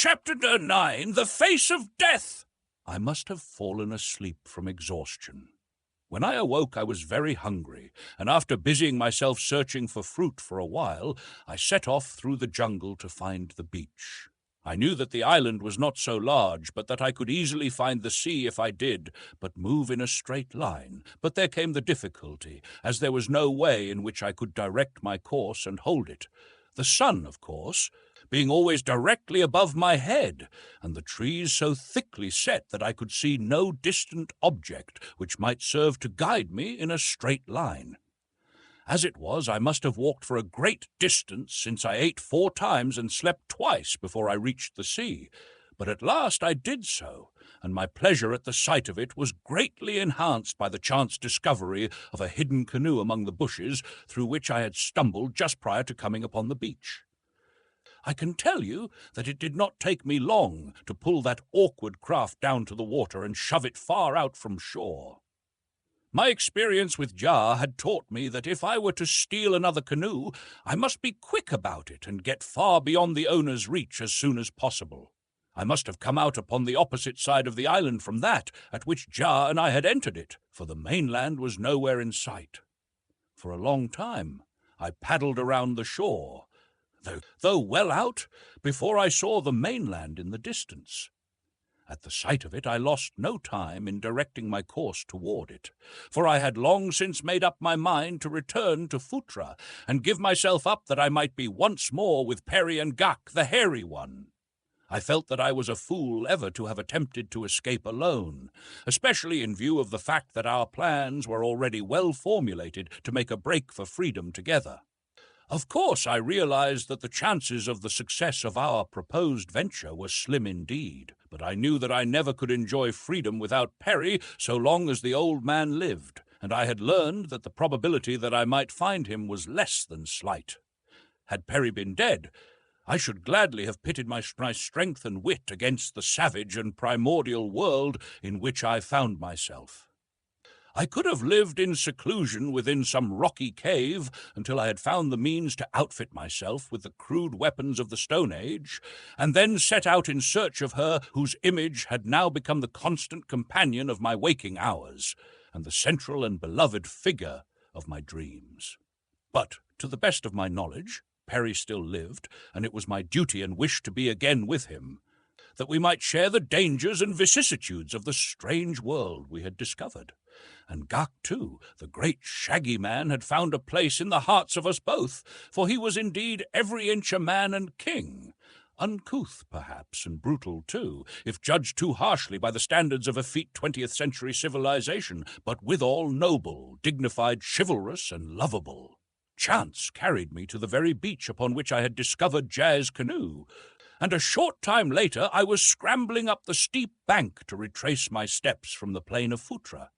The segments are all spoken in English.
Chapter 9, The Face of Death! I must have fallen asleep from exhaustion. When I awoke, I was very hungry, and after busying myself searching for fruit for a while, I set off through the jungle to find the beach. I knew that the island was not so large, but that I could easily find the sea if I did but move in a straight line. But there came the difficulty, as there was no way in which I could direct my course and hold it. The sun, of course, being always directly above my head, and the trees so thickly set that I could see no distant object which might serve to guide me in a straight line. As it was, I must have walked for a great distance, since I ate 4 times and slept twice before I reached the sea. But at last I did so, and my pleasure at the sight of it was greatly enhanced by the chance discovery of a hidden canoe among the bushes through which I had stumbled just prior to coming upon the beach. I can tell you that it did not take me long to pull that awkward craft down to the water and shove it far out from shore. My experience with Jar had taught me that if I were to steal another canoe, I must be quick about it and get far beyond the owner's reach as soon as possible. I must have come out upon the opposite side of the island from that at which Jar and I had entered it, for the mainland was nowhere in sight. For a long time I paddled around the shore, though well out, before I saw the mainland in the distance. At the sight of it, I lost no time in directing my course toward it, for I had long since made up my mind to return to Phutra and give myself up that I might be once more with Peri and Gak, the hairy one. I felt that I was a fool ever to have attempted to escape alone, especially in view of the fact that our plans were already well formulated to make a break for freedom together. Of course, I realized that the chances of the success of our proposed venture were slim indeed, but I knew that I never could enjoy freedom without Peri so long as the old man lived, and I had learned that the probability that I might find him was less than slight. Had Peri been dead, I should gladly have pitted my strength and wit against the savage and primordial world in which I found myself. I could have lived in seclusion within some rocky cave until I had found the means to outfit myself with the crude weapons of the Stone Age, and then set out in search of her whose image had now become the constant companion of my waking hours, and the central and beloved figure of my dreams. But, to the best of my knowledge, Peri still lived, and it was my duty and wish to be again with him, that we might share the dangers and vicissitudes of the strange world we had discovered. And Gak, too, the great shaggy man, had found a place in the hearts of us both, for he was indeed every inch a man and king. Uncouth, perhaps, and brutal, too, if judged too harshly by the standards of effete 20th-century civilization, but withal noble, dignified, chivalrous, and lovable. Chance carried me to the very beach upon which I had discovered Jar's canoe, and a short time later I was scrambling up the steep bank to retrace my steps from the plain of Phutra.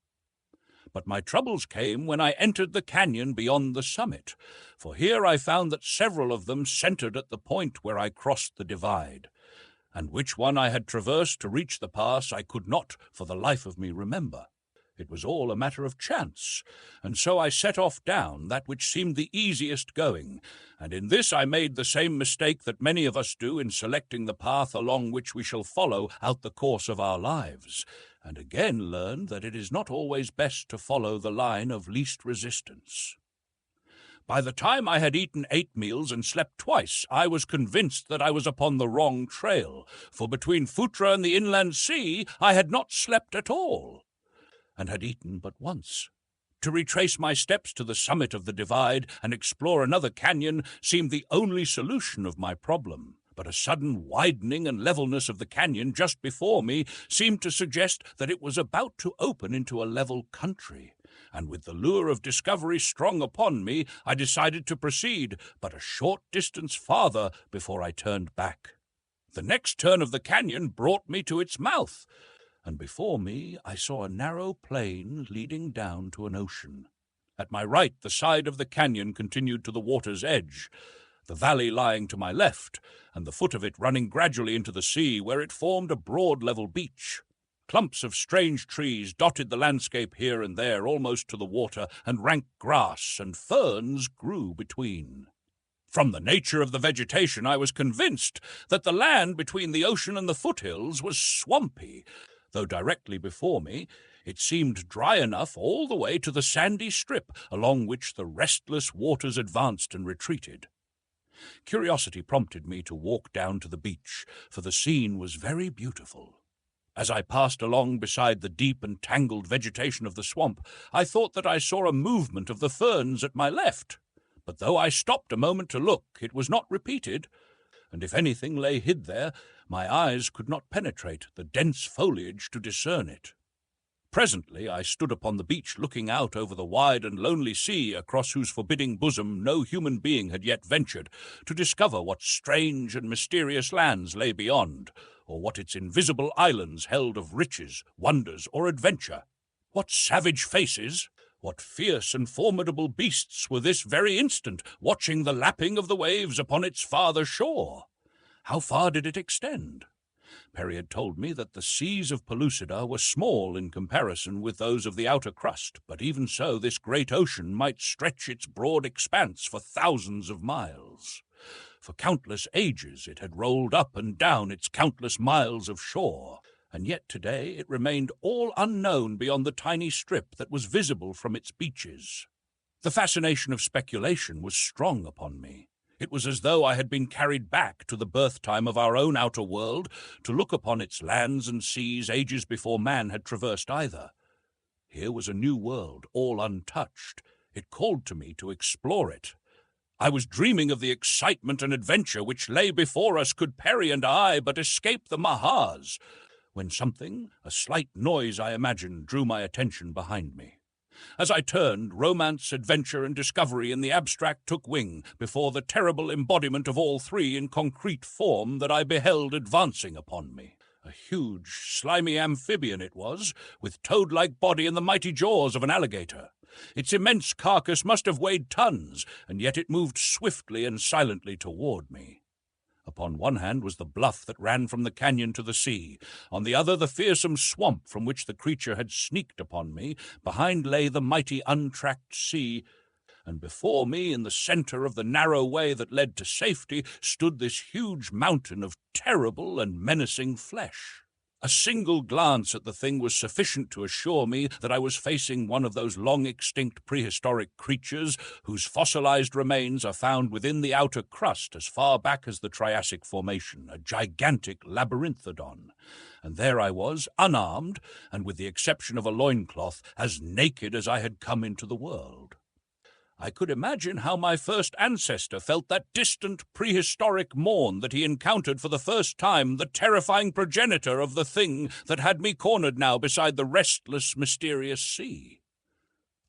But my troubles came when I entered the canyon beyond the summit, for here I found that several of them centered at the point where I crossed the divide, and which one I had traversed to reach the pass I could not for the life of me remember. It was all a matter of chance, and so I set off down that which seemed the easiest going, and in this I made the same mistake that many of us do in selecting the path along which we shall follow out the course of our lives, and again learned that it is not always best to follow the line of least resistance. By the time I had eaten 8 meals and slept twice, I was convinced that I was upon the wrong trail, for between Phutra and the inland sea I had not slept at all, and had eaten but once. To retrace my steps to the summit of the divide and explore another canyon seemed the only solution of my problem. But a sudden widening and levelness of the canyon just before me seemed to suggest that it was about to open into a level country, and with the lure of discovery strong upon me, I decided to proceed but a short distance farther before I turned back. The next turn of the canyon brought me to its mouth, and before me I saw a narrow plain leading down to an ocean. At my right, the side of the canyon continued to the water's edge, the valley lying to my left, and the foot of it running gradually into the sea, where it formed a broad level beach. Clumps of strange trees dotted the landscape here and there almost to the water, and rank grass and ferns grew between. From the nature of the vegetation, I was convinced that the land between the ocean and the foothills was swampy, though directly before me it seemed dry enough all the way to the sandy strip along which the restless waters advanced and retreated. Curiosity prompted me to walk down to the beach, for the scene was very beautiful. As I passed along beside the deep and tangled vegetation of the swamp, I thought that I saw a movement of the ferns at my left, but though I stopped a moment to look, it was not repeated, and if anything lay hid there, my eyes could not penetrate the dense foliage to discern it. Presently I stood upon the beach looking out over the wide and lonely sea across whose forbidding bosom no human being had yet ventured, to discover what strange and mysterious lands lay beyond, or what its invisible islands held of riches, wonders, or adventure. What savage faces, what fierce and formidable beasts were this very instant watching the lapping of the waves upon its farther shore? How far did it extend? Perry had told me that the seas of Pellucidar were small in comparison with those of the outer crust, but even so this great ocean might stretch its broad expanse for thousands of miles. For countless ages it had rolled up and down its countless miles of shore, and yet today it remained all unknown beyond the tiny strip that was visible from its beaches. The fascination of speculation was strong upon me. It was as though I had been carried back to the birth-time of our own outer world to look upon its lands and seas ages before man had traversed either. Here was a new world, all untouched. It called to me to explore it. I was dreaming of the excitement and adventure which lay before us could Perry and I but escape the Mahars, when something, a slight noise I imagined, drew my attention behind me. As I turned, romance, adventure, and discovery in the abstract took wing before the terrible embodiment of all three in concrete form that I beheld advancing upon me. A huge, slimy amphibian it was, with toad-like body and the mighty jaws of an alligator. Its immense carcass must have weighed tons, and yet it moved swiftly and silently toward me. Upon one hand was the bluff that ran from the canyon to the sea. On the other, the fearsome swamp from which the creature had sneaked upon me. Behind lay the mighty untracked sea, and before me, in the center of the narrow way that led to safety, stood this huge mountain of terrible and menacing flesh. A single glance at the thing was sufficient to assure me that I was facing one of those long-extinct prehistoric creatures whose fossilized remains are found within the outer crust as far back as the Triassic Formation, a gigantic labyrinthodon. And there I was, unarmed, and with the exception of a loincloth, as naked as I had come into the world. I could imagine how my first ancestor felt that distant prehistoric morn that he encountered for the first time the terrifying progenitor of the thing that had me cornered now beside the restless, mysterious sea.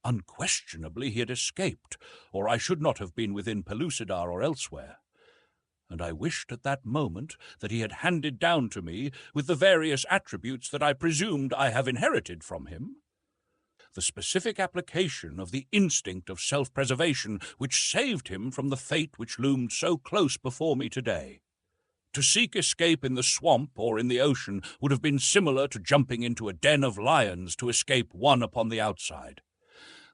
Unquestionably he had escaped, or I should not have been within Pellucidar or elsewhere. And I wished at that moment that he had handed down to me, with the various attributes that I presumed I have inherited from him, the specific application of the instinct of self-preservation which saved him from the fate which loomed so close before me today. To seek escape in the swamp or in the ocean would have been similar to jumping into a den of lions to escape one upon the outside.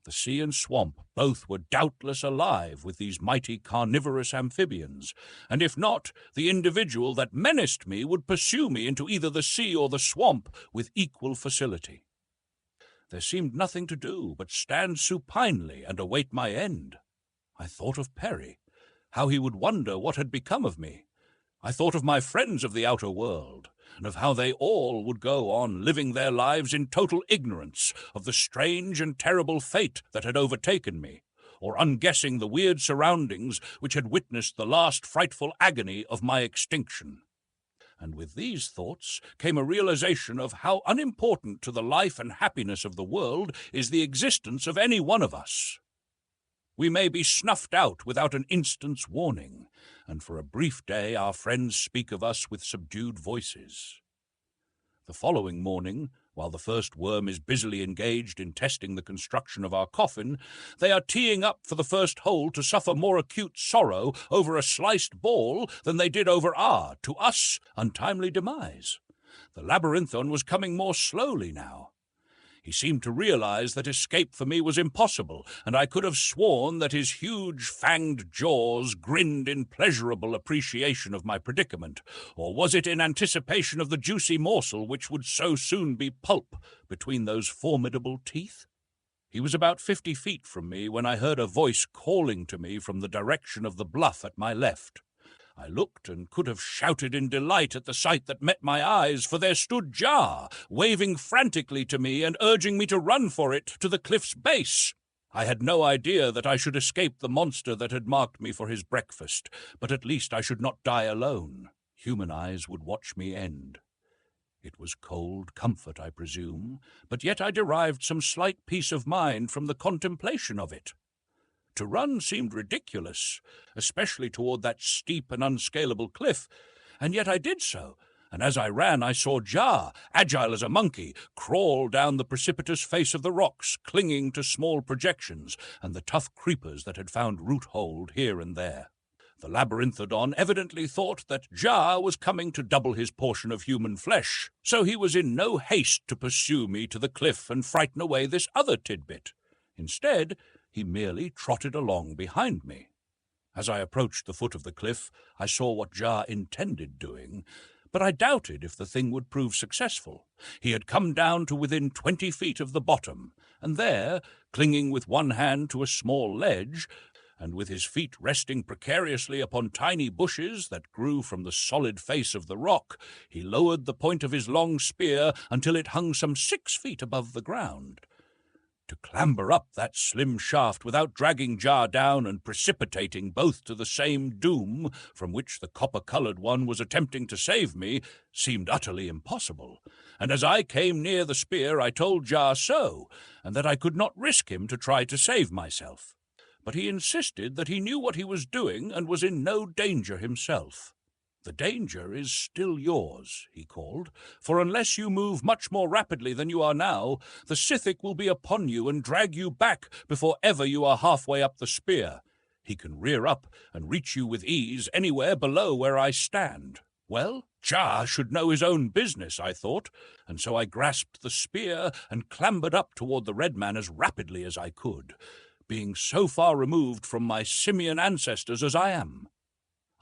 The sea and swamp both were doubtless alive with these mighty carnivorous amphibians, and if not, the individual that menaced me would pursue me into either the sea or the swamp with equal facility. There seemed nothing to do but stand supinely and await my end. I thought of Perry, how he would wonder what had become of me. I thought of my friends of the outer world, and of how they all would go on living their lives in total ignorance of the strange and terrible fate that had overtaken me, or unguessing the weird surroundings which had witnessed the last frightful agony of my extinction. And with these thoughts came a realization of how unimportant to the life and happiness of the world is the existence of any one of us. We may be snuffed out without an instant's warning, and for a brief day our friends speak of us with subdued voices. The following morning, while the first worm is busily engaged in testing the construction of our coffin, they are teeing up for the first hole to suffer more acute sorrow over a sliced ball than they did over our, to us, untimely demise. The labyrinthon was coming more slowly now. He seemed to realize that escape for me was impossible, and I could have sworn that his huge fanged jaws grinned in pleasurable appreciation of my predicament. Or was it in anticipation of the juicy morsel which would so soon be pulp between those formidable teeth? He was about 50 feet from me when I heard a voice calling to me from the direction of the bluff at my left. I looked and could have shouted in delight at the sight that met my eyes, for there stood Jar, waving frantically to me and urging me to run for it to the cliff's base. I had no idea that I should escape the monster that had marked me for his breakfast, but at least I should not die alone. Human eyes would watch me end. It was cold comfort, I presume, but yet I derived some slight peace of mind from the contemplation of it. To run seemed ridiculous, especially toward that steep and unscalable cliff, and yet I did so, and as I ran I saw Jar, agile as a monkey, crawl down the precipitous face of the rocks, clinging to small projections and the tough creepers that had found root-hold here and there. The labyrinthodon evidently thought that Jar was coming to double his portion of human flesh, so he was in no haste to pursue me to the cliff and frighten away this other tidbit. Instead, he merely trotted along behind me. As I approached the foot of the cliff, I saw what Jar intended doing, but I doubted if the thing would prove successful. He had come down to within 20 feet of the bottom, and there, clinging with one hand to a small ledge, and with his feet resting precariously upon tiny bushes that grew from the solid face of the rock, he lowered the point of his long spear until it hung some 6 feet above the ground. To clamber up that slim shaft without dragging Jar down and precipitating both to the same doom from which the copper-colored one was attempting to save me seemed utterly impossible, and as I came near the spear I told Jar so, and that I could not risk him to try to save myself. But he insisted that he knew what he was doing and was in no danger himself. "The danger is still yours," he called, "for unless you move much more rapidly than you are now, the Scythic will be upon you and drag you back before ever you are halfway up the spear. He can rear up and reach you with ease anywhere below where I stand." Well, Jar should know his own business, I thought, and so I grasped the spear and clambered up toward the red man as rapidly as I could, being so far removed from my simian ancestors as I am.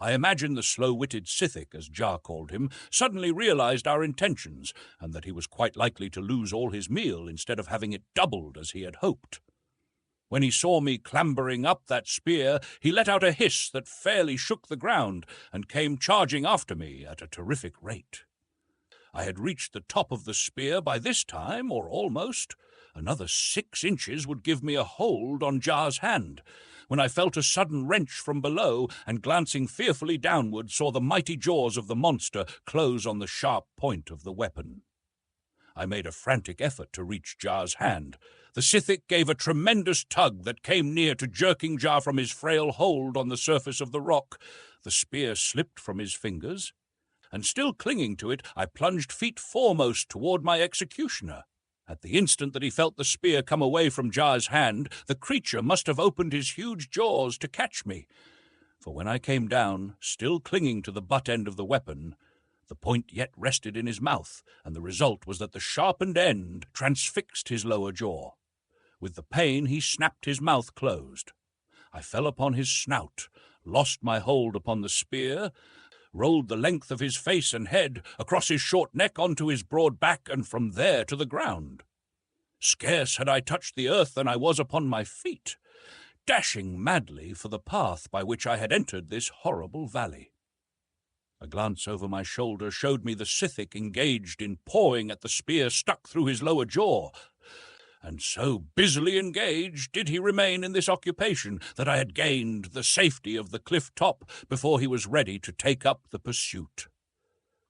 I imagine the slow-witted Scythic, as Jar called him, suddenly realized our intentions, and that he was quite likely to lose all his meal instead of having it doubled as he had hoped. When he saw me clambering up that spear, he let out a hiss that fairly shook the ground, and came charging after me at a terrific rate. I had reached the top of the spear by this time, or almost. Another 6 inches would give me a hold on Jar's hand, when I felt a sudden wrench from below, and glancing fearfully downward saw the mighty jaws of the monster close on the sharp point of the weapon. I made a frantic effort to reach Jar's hand. The Scythic gave a tremendous tug that came near to jerking Jar from his frail hold on the surface of the rock. The spear slipped from his fingers, and still clinging to it, I plunged feet foremost toward my executioner. At the instant that he felt the spear come away from Jar's hand, the creature must have opened his huge jaws to catch me, for when I came down, still clinging to the butt end of the weapon, the point yet rested in his mouth, and the result was that the sharpened end transfixed his lower jaw. With the pain, he snapped his mouth closed. I fell upon his snout, lost my hold upon the spear, rolled the length of his face and head, across his short neck onto his broad back, and from there to the ground. Scarce had I touched the earth than I was upon my feet, dashing madly for the path by which I had entered this horrible valley. A glance over my shoulder showed me the Scythic engaged in pawing at the spear stuck through his lower jaw, and so busily engaged did he remain in this occupation that I had gained the safety of the cliff top before he was ready to take up the pursuit.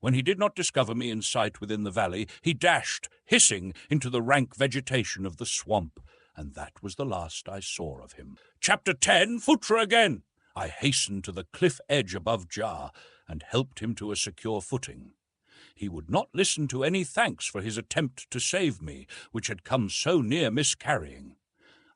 When he did not discover me in sight within the valley, he dashed, hissing, into the rank vegetation of the swamp, and that was the last I saw of him. Chapter 10, Futra again! I hastened to the cliff edge above Jar, and helped him to a secure footing. He would not listen to any thanks for his attempt to save me, which had come so near miscarrying.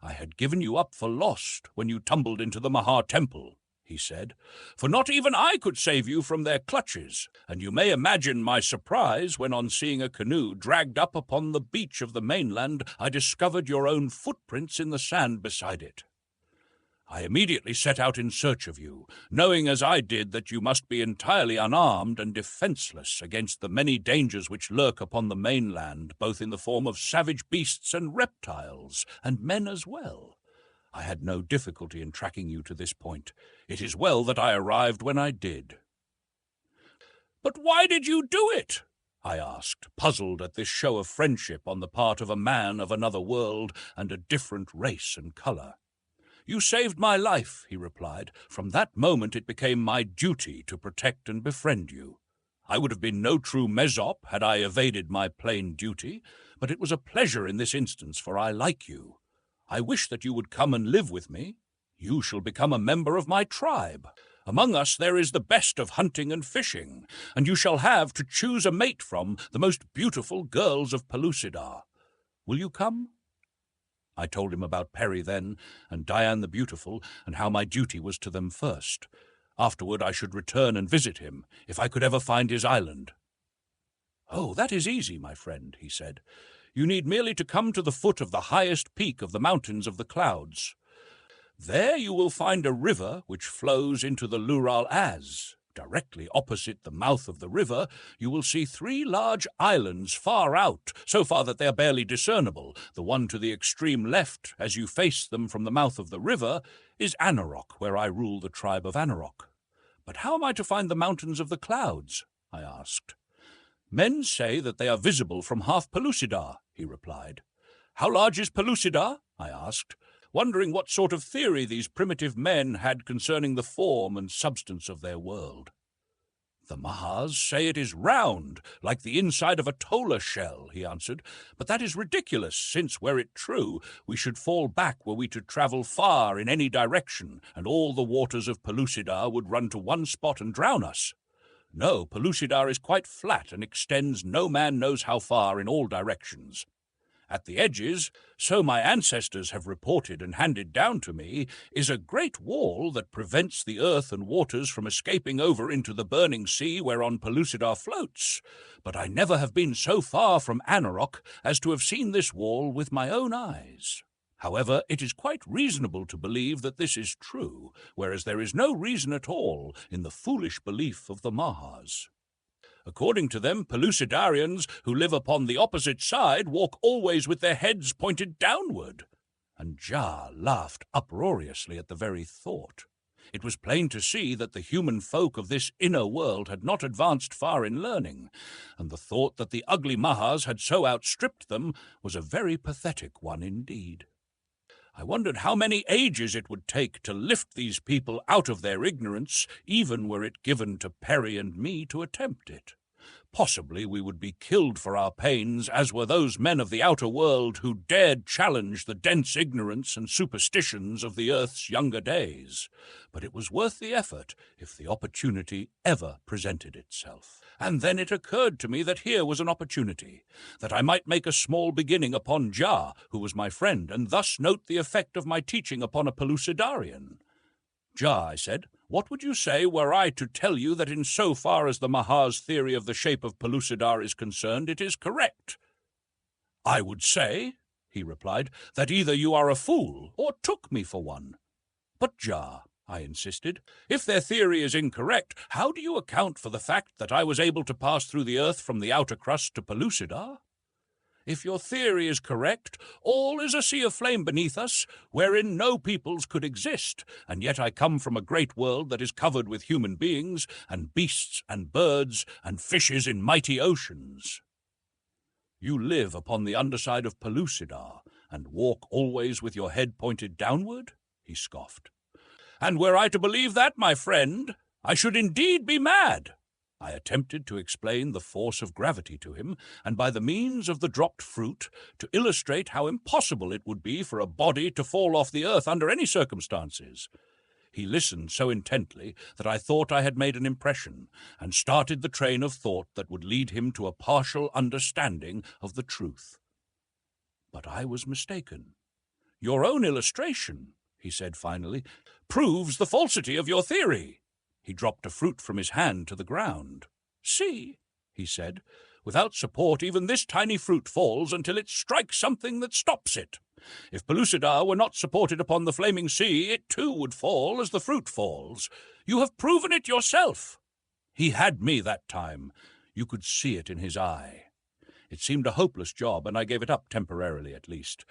"I had given you up for lost when you tumbled into the Mahar Temple," he said, "for not even I could save you from their clutches, and you may imagine my surprise when on seeing a canoe dragged up upon the beach of the mainland I discovered your own footprints in the sand beside it. I immediately set out in search of you, knowing as I did that you must be entirely unarmed and defenceless against the many dangers which lurk upon the mainland, both in the form of savage beasts and reptiles, and men as well. I had no difficulty in tracking you to this point. It is well that I arrived when I did." "But why did you do it?" I asked, puzzled at this show of friendship on the part of a man of another world and a different race and colour. "You saved my life," he replied. "From that moment it became my duty to protect and befriend you. I would have been no true Mesop had I evaded my plain duty, but it was a pleasure in this instance, for I like you. I wish that you would come and live with me. You shall become a member of my tribe. Among us there is the best of hunting and fishing, and you shall have to choose a mate from the most beautiful girls of Pellucidar. Will you come?" I told him about Perry then, and Diane the Beautiful, and how my duty was to them first. Afterward I should return and visit him, if I could ever find his island. "Oh, that is easy, my friend," he said. "You need merely to come to the foot of the highest peak of the mountains of the clouds. There you will find a river which flows into the Lural Az. Directly opposite the mouth of the river, you will see 3 large islands far out, so far that they are barely discernible. The one to the extreme left, as you face them from the mouth of the river, is Anarok, where I rule the tribe of Anarok." "But how am I to find the mountains of the clouds?" I asked. "Men say that they are visible from half Pellucidar," he replied. "How large is Pellucidar?" I asked, wondering what sort of theory these primitive men had concerning the form and substance of their world. "The Mahas say it is round, like the inside of a tola shell," he answered, "but that is ridiculous, since, were it true, we should fall back were we to travel far in any direction, and all the waters of Pellucidar would run to one spot and drown us. No, Pellucidar is quite flat and extends no man knows how far in all directions. At the edges, so my ancestors have reported and handed down to me, is a great wall that prevents the earth and waters from escaping over into the burning sea whereon Pellucidar floats. But I never have been so far from Anarok as to have seen this wall with my own eyes. However, it is quite reasonable to believe that this is true, whereas there is no reason at all in the foolish belief of the Mahas. According to them, Pellucidarians who live upon the opposite side walk always with their heads pointed downward." And Jar laughed uproariously at the very thought. It was plain to see that the human folk of this inner world had not advanced far in learning, and the thought that the ugly Mahas had so outstripped them was a very pathetic one indeed. I wondered how many ages it would take to lift these people out of their ignorance, even were it given to Perry and me to attempt it. Possibly we would be killed for our pains, as were those men of the outer world who dared challenge the dense ignorance and superstitions of the earth's younger days. But it was worth the effort if the opportunity ever presented itself. And then it occurred to me that here was an opportunity, that I might make a small beginning upon Jar, who was my friend, and thus note the effect of my teaching upon a Pellucidarian. "Jar," I said, "what would you say were I to tell you that in so far as the Maha's theory of the shape of Pellucidar is concerned, it is correct?" "I would say," he replied, "that either you are a fool or took me for one." "But, Jar," I insisted, "if their theory is incorrect, how do you account for the fact that I was able to pass through the earth from the outer crust to Pellucidar? If your theory is correct, all is a sea of flame beneath us, wherein no peoples could exist, and yet I come from a great world that is covered with human beings, and beasts, and birds, and fishes in mighty oceans." "You live upon the underside of Pellucidar, and walk always with your head pointed downward?" he scoffed. "And were I to believe that, my friend, I should indeed be mad." I attempted to explain the force of gravity to him, and by the means of the dropped fruit, to illustrate how impossible it would be for a body to fall off the earth under any circumstances. He listened so intently that I thought I had made an impression, and started the train of thought that would lead him to a partial understanding of the truth. But I was mistaken. "Your own illustration," he said finally, proves the falsity of your theory. He dropped a fruit from his hand to the ground. See, he said, without support even this tiny fruit falls until it strikes something that stops it. If Pellucidar were not supported upon the flaming sea, it too would fall as the fruit falls. You have proven it yourself. He had me that time. You could see it in his eye. It seemed a hopeless job, and I gave it up temporarily at least.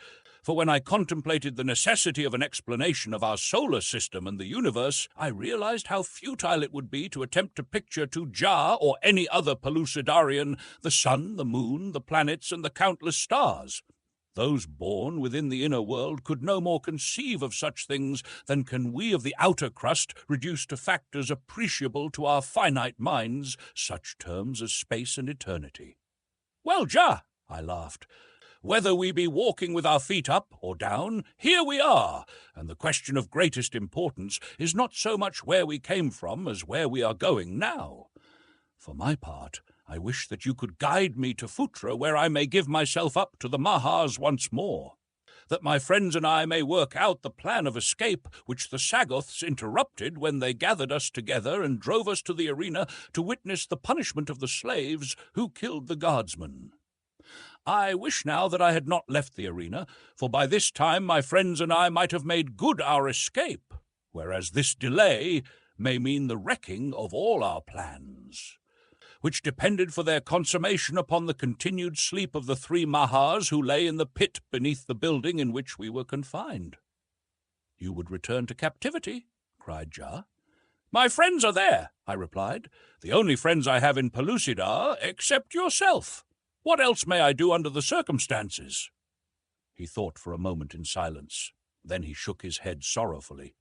For when I contemplated the necessity of an explanation of our solar system and the universe, I realized how futile it would be to attempt to picture to Jah or any other Pellucidarian the sun, the moon, the planets, and the countless stars. Those born within the inner world could no more conceive of such things than can we of the outer crust reduce to factors appreciable to our finite minds such terms as space and eternity. Well, Jah, I laughed, whether we be walking with our feet up or down, here we are, and the question of greatest importance is not so much where we came from as where we are going now. For my part, I wish that you could guide me to Phutra, where I may give myself up to the Mahars once more, that my friends and I may work out the plan of escape which the Sagoths interrupted when they gathered us together and drove us to the arena to witness the punishment of the slaves who killed the guardsmen. I wish now that I had not left the arena, for by this time my friends and I might have made good our escape, whereas this delay may mean the wrecking of all our plans, which depended for their consummation upon the continued sleep of the 3 Mahars who lay in the pit beneath the building in which we were confined. You would return to captivity, cried Jah. My friends are there, I replied, the only friends I have in Pellucidar, except yourself. What else may I do under the circumstances? He thought for a moment in silence. Then he shook his head sorrowfully.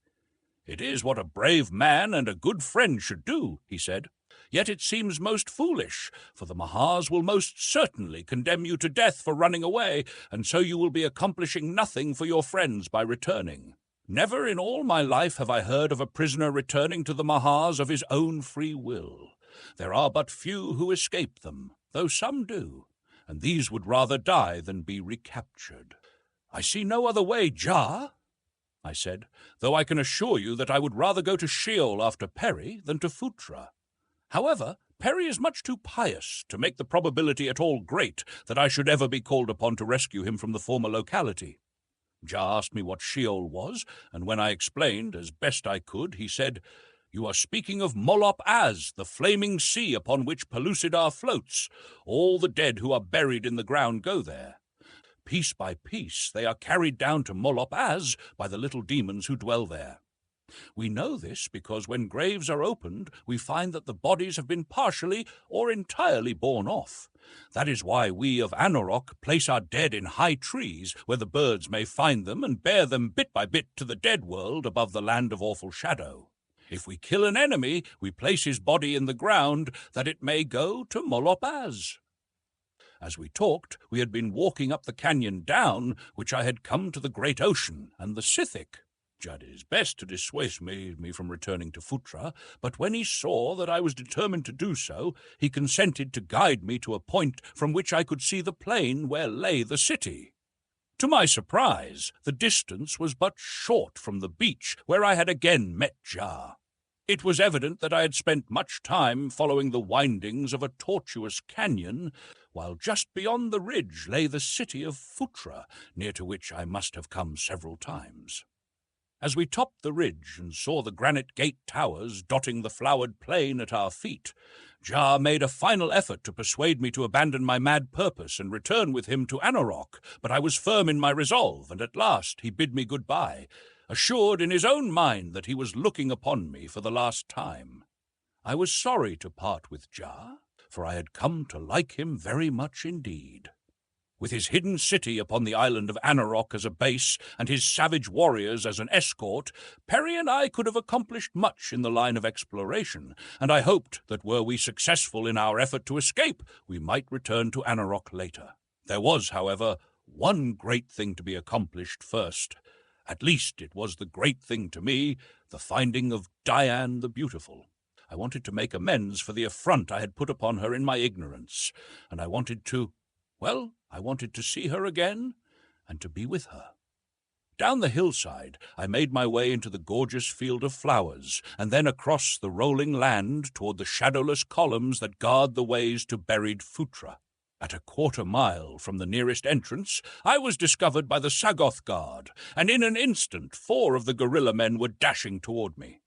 It is what a brave man and a good friend should do, he said. Yet it seems most foolish, for the Mahars will most certainly condemn you to death for running away, and so you will be accomplishing nothing for your friends by returning. Never in all my life have I heard of a prisoner returning to the Mahars of his own free will. There are but few who escape them, though some do, and these would rather die than be recaptured. I see no other way, Jah, I said, though I can assure you that I would rather go to Sheol after Peri than to Phutra. However, Peri is much too pious to make the probability at all great that I should ever be called upon to rescue him from the former locality. Jah asked me what Sheol was, and when I explained, as best I could, he said, You are speaking of Molop-Az, the flaming sea upon which Pellucidar floats. All the dead who are buried in the ground go there. Piece by piece they are carried down to Molop-Az by the little demons who dwell there. We know this because when graves are opened, we find that the bodies have been partially or entirely borne off. That is why we of Anauroch place our dead in high trees, where the birds may find them and bear them bit by bit to the dead world above the land of awful shadow. If we kill an enemy, we place his body in the ground, that it may go to Molop-Az. As we talked, we had been walking up the canyon down, which I had come to the great ocean and the Scythic. Judd is best to dissuade me from returning to Phutra, but when he saw that I was determined to do so, he consented to guide me to a point from which I could see the plain where lay the city. To my surprise, the distance was but short from the beach, where I had again met Jah. It was evident that I had spent much time following the windings of a tortuous canyon, while just beyond the ridge lay the city of Phutra, near to which I must have come several times. As we topped the ridge and saw the granite gate towers dotting the flowered plain at our feet, Jah made a final effort to persuade me to abandon my mad purpose and return with him to Anauroch, but I was firm in my resolve, and at last he bid me good-bye, assured in his own mind that he was looking upon me for the last time. I was sorry to part with Jah, for I had come to like him very much indeed. With his hidden city upon the island of Anauroch as a base, and his savage warriors as an escort, Peri and I could have accomplished much in the line of exploration, and I hoped that were we successful in our effort to escape, we might return to Anauroch later. There was, however, one great thing to be accomplished first. At least it was the great thing to me, the finding of Diane the Beautiful. I wanted to make amends for the affront I had put upon her in my ignorance, and I wanted to see her again and to be with her. Down the hillside, I made my way into the gorgeous field of flowers, and then across the rolling land toward the shadowless columns that guard the ways to buried Phutra. At a quarter-mile from the nearest entrance, I was discovered by the Sagoth guard, and in an instant 4 of the gorilla men were dashing toward me.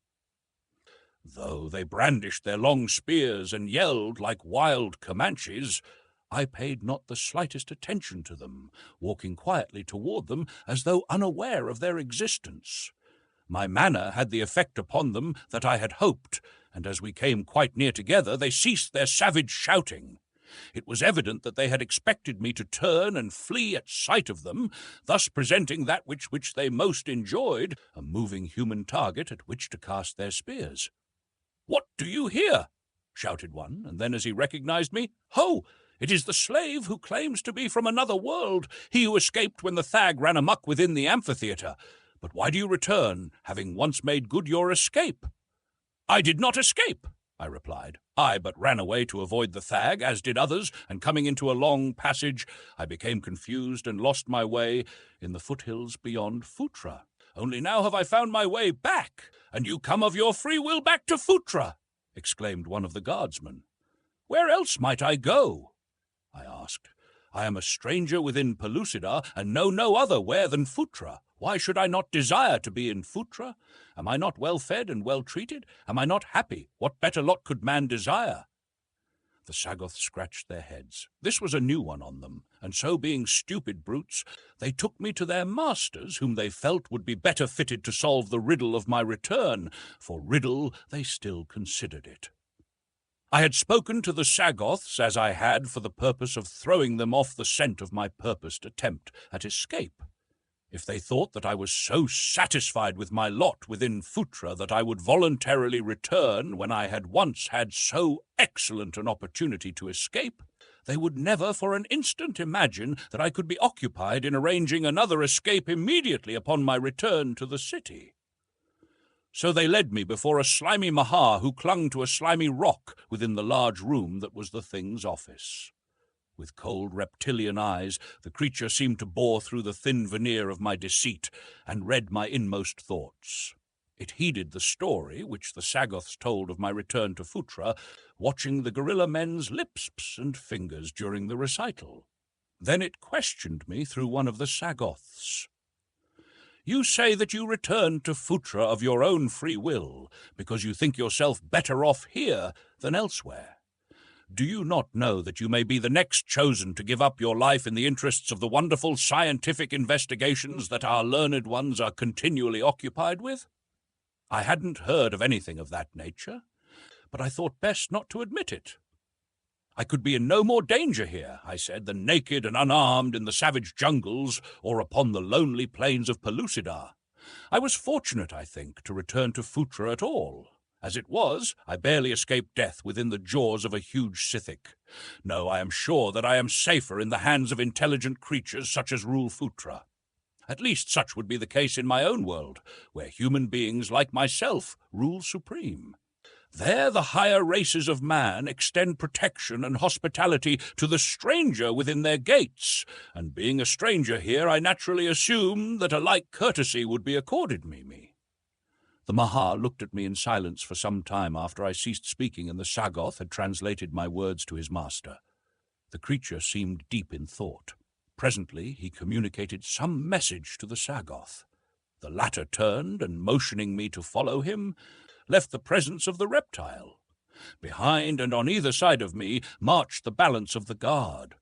Though they brandished their long spears and yelled like wild Comanches, I paid not the slightest attention to them, walking quietly toward them as though unaware of their existence. My manner had the effect upon them that I had hoped, and as we came quite near together, they ceased their savage shouting. It was evident that they had expected me to turn and flee at sight of them, thus presenting that which they most enjoyed, a moving human target at which to cast their spears. "What do you hear?" shouted one, and then as he recognized me, "Ho! It is the slave who claims to be from another world, he who escaped when the thag ran amok within the amphitheatre. But why do you return, having once made good your escape?" "I did not escape," I replied. "I but ran away to avoid the thag, as did others, and coming into a long passage, I became confused and lost my way in the foothills beyond Phutra. Only now have I found my way back." "And you come of your free will back to Phutra?" exclaimed one of the guardsmen. "Where else might I go?" I asked. "I am a stranger within Pellucidar, and know no other where than Phutra. Why should I not desire to be in Phutra? Am I not well fed and well treated? Am I not happy? What better lot could man desire?" The Sagoths scratched their heads. This was a new one on them, and so being stupid brutes, they took me to their masters, whom they felt would be better fitted to solve the riddle of my return, for riddle they still considered it. I had spoken to the Sagoths as I had for the purpose of throwing them off the scent of my purposed attempt at escape. If they thought that I was so satisfied with my lot within Phutra that I would voluntarily return when I had once had so excellent an opportunity to escape, they would never for an instant imagine that I could be occupied in arranging another escape immediately upon my return to the city. So they led me before a slimy Mahar who clung to a slimy rock within the large room that was the thing's office. With cold reptilian eyes, the creature seemed to bore through the thin veneer of my deceit and read my inmost thoughts. It heeded the story which the Sagoths told of my return to Phutra, watching the gorilla men's lips and fingers during the recital. Then it questioned me through one of the Sagoths. "You say that you returned to Phutra of your own free will, because you think yourself better off here than elsewhere. Do you not know that you may be the next chosen to give up your life in the interests of the wonderful scientific investigations that our learned ones are continually occupied with?" I hadn't heard of anything of that nature, but I thought best not to admit it. "I could be in no more danger here," I said, "than naked and unarmed in the savage jungles or upon the lonely plains of Pellucidar. I was fortunate, I think, to return to Phutra at all. As it was, I barely escaped death within the jaws of a huge Scythic. No, I am sure that I am safer in the hands of intelligent creatures such as rule Phutra. At least such would be the case in my own world, where human beings like myself rule supreme. There the higher races of man extend protection and hospitality to the stranger within their gates, and being a stranger here, I naturally assumed that a like courtesy would be accorded me. The Mahar looked at me in silence for some time after I ceased speaking, and the Sagoth had translated my words to his master. The creature seemed deep in thought. Presently he communicated some message to the Sagoth. The latter turned, and motioning me to follow him, left the presence of the reptile. Behind and on either side of me marched the balance of the guard.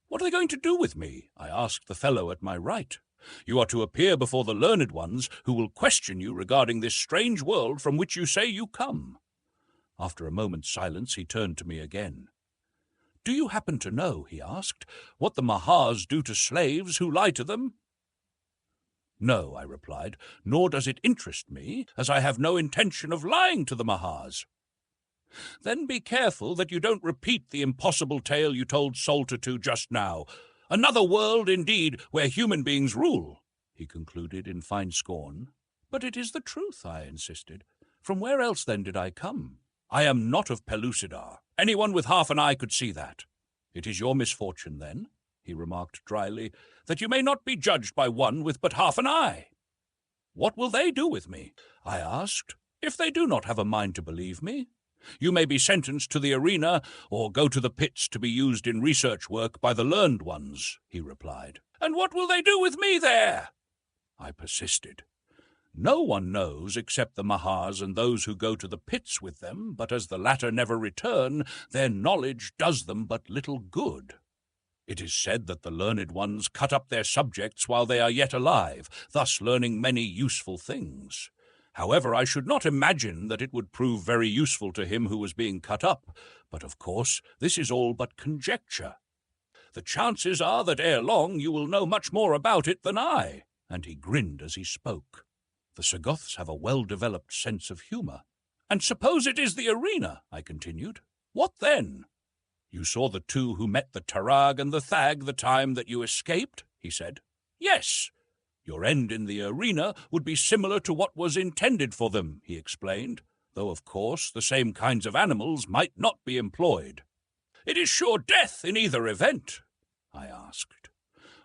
"What are they going to do with me?" I asked the fellow at my right. "You are to appear before the learned ones, who will question you regarding this strange world from which you say you come." After a moment's silence he turned to me again. "Do you happen to know," he asked, "what the Mahars do to slaves who lie to them?" "No," I replied, "nor does it interest me, as I have no intention of lying to the Mahars." "Then be careful that you don't repeat the impossible tale you told Soltatu just now. Another world, indeed, where human beings rule," he concluded in fine scorn. "But it is the truth," I insisted. "From where else, then, did I come? I am not of Pellucidar. Anyone with half an eye could see that. It is your misfortune, then?" he remarked dryly, "that you may not be judged by one with but half an eye." "What will they do with me?" I asked, "if they do not have a mind to believe me?" "You may be sentenced to the arena, or go to the pits to be used in research work by the learned ones," he replied. "And what will they do with me there?" I persisted. "No one knows except the Mahars and those who go to the pits with them, but as the latter never return, their knowledge does them but little good. It is said that the learned ones cut up their subjects while they are yet alive, thus learning many useful things. However, I should not imagine that it would prove very useful to him who was being cut up, but of course this is all but conjecture. The chances are that ere long you will know much more about it than I," and he grinned as he spoke. The Sagoths have a well-developed sense of humour. "And suppose it is the arena," I continued. "What then?" "You saw the two who met the Tarag and the Thag the time that you escaped?" he said. "Yes." "Your end in the arena would be similar to what was intended for them," he explained, "though, of course, the same kinds of animals might not be employed." "It is sure death in either event," I asked.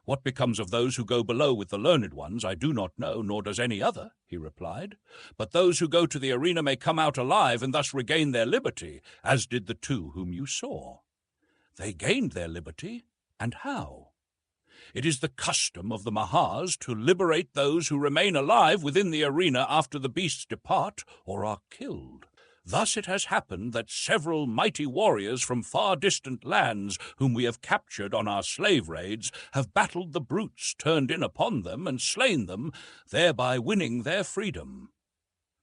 "What becomes of those who go below with the learned ones I do not know, nor does any other," he replied. "But those who go to the arena may come out alive and thus regain their liberty, as did the two whom you saw." "They gained their liberty? And how?" "It is the custom of the Mahars to liberate those who remain alive within the arena after the beasts depart or are killed. Thus it has happened that several mighty warriors from far distant lands, whom we have captured on our slave raids, have battled the brutes turned in upon them and slain them, thereby winning their freedom.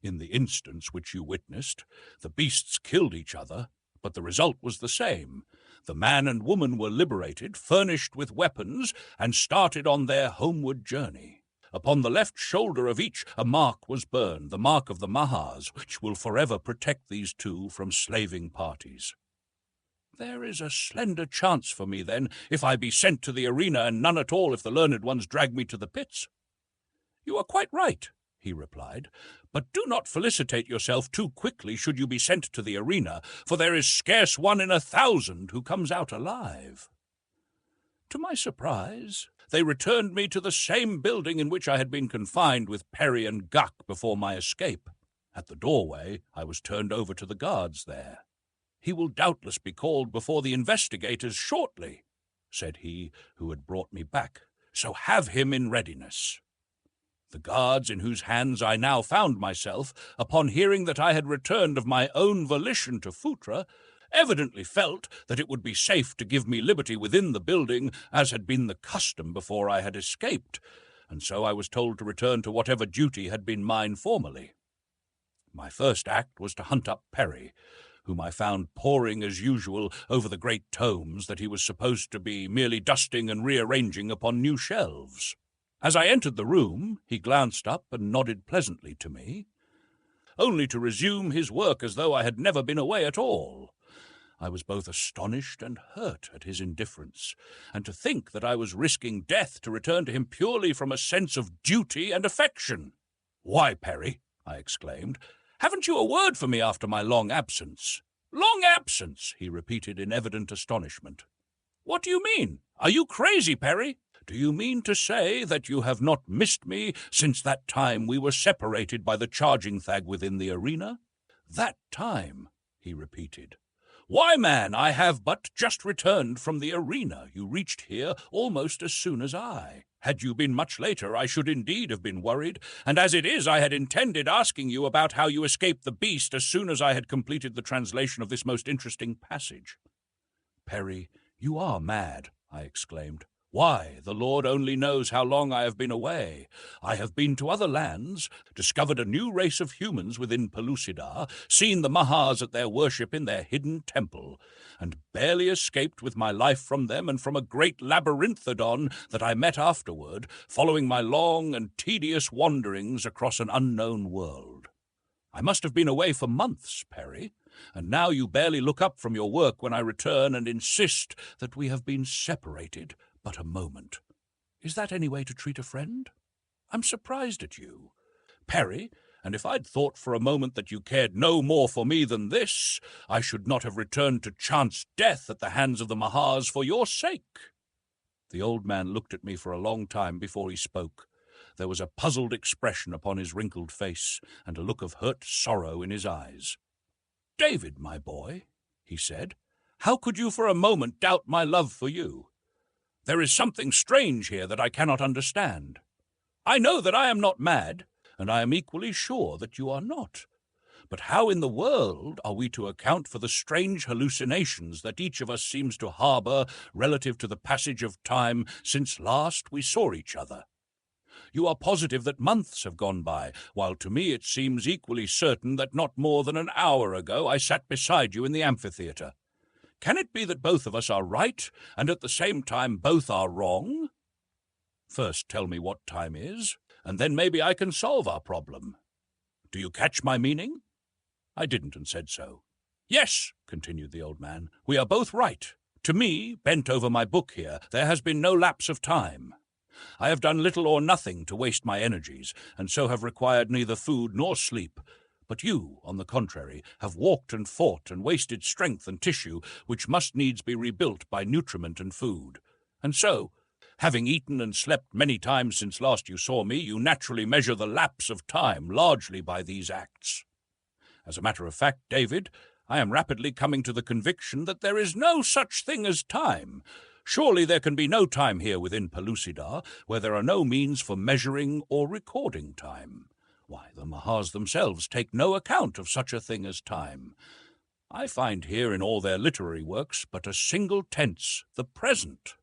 In the instance which you witnessed, the beasts killed each other, but the result was the same. The man and woman were liberated, furnished with weapons, and started on their homeward journey. Upon the left shoulder of each a mark was burned, the mark of the Mahars, which will forever protect these two from slaving parties." "There is a slender chance for me, then, if I be sent to the arena, and none at all if the learned ones drag me to the pits." "You are quite right," he replied, "but do not felicitate yourself too quickly should you be sent to the arena, for there is scarce 1 in 1,000 who comes out alive." To my surprise, they returned me to the same building in which I had been confined with Perry and Guck before my escape. At the doorway, I was turned over to the guards there. "He will doubtless be called before the investigators shortly," said he who had brought me back, "so have him in readiness." The guards in whose hands I now found myself, upon hearing that I had returned of my own volition to Phutra, evidently felt that it would be safe to give me liberty within the building, as had been the custom before I had escaped, and so I was told to return to whatever duty had been mine formerly. My first act was to hunt up Perry, whom I found poring as usual over the great tomes that he was supposed to be merely dusting and rearranging upon new shelves. As I entered the room, he glanced up and nodded pleasantly to me, only to resume his work as though I had never been away at all. I was both astonished and hurt at his indifference, and to think that I was risking death to return to him purely from a sense of duty and affection. "Why, Perry," I exclaimed, "haven't you a word for me after my long absence?" "Long absence," he repeated in evident astonishment. "What do you mean? Are you crazy, Perry? Do you mean to say that you have not missed me since that time we were separated by the charging thag within the arena?" "That time," he repeated. "Why, man, I have but just returned from the arena. You reached here almost as soon as I. Had you been much later, I should indeed have been worried, and as it is, I had intended asking you about how you escaped the beast as soon as I had completed the translation of this most interesting passage." "Perry, you are mad," I exclaimed. "Why, the Lord only knows how long I have been away. I have been to other lands, discovered a new race of humans within Pellucidar, seen the Mahars at their worship in their hidden temple, and barely escaped with my life from them and from a great labyrinthodon that I met afterward, following my long and tedious wanderings across an unknown world. I must have been away for months, Perry, and now you barely look up from your work when I return and insist that we have been separated but a moment. Is that any way to treat a friend? I'm surprised at you, Perry, and if I'd thought for a moment that you cared no more for me than this, I should not have returned to chance death at the hands of the Mahars for your sake." The old man looked at me for a long time before he spoke. There was a puzzled expression upon his wrinkled face, and a look of hurt sorrow in his eyes. "David, my boy," he said, "how could you for a moment doubt my love for you? There is something strange here that I cannot understand. I know that I am not mad, and I am equally sure that you are not. But how in the world are we to account for the strange hallucinations that each of us seems to harbor relative to the passage of time since last we saw each other? You are positive that months have gone by, while to me it seems equally certain that not more than an hour ago I sat beside you in the amphitheatre. Can it be that both of us are right, and at the same time both are wrong? First tell me what time is, and then maybe I can solve our problem. Do you catch my meaning?" I didn't, and said so. "Yes," continued the old man, "we are both right. To me, bent over my book here, there has been no lapse of time. I have done little or nothing to waste my energies, and so have required neither food nor sleep. But you, on the contrary, have walked and fought and wasted strength and tissue, which must needs be rebuilt by nutriment and food. And so, having eaten and slept many times since last you saw me, you naturally measure the lapse of time largely by these acts. As a matter of fact, David, I am rapidly coming to the conviction that there is no such thing as time. Surely there can be no time here within Pellucidar, where there are no means for measuring or recording time. Why, the Mahars themselves take no account of such a thing as time. I find here in all their literary works but a single tense, the present.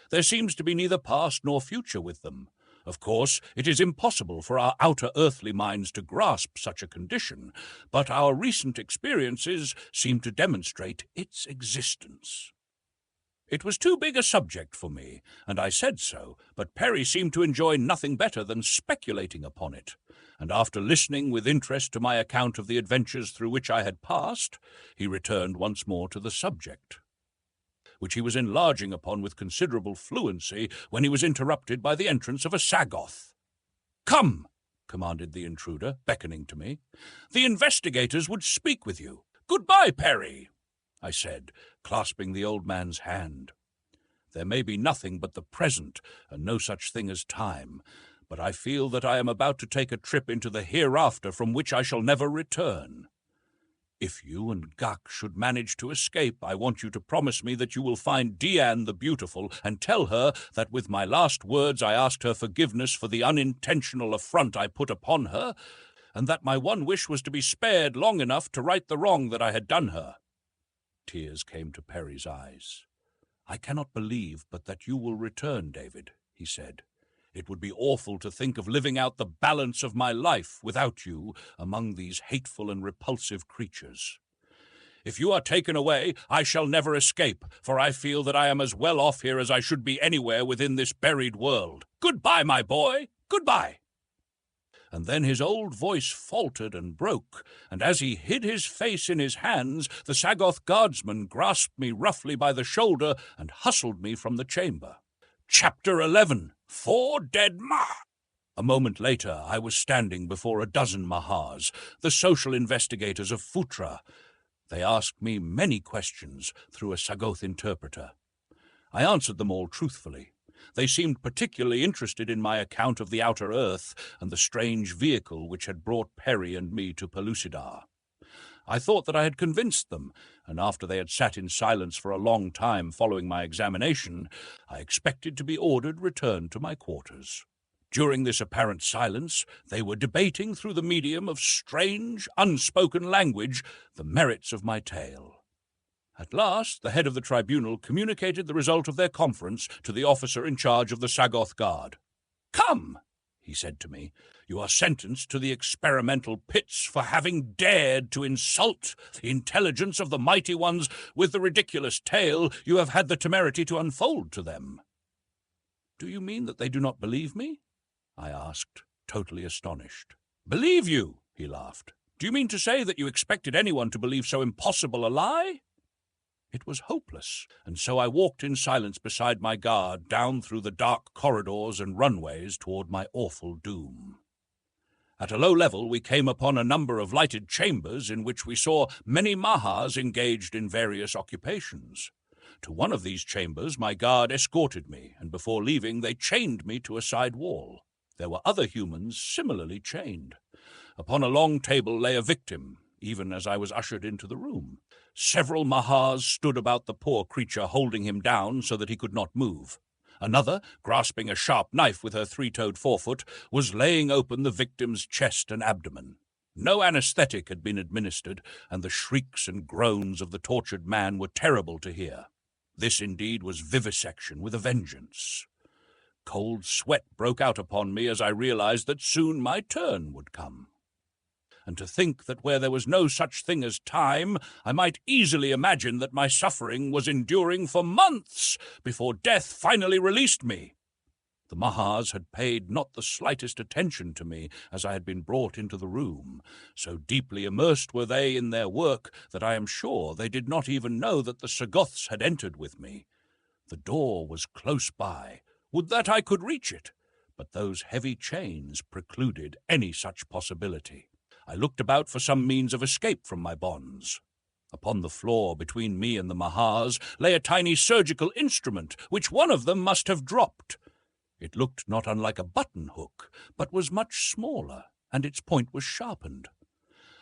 There seems to be neither past nor future with them. Of course, it is impossible for our outer earthly minds to grasp such a condition, but our recent experiences seem to demonstrate its existence. It was too big a subject for me, and I said so, but Perry seemed to enjoy nothing better than speculating upon it, and after listening with interest to my account of the adventures through which I had passed, he returned once more to the subject, which he was enlarging upon with considerable fluency when he was interrupted by the entrance of a Sagoth. "Come," commanded the intruder, beckoning to me. "The investigators would speak with you. Goodbye, Perry," I said, clasping the old man's hand. There may be nothing but the present, and no such thing as time, but I feel that I am about to take a trip into the hereafter from which I shall never return. If you and Gak should manage to escape, I want you to promise me that you will find Dian the Beautiful and tell her that with my last words I asked her forgiveness for the unintentional affront I put upon her, and that my one wish was to be spared long enough to right the wrong that I had done her." Tears came to Perry's eyes. "I cannot believe but that you will return, David," he said. "It would be awful to think of living out the balance of my life without you among these hateful and repulsive creatures. If you are taken away, I shall never escape, for I feel that I am as well off here as I should be anywhere within this buried world. Goodbye, my boy, goodbye." And then his old voice faltered and broke, and as he hid his face in his hands, the Sagoth guardsman grasped me roughly by the shoulder and hustled me from the chamber. Chapter 11. 4 Dead A moment later, I was standing before a dozen Mahars, the social investigators of Futra. They asked me many questions through a Sagoth interpreter. I answered them all truthfully. They seemed particularly interested in my account of the outer earth and the strange vehicle which had brought Perry and me to Pellucidar. I thought that I had convinced them, and after they had sat in silence for a long time following my examination, I expected to be ordered returned to my quarters. During this apparent silence, they were debating through the medium of strange, unspoken language the merits of my tale. At last, the head of the tribunal communicated the result of their conference to the officer in charge of the Sagoth Guard. "Come," he said to me, "you are sentenced to the experimental pits for having dared to insult the intelligence of the mighty ones with the ridiculous tale you have had the temerity to unfold to them." "Do you mean that they do not believe me?" I asked, totally astonished. "Believe you?" he laughed. "Do you mean to say that you expected anyone to believe so impossible a lie?" It was hopeless, and so I walked in silence beside my guard down through the dark corridors and runways toward my awful doom. At a low level we came upon a number of lighted chambers in which we saw many Mahars engaged in various occupations. To one of these chambers my guard escorted me, and before leaving they chained me to a side wall. There were other humans similarly chained. Upon a long table lay a victim, even as I was ushered into the room. Several Mahars stood about the poor creature, holding him down so that he could not move. Another, grasping a sharp knife with her three-toed forefoot, was laying open the victim's chest and abdomen. No anesthetic had been administered, and the shrieks and groans of the tortured man were terrible to hear. This indeed was vivisection with a vengeance. Cold sweat broke out upon me as I realized that soon my turn would come. And to think that where there was no such thing as time, I might easily imagine that my suffering was enduring for months before death finally released me. The Mahars had paid not the slightest attention to me as I had been brought into the room. So deeply immersed were they in their work that I am sure they did not even know that the Sagoths had entered with me. The door was close by. Would that I could reach it, but those heavy chains precluded any such possibility. I looked about for some means of escape from my bonds. Upon the floor between me and the Mahars lay a tiny surgical instrument, which one of them must have dropped. It looked not unlike a button-hook, but was much smaller, and its point was sharpened.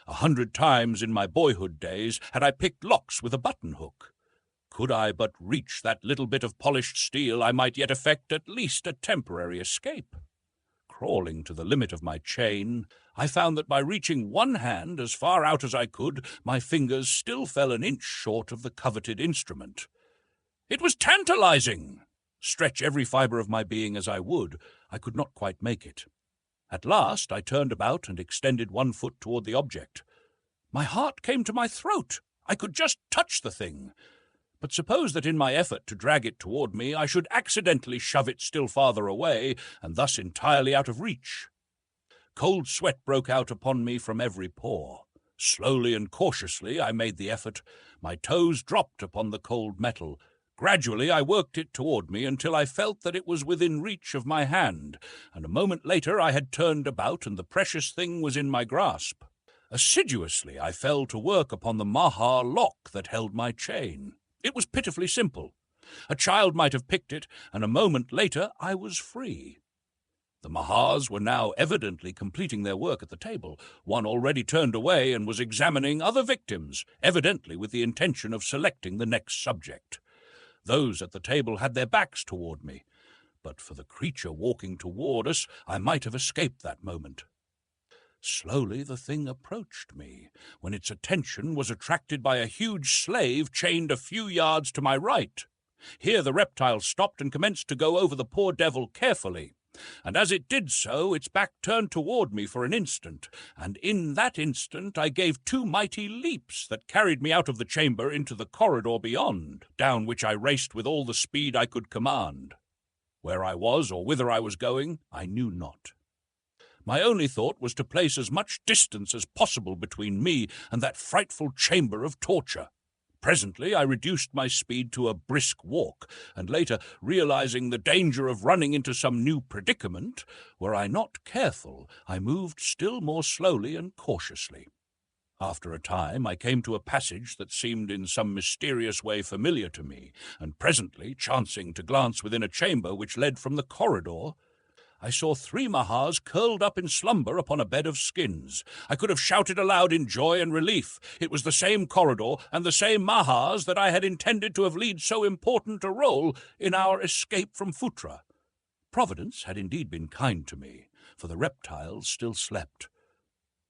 100 times in my boyhood days had I picked locks with a button-hook. Could I but reach that little bit of polished steel, I might yet effect at least a temporary escape. Crawling to the limit of my chain, I found that by reaching one hand as far out as I could, my fingers still fell an inch short of the coveted instrument. It was tantalizing! Stretch every fibre of my being as I would, I could not quite make it. At last I turned about and extended one foot toward the object. My heart came to my throat. I could just touch the thing. But suppose that in my effort to drag it toward me, I should accidentally shove it still farther away, and thus entirely out of reach. Cold sweat broke out upon me from every pore. Slowly and cautiously I made the effort. My toes dropped upon the cold metal. Gradually I worked it toward me until I felt that it was within reach of my hand, and a moment later I had turned about and the precious thing was in my grasp. Assiduously I fell to work upon the Mahar lock that held my chain. It was pitifully simple. A child might have picked it, and a moment later I was free. The Mahars were now evidently completing their work at the table. One already turned away and was examining other victims, evidently with the intention of selecting the next subject. Those at the table had their backs toward me, but for the creature walking toward us, I might have escaped that moment. Slowly the thing approached me, when its attention was attracted by a huge slave chained a few yards to my right. Here the reptile stopped and commenced to go over the poor devil carefully, and as it did so, its back turned toward me for an instant, and in that instant I gave 2 mighty leaps that carried me out of the chamber into the corridor beyond, down which I raced with all the speed I could command. Where I was or whither I was going, I knew not. My only thought was to place as much distance as possible between me and that frightful chamber of torture. Presently I reduced my speed to a brisk walk, and later, realizing the danger of running into some new predicament, were I not careful, I moved still more slowly and cautiously. After a time I came to a passage that seemed in some mysterious way familiar to me, and presently, chancing to glance within a chamber which led from the corridor, I saw 3 Mahars curled up in slumber upon a bed of skins. I could have shouted aloud in joy and relief. It was the same corridor and the same Mahars that I had intended to have lead so important a role in our escape from Phutra. Providence had indeed been kind to me, for the reptiles still slept.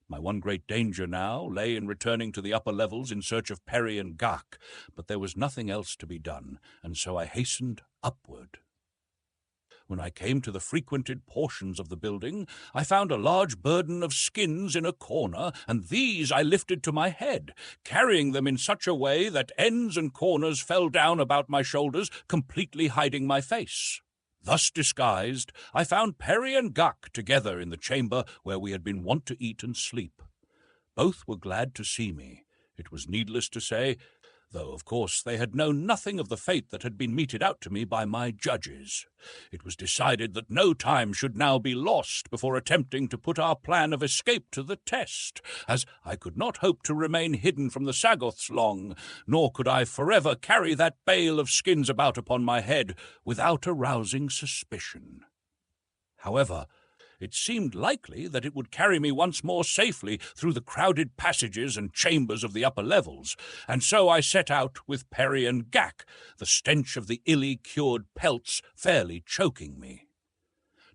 My one great danger now lay in returning to the upper levels in search of Peri and Gak, but there was nothing else to be done, and so I hastened upward. When I came to the frequented portions of the building, I found a large burden of skins in a corner, and these I lifted to my head, carrying them in such a way that ends and corners fell down about my shoulders, completely hiding my face. Thus disguised, I found Peri and Gak together in the chamber where we had been wont to eat and sleep. Both were glad to see me. It was needless to say though, of course, they had known nothing of the fate that had been meted out to me by my judges. It was decided that no time should now be lost before attempting to put our plan of escape to the test, as I could not hope to remain hidden from the Sagoths long, nor could I forever carry that bale of skins about upon my head without arousing suspicion. However, it seemed likely that it would carry me once more safely through the crowded passages and chambers of the upper levels, and so I set out with Perry and Gack, the stench of the illy-cured pelts fairly choking me.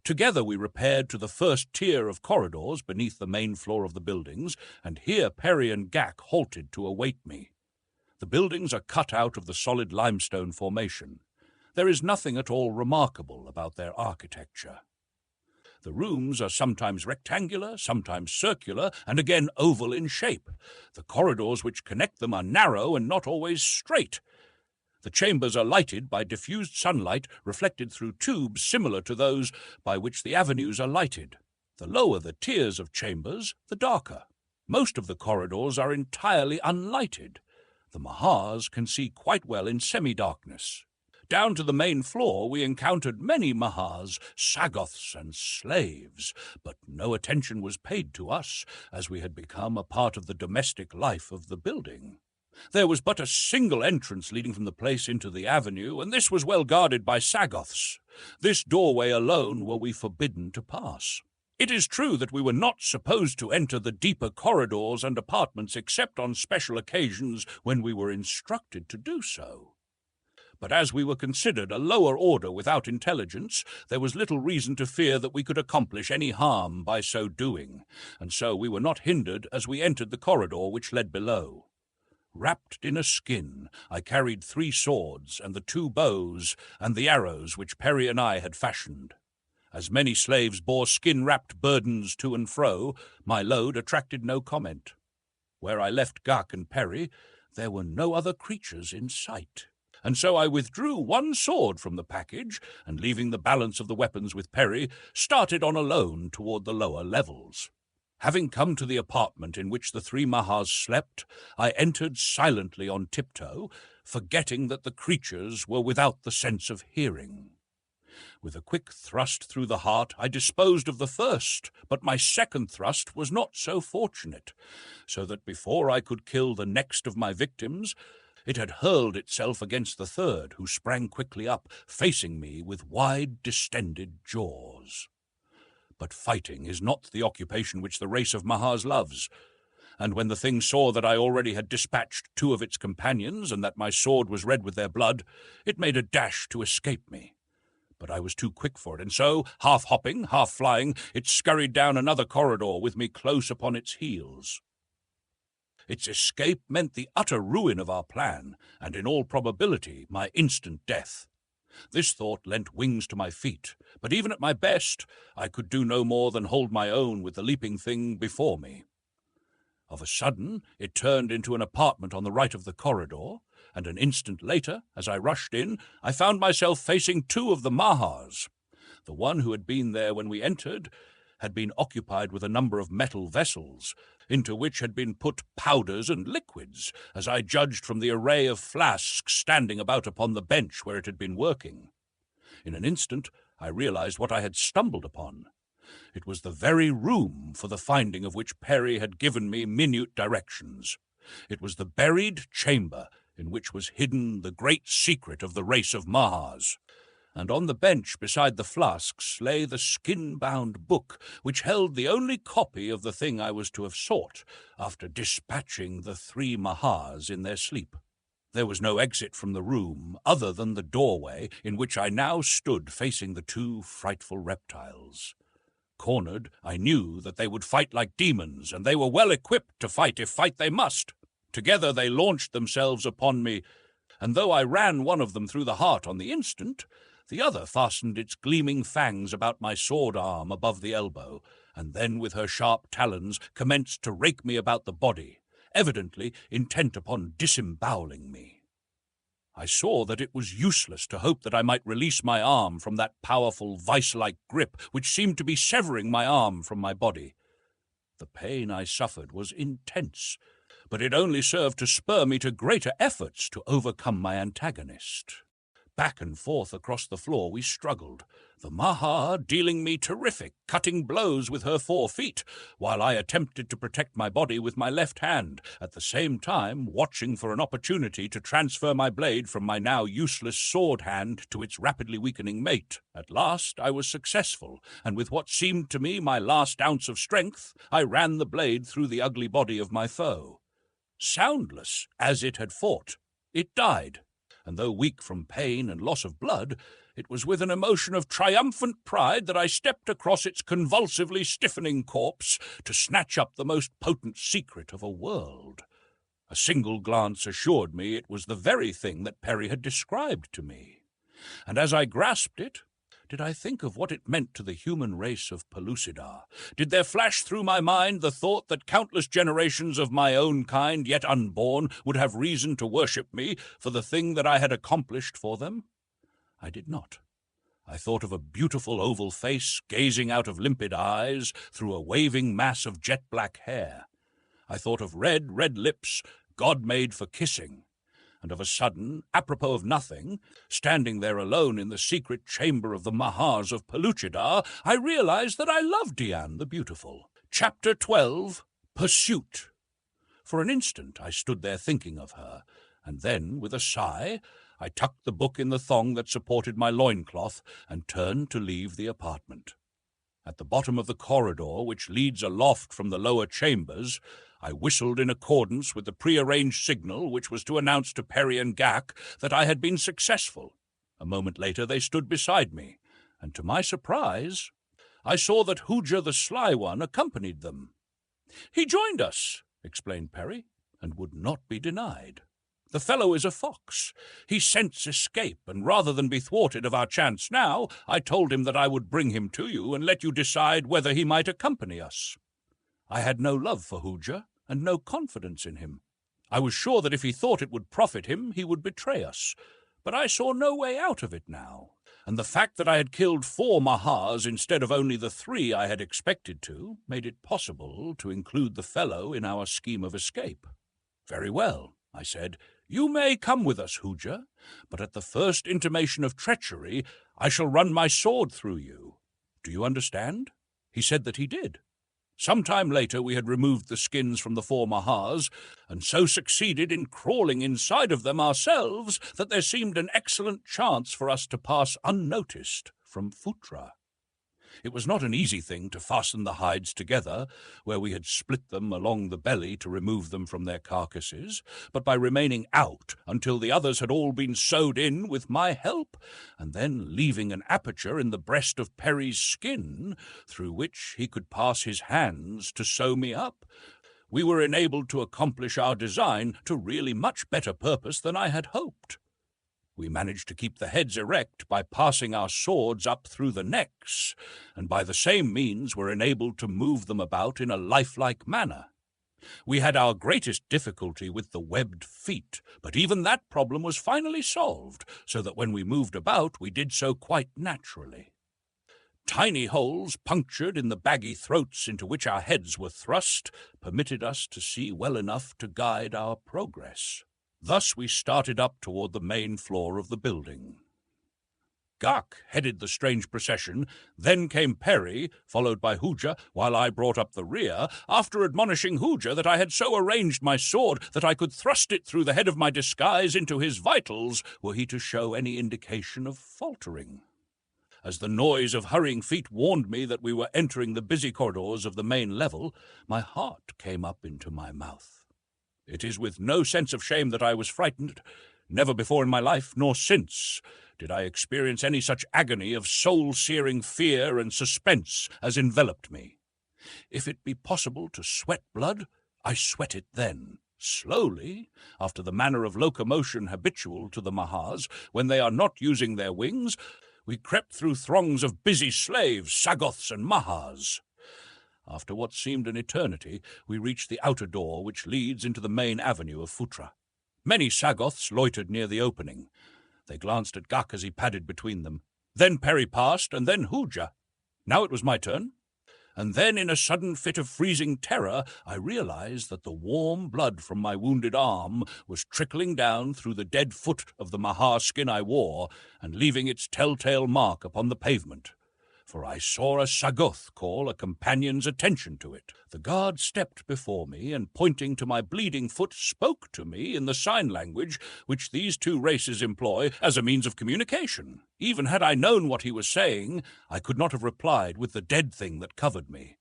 Together we repaired to the first tier of corridors beneath the main floor of the buildings, and here Perry and Gack halted to await me. The buildings are cut out of the solid limestone formation. There is nothing at all remarkable about their architecture. The rooms are sometimes rectangular, sometimes circular, and again oval in shape. The corridors which connect them are narrow and not always straight. The chambers are lighted by diffused sunlight reflected through tubes similar to those by which the avenues are lighted. The lower the tiers of chambers, the darker. Most of the corridors are entirely unlighted. The Mahars can see quite well in semi-darkness. Down to the main floor we encountered many Mahars, Sagoths and slaves, but no attention was paid to us, as we had become a part of the domestic life of the building. There was but a single entrance leading from the place into the avenue, and this was well guarded by Sagoths. This doorway alone were we forbidden to pass. It is true that we were not supposed to enter the deeper corridors and apartments except on special occasions when we were instructed to do so. But as we were considered a lower order without intelligence, there was little reason to fear that we could accomplish any harm by so doing, and so we were not hindered as we entered the corridor which led below. Wrapped in a skin, I carried 3 swords and the 2 bows and the arrows which Perry and I had fashioned. As many slaves bore skin-wrapped burdens to and fro, my load attracted no comment. Where I left Gack and Perry, there were no other creatures in sight, and so I withdrew 1 sword from the package, and leaving the balance of the weapons with Perry, started on alone toward the lower levels. Having come to the apartment in which the 3 Mahars slept, I entered silently on tiptoe, forgetting that the creatures were without the sense of hearing. With a quick thrust through the heart, I disposed of the first, but my second thrust was not so fortunate, so that before I could kill the next of my victims, it had hurled itself against the third, who sprang quickly up, facing me with wide, distended jaws. But fighting is not the occupation which the race of Mahars loves, and when the thing saw that I already had dispatched 2 of its companions, and that my sword was red with their blood, it made a dash to escape me. But I was too quick for it, and so, half hopping, half flying, it scurried down another corridor with me close upon its heels. Its escape meant the utter ruin of our plan, and in all probability my instant death. This thought lent wings to my feet, but even at my best I could do no more than hold my own with the leaping thing before me. Of a sudden it turned into an apartment on the right of the corridor, and an instant later, as I rushed in, I found myself facing 2 of the Mahars. The one who had been there when we entered had been occupied with a number of metal vessels, into which had been put powders and liquids, as I judged from the array of flasks standing about upon the bench where it had been working. In an instant I realized what I had stumbled upon. It was the very room for the finding of which Perry had given me minute directions. It was the buried chamber in which was hidden the great secret of the race of Mahars. And on the bench beside the flasks lay the skin-bound book, which held the only copy of the thing I was to have sought, after dispatching the 3 Mahars in their sleep. There was no exit from the room, other than the doorway, in which I now stood facing the 2 frightful reptiles. Cornered, I knew that they would fight like demons, and they were well equipped to fight if fight they must. Together they launched themselves upon me, and though I ran one of them through the heart on the instant, the other fastened its gleaming fangs about my sword arm above the elbow, and then with her sharp talons commenced to rake me about the body, evidently intent upon disemboweling me. I saw that it was useless to hope that I might release my arm from that powerful vice-like grip which seemed to be severing my arm from my body. The pain I suffered was intense, but it only served to spur me to greater efforts to overcome my antagonist. Back and forth across the floor we struggled, the maha dealing me terrific, cutting blows with her 4 feet, while I attempted to protect my body with my left hand, at the same time watching for an opportunity to transfer my blade from my now useless sword hand to its rapidly weakening mate. At last I was successful, and with what seemed to me my last ounce of strength, I ran the blade through the ugly body of my foe. Soundless as it had fought, it died, and though weak from pain and loss of blood, it was with an emotion of triumphant pride that I stepped across its convulsively stiffening corpse to snatch up the most potent secret of a world. A single glance assured me it was the very thing that Perry had described to me, and as I grasped it, did I think of what it meant to the human race of Pellucidar? Did there flash through my mind the thought that countless generations of my own kind, yet unborn, would have reason to worship me for the thing that I had accomplished for them? I did not. I thought of a beautiful oval face gazing out of limpid eyes through a waving mass of jet-black hair. I thought of red, red lips, God-made for kissing. And of a sudden, apropos of nothing, standing there alone in the secret chamber of the Mahars of Pellucidar, I realized that I loved Diane the Beautiful. Chapter 12, Pursuit. For an instant I stood there thinking of her, and then, with a sigh, I tucked the book in the thong that supported my loincloth and turned to leave the apartment. At the bottom of the corridor, which leads aloft from the lower chambers, I whistled in accordance with the prearranged signal which was to announce to Perry and Gak that I had been successful. A moment later they stood beside me, and to my surprise, I saw that Hooja the Sly One accompanied them. "He joined us," explained Perry, "and would not be denied. The fellow is a fox. He scents escape, and rather than be thwarted of our chance now, I told him that I would bring him to you and let you decide whether he might accompany us." I had no love for Hooja, and no confidence in him. I was sure that if he thought it would profit him, he would betray us. But I saw no way out of it now, and the fact that I had killed 4 Mahars instead of only the 3 I had expected to made it possible to include the fellow in our scheme of escape. "Very well," I said. "You may come with us, Hooja, but at the first intimation of treachery, I shall run my sword through you. Do you understand?" He said that he did. Some time later we had removed the skins from the 4 Mahars, and so succeeded in crawling inside of them ourselves that there seemed an excellent chance for us to pass unnoticed from Phutra. It was not an easy thing to fasten the hides together, where we had split them along the belly to remove them from their carcasses, but by remaining out until the others had all been sewed in with my help, and then leaving an aperture in the breast of Perry's skin, through which he could pass his hands to sew me up, we were enabled to accomplish our design to really much better purpose than I had hoped. We managed to keep the heads erect by passing our swords up through the necks, and by the same means were enabled to move them about in a lifelike manner. We had our greatest difficulty with the webbed feet, but even that problem was finally solved, so that when we moved about we did so quite naturally. Tiny holes punctured in the baggy throats into which our heads were thrust permitted us to see well enough to guide our progress. Thus we started up toward the main floor of the building. Gak headed the strange procession, then came Perry, followed by Hooja, while I brought up the rear, after admonishing Hooja that I had so arranged my sword that I could thrust it through the head of my disguise into his vitals, were he to show any indication of faltering. As the noise of hurrying feet warned me that we were entering the busy corridors of the main level, my heart came up into my mouth. It is with no sense of shame that I was frightened. Never before in my life, nor since, did I experience any such agony of soul-searing fear and suspense as enveloped me. If it be possible to sweat blood, I sweat it then, slowly, after the manner of locomotion habitual to the Mahars when they are not using their wings. We crept through throngs of busy slaves, Sagoths and Mahars. After what seemed an eternity, we reached the outer door which leads into the main avenue of Phutra. Many Sagoths loitered near the opening. They glanced at Gak as he padded between them. Then Perry passed, and then Hooja. Now it was my turn. and then in a sudden fit of freezing terror I realized that the warm blood from my wounded arm was trickling down through the dead foot of the mahar skin I wore and leaving its telltale mark upon the pavement. For I saw a Sagoth call a companion's attention to it. The guard stepped before me and, pointing to my bleeding foot, spoke to me in the sign language which these two races employ as a means of communication. Even had I known what he was saying, I could not have replied with the dead thing that covered me.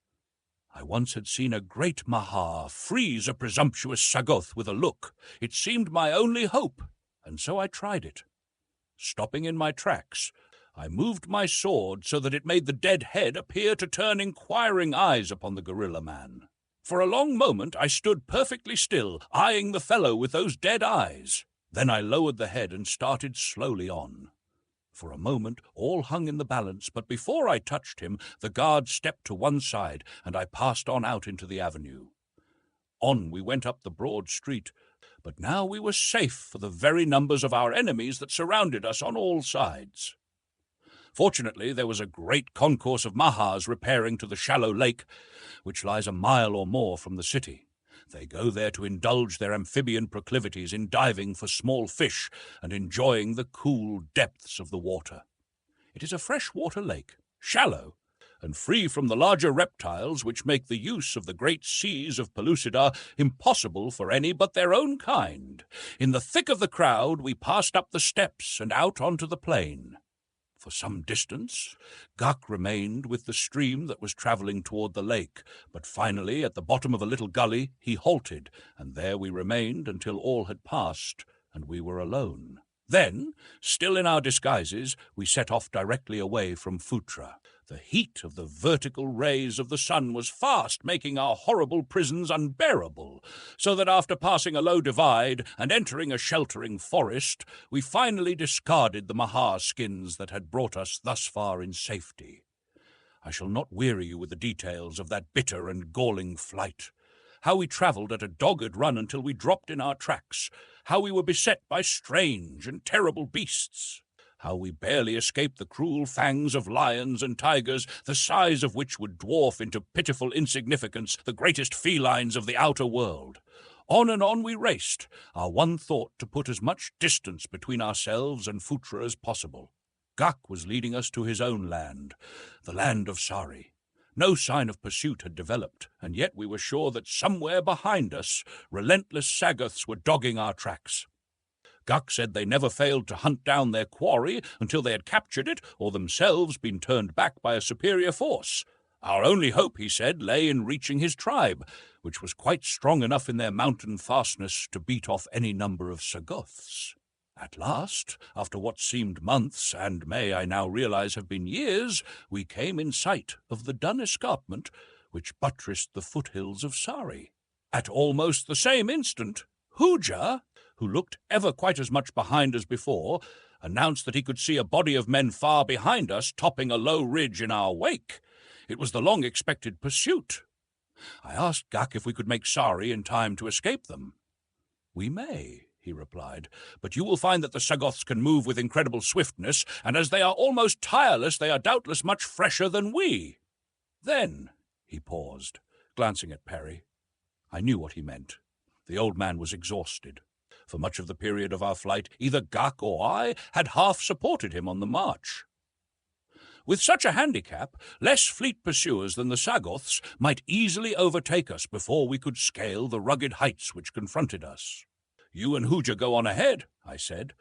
I once had seen a great mahar freeze a presumptuous Sagoth with a look. It seemed my only hope, and so I tried it. Stopping in my tracks, I moved my sword so that it made the dead head appear to turn inquiring eyes upon the gorilla man. For a long moment I stood perfectly still, eyeing the fellow with those dead eyes. Then I lowered the head and started slowly on. For a moment all hung in the balance, but before I touched him, the guard stepped to one side, and I passed on out into the avenue. On we went up the broad street, but now we were safe for the very numbers of our enemies that surrounded us on all sides. Fortunately, there was a great concourse of mahars repairing to the shallow lake, which lies a mile or more from the city. They go there to indulge their amphibian proclivities in diving for small fish and enjoying the cool depths of the water. It is a fresh-water lake, shallow, and free from the larger reptiles which make the use of the great seas of Pellucidar impossible for any but their own kind. In the thick of the crowd we passed up the steps and out onto the plain. For some distance, Guk remained with the stream that was travelling toward the lake, but finally, at the bottom of a little gully, he halted, and there we remained until all had passed, and we were alone. Then, still in our disguises, we set off directly away from Phutra. The heat of the vertical rays of the sun was fast making our horrible prisons unbearable, so that after passing a low divide and entering a sheltering forest, we finally discarded the mahar skins that had brought us thus far in safety. I shall not weary you with the details of that bitter and galling flight. How we travelled at a dogged run until we dropped in our tracks, how we were beset by strange and terrible beasts, how we barely escaped the cruel fangs of lions and tigers, the size of which would dwarf into pitiful insignificance the greatest felines of the outer world. On and on we raced, our one thought to put as much distance between ourselves and Phutra as possible. Guk was leading us to his own land, the land of Sari. No sign of pursuit had developed, and yet we were sure that somewhere behind us relentless Sagoths were dogging our tracks. Guk said they never failed to hunt down their quarry until they had captured it or themselves been turned back by a superior force. Our only hope, he said, lay in reaching his tribe, which was quite strong enough in their mountain fastness to beat off any number of Sagoths. At last, after what seemed months, and may I now realize have been years, we came in sight of the dun escarpment which buttressed the foothills of Sari. At almost the same instant, Hooja, who looked ever quite as much behind as before, announced that he could see a body of men far behind us topping a low ridge in our wake. It was the long-expected pursuit. I asked Guk if we could make Sari in time to escape them. "We may," he replied, "but you will find that the Sagoths can move with incredible swiftness, and as they are almost tireless, they are doubtless much fresher than we." Then he paused, glancing at Perry. I knew what he meant. The old man was exhausted. For much of the period of our flight, either Guk or I had half supported him on the march. With such a handicap, less fleet pursuers than the Sagoths might easily overtake us before we could scale the rugged heights which confronted us. "You and Hooja go on ahead," I said.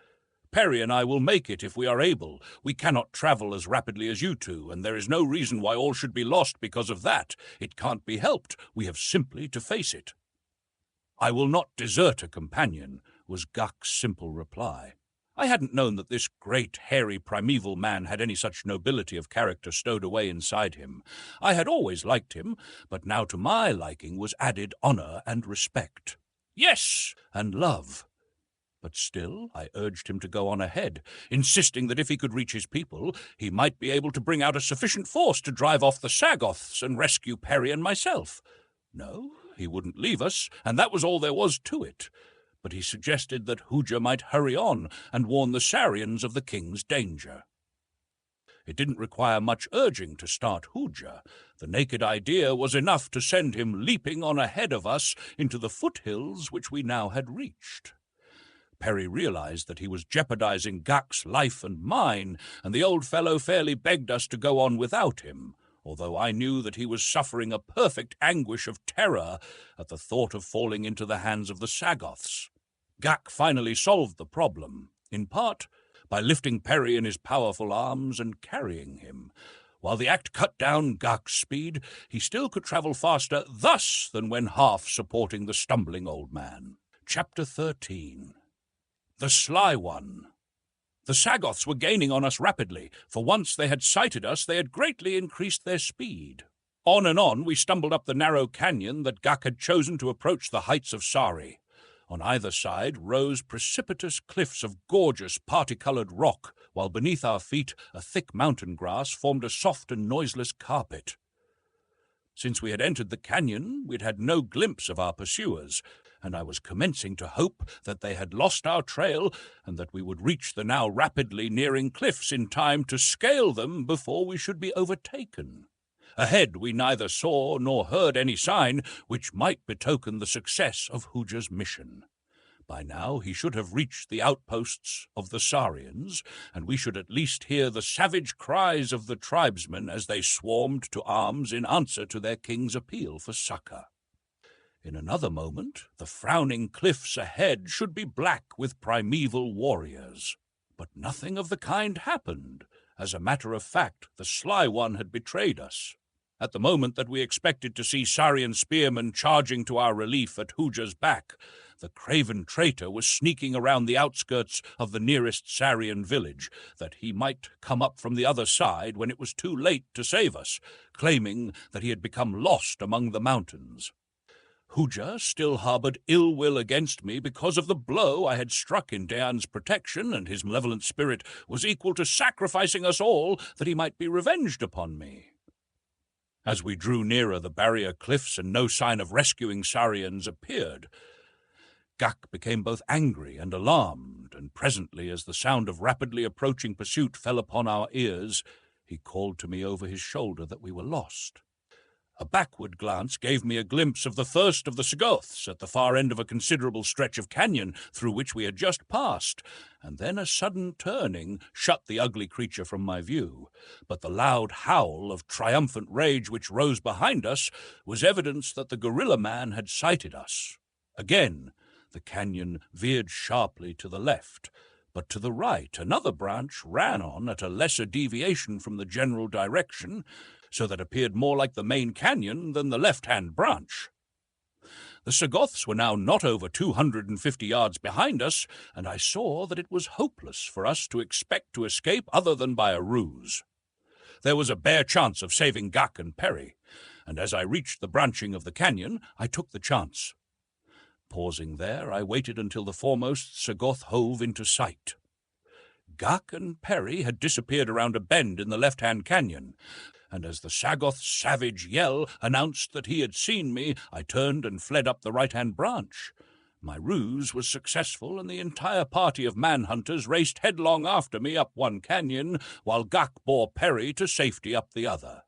"Perry and I will make it if we are able. We cannot travel as rapidly as you two, and there is no reason why all should be lost because of that. It can't be helped. We have simply to face it." "I will not desert a companion," was Guk's simple reply. I hadn't known that this great, hairy, primeval man had any such nobility of character stowed away inside him. I had always liked him, but now to my liking was added honor and respect. Yes, and love. But still, I urged him to go on ahead, insisting that if he could reach his people, he might be able to bring out a sufficient force to drive off the Sagoths and rescue Perry and myself. No, he wouldn't leave us, and that was all there was to it. But he suggested that Hooja might hurry on and warn the Sarians of the king's danger. It didn't require much urging to start Hooja. The naked idea was enough to send him leaping on ahead of us into the foothills which we now had reached. Perry realized that he was jeopardizing Gak's life and mine, and the old fellow fairly begged us to go on without him, although I knew that he was suffering a perfect anguish of terror at the thought of falling into the hands of the Sagoths. Gak finally solved the problem, in part by lifting Perry in his powerful arms and carrying him. While the act cut down Gak's speed, he still could travel faster thus than when half supporting the stumbling old man. Chapter 13. The Sly One. The Sagoths were gaining on us rapidly, for once they had sighted us, they had greatly increased their speed. On and on we stumbled up the narrow canyon that Gak had chosen to approach the heights of Sari. On either side rose precipitous cliffs of gorgeous parti-coloured rock, while beneath our feet a thick mountain grass formed a soft and noiseless carpet. Since we had entered the canyon, we had had no glimpse of our pursuers, and I was commencing to hope that they had lost our trail and that we would reach the now rapidly nearing cliffs in time to scale them before we should be overtaken. Ahead we neither saw nor heard any sign which might betoken the success of Hooja's mission. By now he should have reached the outposts of the Sarians, and we should at least hear the savage cries of the tribesmen as they swarmed to arms in answer to their king's appeal for succor. In another moment, the frowning cliffs ahead should be black with primeval warriors. But nothing of the kind happened. As a matter of fact, the Sly One had betrayed us. At the moment that we expected to see Sarian spearmen charging to our relief at Hooja's back, the craven traitor was sneaking around the outskirts of the nearest Sarian village, that he might come up from the other side when it was too late to save us, claiming that he had become lost among the mountains. Hooja still harbored ill will against me because of the blow I had struck in Dayan's protection, and his malevolent spirit was equal to sacrificing us all that he might be revenged upon me. As we drew nearer the barrier cliffs and no sign of rescuing Sarians appeared, Gak became both angry and alarmed, and presently, as the sound of rapidly approaching pursuit fell upon our ears, he called to me over his shoulder that we were lost. A backward glance gave me a glimpse of the first of the Sagoths at the far end of a considerable stretch of canyon through which we had just passed, and then a sudden turning shut the ugly creature from my view. But the loud howl of triumphant rage which rose behind us was evidence that the gorilla man had sighted us. Again, the canyon veered sharply to the left, but to the right another branch ran on at a lesser deviation from the general direction, so that appeared more like the main canyon than the left-hand branch. The Sagoths were now not over 250 yards behind us, and I saw that it was hopeless for us to expect to escape other than by a ruse. There was a bare chance of saving Gak and Perry, and as I reached the branching of the canyon, I took the chance. Pausing there, I waited until the foremost Sagoth hove into sight. Gak and Perry had disappeared around a bend in the left-hand canyon, and as the Sagoth's savage yell announced that he had seen me, I turned and fled up the right-hand branch. My ruse was successful, and the entire party of manhunters raced headlong after me up one canyon, while Gak bore Perry to safety up the other.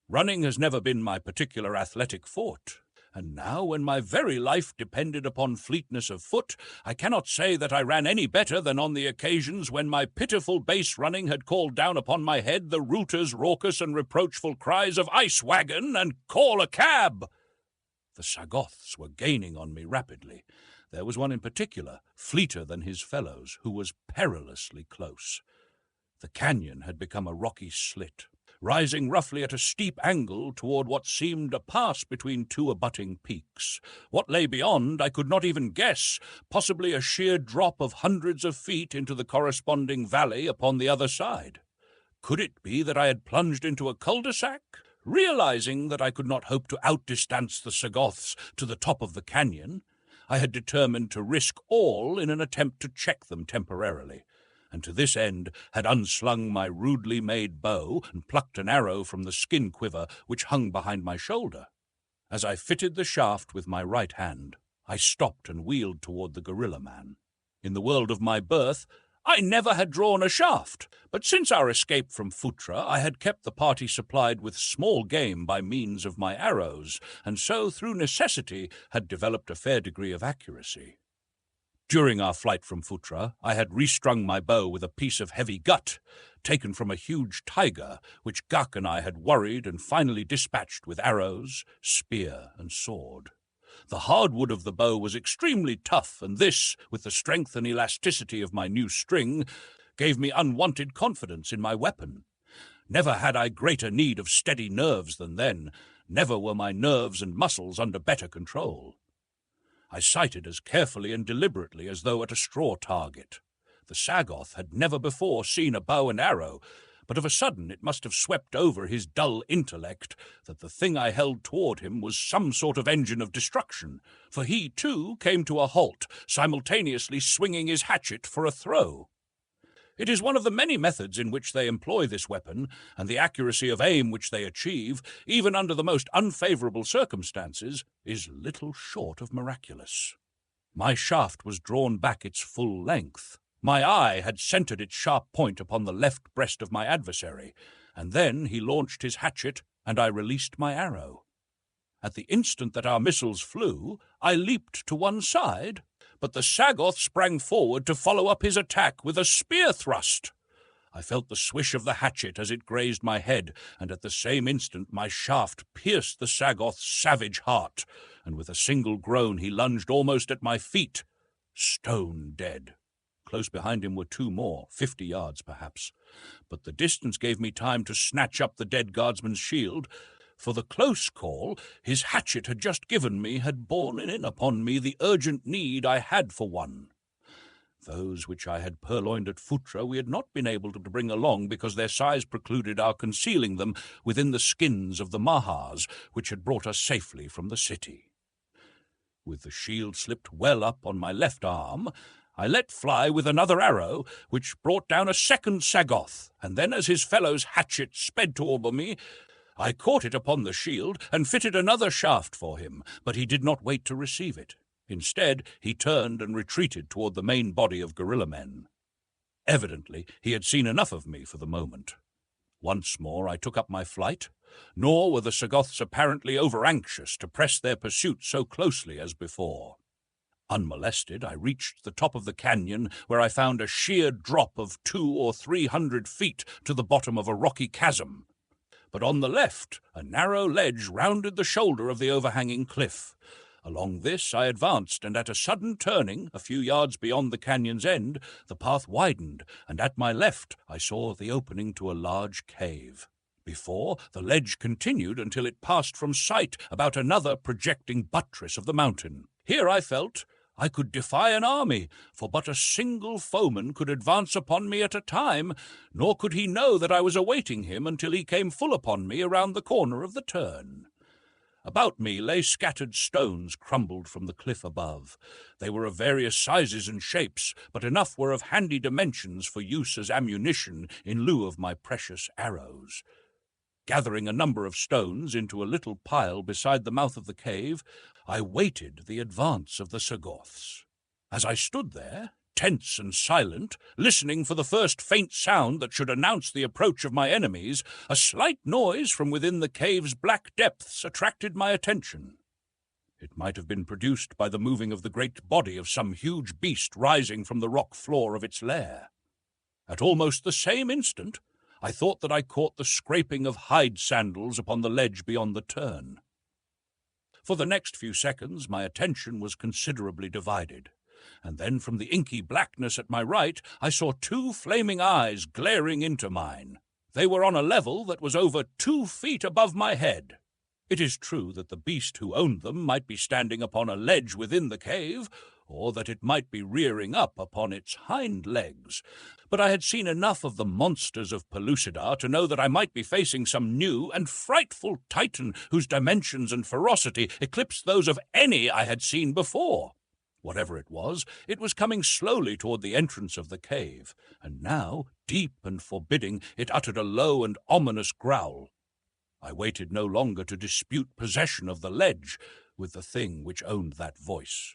Running has never been my particular athletic forte, and now, when my very life depended upon fleetness of foot, I cannot say that I ran any better than on the occasions when my pitiful base running had called down upon my head the router's raucous and reproachful cries of "Ice wagon!" and "Call a cab!" The Sagoths were gaining on me rapidly. There was one in particular, fleeter than his fellows, who was perilously close. The canyon had become a rocky slit, rising roughly at a steep angle toward what seemed a pass between two abutting peaks. What lay beyond I could not even guess, possibly a sheer drop of hundreds of feet into the corresponding valley upon the other side. Could it be that I had plunged into a cul-de-sac? Realizing that I could not hope to outdistance the Sagoths to the top of the canyon, I had determined to risk all in an attempt to check them temporarily, and to this end had unslung my rudely made bow and plucked an arrow from the skin quiver which hung behind my shoulder. As I fitted the shaft with my right hand, I stopped and wheeled toward the gorilla man. In the world of my birth, I never had drawn a shaft, but since our escape from Phutra, I had kept the party supplied with small game by means of my arrows, and so, through necessity, had developed a fair degree of accuracy. During our flight from Phutra, I had restrung my bow with a piece of heavy gut, taken from a huge tiger, which Gak and I had worried and finally dispatched with arrows, spear, and sword. The hardwood of the bow was extremely tough, and this, with the strength and elasticity of my new string, gave me unwonted confidence in my weapon. Never had I greater need of steady nerves than then. Never were my nerves and muscles under better control. I sighted as carefully and deliberately as though at a straw target. The Sagoth had never before seen a bow and arrow, but of a sudden it must have swept over his dull intellect that the thing I held toward him was some sort of engine of destruction, for he, too, came to a halt, simultaneously swinging his hatchet for a throw. It is one of the many methods in which they employ this weapon, and the accuracy of aim which they achieve, even under the most unfavorable circumstances, is little short of miraculous. My shaft was drawn back its full length. My eye had centered its sharp point upon the left breast of my adversary, and then he launched his hatchet, and I released my arrow. At the instant that our missiles flew, I leaped to one side, but the Sagoth sprang forward to follow up his attack with a spear thrust. I felt the swish of the hatchet as it grazed my head, and at the same instant my shaft pierced the Sagoth's savage heart, and with a single groan he lunged almost at my feet, stone dead. Close behind him were two more, 50 yards perhaps, but the distance gave me time to snatch up the dead guardsman's shield, for the close call his hatchet had just given me had borne in upon me the urgent need I had for one. Those which I had purloined at Phutra we had not been able to bring along because their size precluded our concealing them within the skins of the Mahars, which had brought us safely from the city. With the shield slipped well up on my left arm, I let fly with another arrow, which brought down a second Sagoth, and then as his fellow's hatchet sped toward me, I caught it upon the shield and fitted another shaft for him, but he did not wait to receive it. Instead, he turned and retreated toward the main body of guerrilla men. Evidently, he had seen enough of me for the moment. Once more I took up my flight, nor were the Sagoths apparently over-anxious to press their pursuit so closely as before. Unmolested, I reached the top of the canyon, where I found a sheer drop of 200 or 300 feet to the bottom of a rocky chasm. But on the left, a narrow ledge rounded the shoulder of the overhanging cliff. Along this I advanced, and at a sudden turning, a few yards beyond the canyon's end, the path widened, and at my left I saw the opening to a large cave. Before, the ledge continued until it passed from sight about another projecting buttress of the mountain. Here I felt I could defy an army, for but a single foeman could advance upon me at a time, nor could he know that I was awaiting him until he came full upon me around the corner of the turn. About me lay scattered stones crumbled from the cliff above. They were of various sizes and shapes, but enough were of handy dimensions for use as ammunition in lieu of my precious arrows. Gathering a number of stones into a little pile beside the mouth of the cave, I waited the advance of the Sagoths. As I stood there, tense and silent, listening for the first faint sound that should announce the approach of my enemies, a slight noise from within the cave's black depths attracted my attention. It might have been produced by the moving of the great body of some huge beast rising from the rock floor of its lair. At almost the same instant, I thought that I caught the scraping of hide sandals upon the ledge beyond the turn. For the next few seconds my attention was considerably divided, and then from the inky blackness at my right I saw two flaming eyes glaring into mine. They were on a level that was over 2 feet above my head. It is true that the beast who owned them might be standing upon a ledge within the cave, or that it might be rearing up upon its hind legs, but I had seen enough of the monsters of Pellucidar to know that I might be facing some new and frightful titan whose dimensions and ferocity eclipsed those of any I had seen before. Whatever it was coming slowly toward the entrance of the cave, and now, deep and forbidding, it uttered a low and ominous growl. I waited no longer to dispute possession of the ledge with the thing which owned that voice.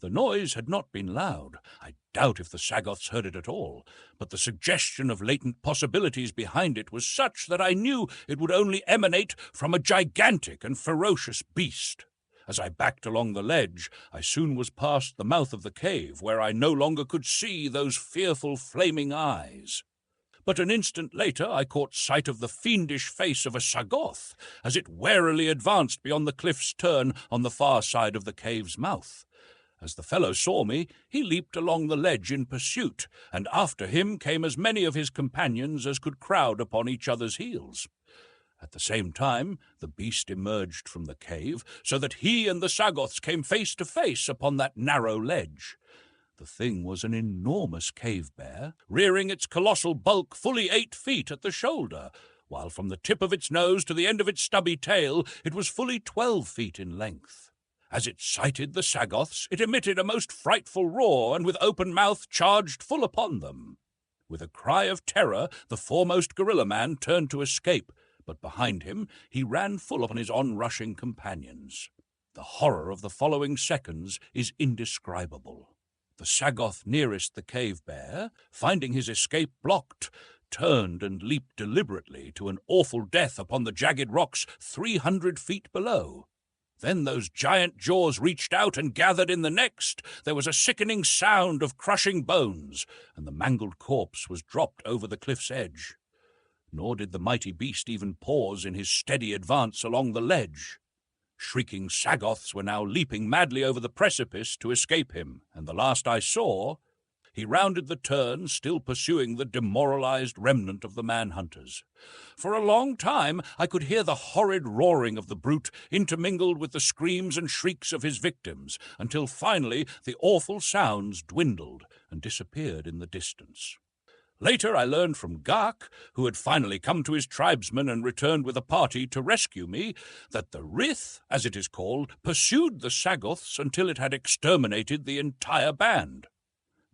The noise had not been loud. I doubt if the Sagoths heard it at all, but the suggestion of latent possibilities behind it was such that I knew it would only emanate from a gigantic and ferocious beast. As I backed along the ledge, I soon was past the mouth of the cave, where I no longer could see those fearful flaming eyes. But an instant later I caught sight of the fiendish face of a Sagoth as it warily advanced beyond the cliff's turn on the far side of the cave's mouth. As the fellow saw me, he leaped along the ledge in pursuit, and after him came as many of his companions as could crowd upon each other's heels. At the same time, the beast emerged from the cave, so that he and the Sagoths came face to face upon that narrow ledge. The thing was an enormous cave bear, rearing its colossal bulk fully 8 feet at the shoulder, while from the tip of its nose to the end of its stubby tail it was fully 12 feet in length. As it sighted the Sagoths, it emitted a most frightful roar, and with open mouth charged full upon them. With a cry of terror, the foremost gorilla man turned to escape, but behind him he ran full upon his onrushing companions. The horror of the following seconds is indescribable. The Sagoth nearest the cave bear, finding his escape blocked, turned and leaped deliberately to an awful death upon the jagged rocks 300 feet below. Then those giant jaws reached out and gathered in the next. There was a sickening sound of crushing bones, and the mangled corpse was dropped over the cliff's edge. Nor did the mighty beast even pause in his steady advance along the ledge. Shrieking Sagoths were now leaping madly over the precipice to escape him, and the last I saw, he rounded the turn, still pursuing the demoralized remnant of the manhunters. For a long time I could hear the horrid roaring of the brute intermingled with the screams and shrieks of his victims, until finally the awful sounds dwindled and disappeared in the distance. Later I learned from Gak, who had finally come to his tribesmen and returned with a party to rescue me, that the Rith, as it is called, pursued the Sagoths until it had exterminated the entire band.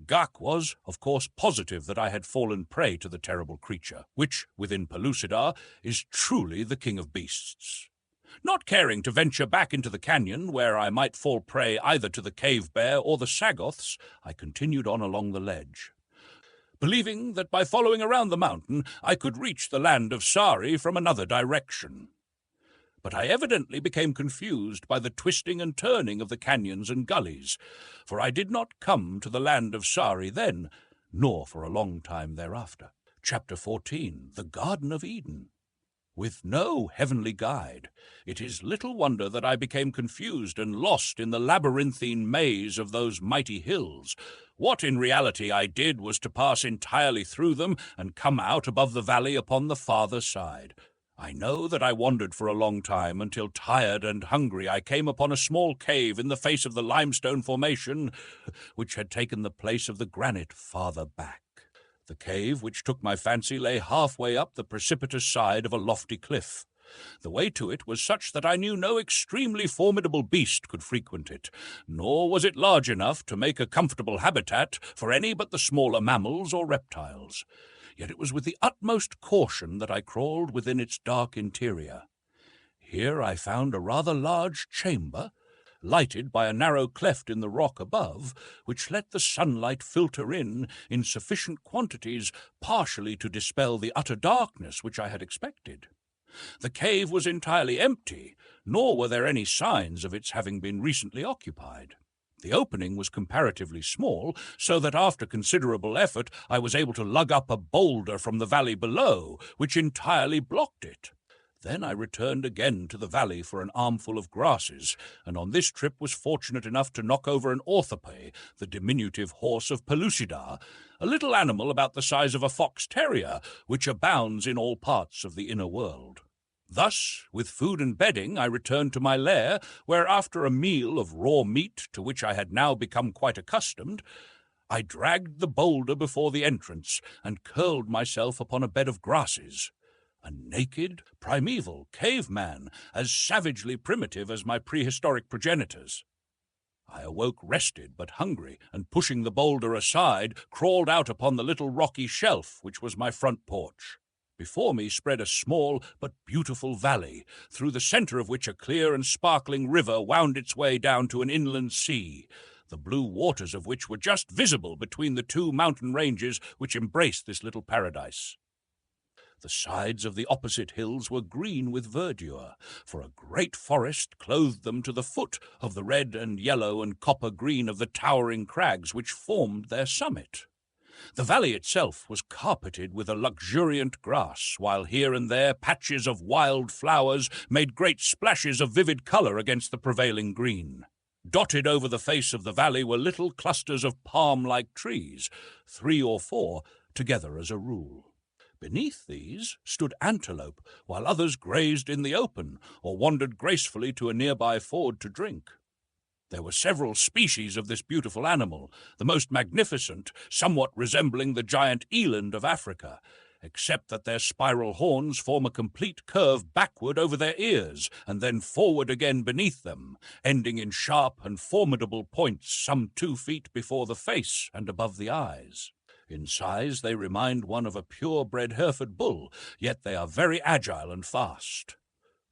Gak was, of course, positive that I had fallen prey to the terrible creature, which, within Pellucidar, is truly the king of beasts. Not caring to venture back into the canyon, where I might fall prey either to the cave bear or the Sagoths, I continued on along the ledge, believing that by following around the mountain I could reach the land of Sari from another direction. But I evidently became confused by the twisting and turning of the canyons and gullies, for I did not come to the land of Sari then, nor for a long time thereafter. Chapter 14, The Garden of Eden. With no heavenly guide, it is little wonder that I became confused and lost in the labyrinthine maze of those mighty hills. What in reality I did was to pass entirely through them and come out above the valley upon the farther side. I know that I wandered for a long time until, tired and hungry, I came upon a small cave in the face of the limestone formation which had taken the place of the granite farther back. The cave which took my fancy lay halfway up the precipitous side of a lofty cliff. The way to it was such that I knew no extremely formidable beast could frequent it, nor was it large enough to make a comfortable habitat for any but the smaller mammals or reptiles. Yet it was with the utmost caution that I crawled within its dark interior. Here I found a rather large chamber, lighted by a narrow cleft in the rock above, which let the sunlight filter in sufficient quantities partially to dispel the utter darkness which I had expected. The cave was entirely empty, nor were there any signs of its having been recently occupied. The opening was comparatively small, so that after considerable effort I was able to lug up a boulder from the valley below, which entirely blocked it. Then I returned again to the valley for an armful of grasses, and on this trip was fortunate enough to knock over an orthope, the diminutive horse of Pellucidar, a little animal about the size of a fox terrier, which abounds in all parts of the inner world. Thus, with food and bedding, I returned to my lair, where after a meal of raw meat, to which I had now become quite accustomed, I dragged the boulder before the entrance and curled myself upon a bed of grasses. A naked, primeval caveman, as savagely primitive as my prehistoric progenitors. I awoke rested but hungry, and pushing the boulder aside, crawled out upon the little rocky shelf which was my front porch. Before me spread a small but beautiful valley, through the center of which a clear and sparkling river wound its way down to an inland sea. the blue waters of which were just visible between the two mountain ranges which embraced this little paradise. The sides of the opposite hills were green with verdure, for a great forest clothed them to the foot of the red and yellow and copper green of the towering crags which formed their summit. The valley itself was carpeted with a luxuriant grass, while here and there patches of wild flowers made great splashes of vivid colour against the prevailing green. Dotted over the face of the valley were little clusters of palm-like trees, 3 or 4 together as a rule. Beneath these stood antelope, while others grazed in the open or wandered gracefully to a nearby ford to drink. There were several species of this beautiful animal, the most magnificent somewhat resembling the giant eland of Africa, except that their spiral horns form a complete curve backward over their ears and then forward again beneath them, ending in sharp and formidable points some 2 feet before the face and above the eyes. In size they remind one of a pure-bred Hereford bull, yet they are very agile and fast.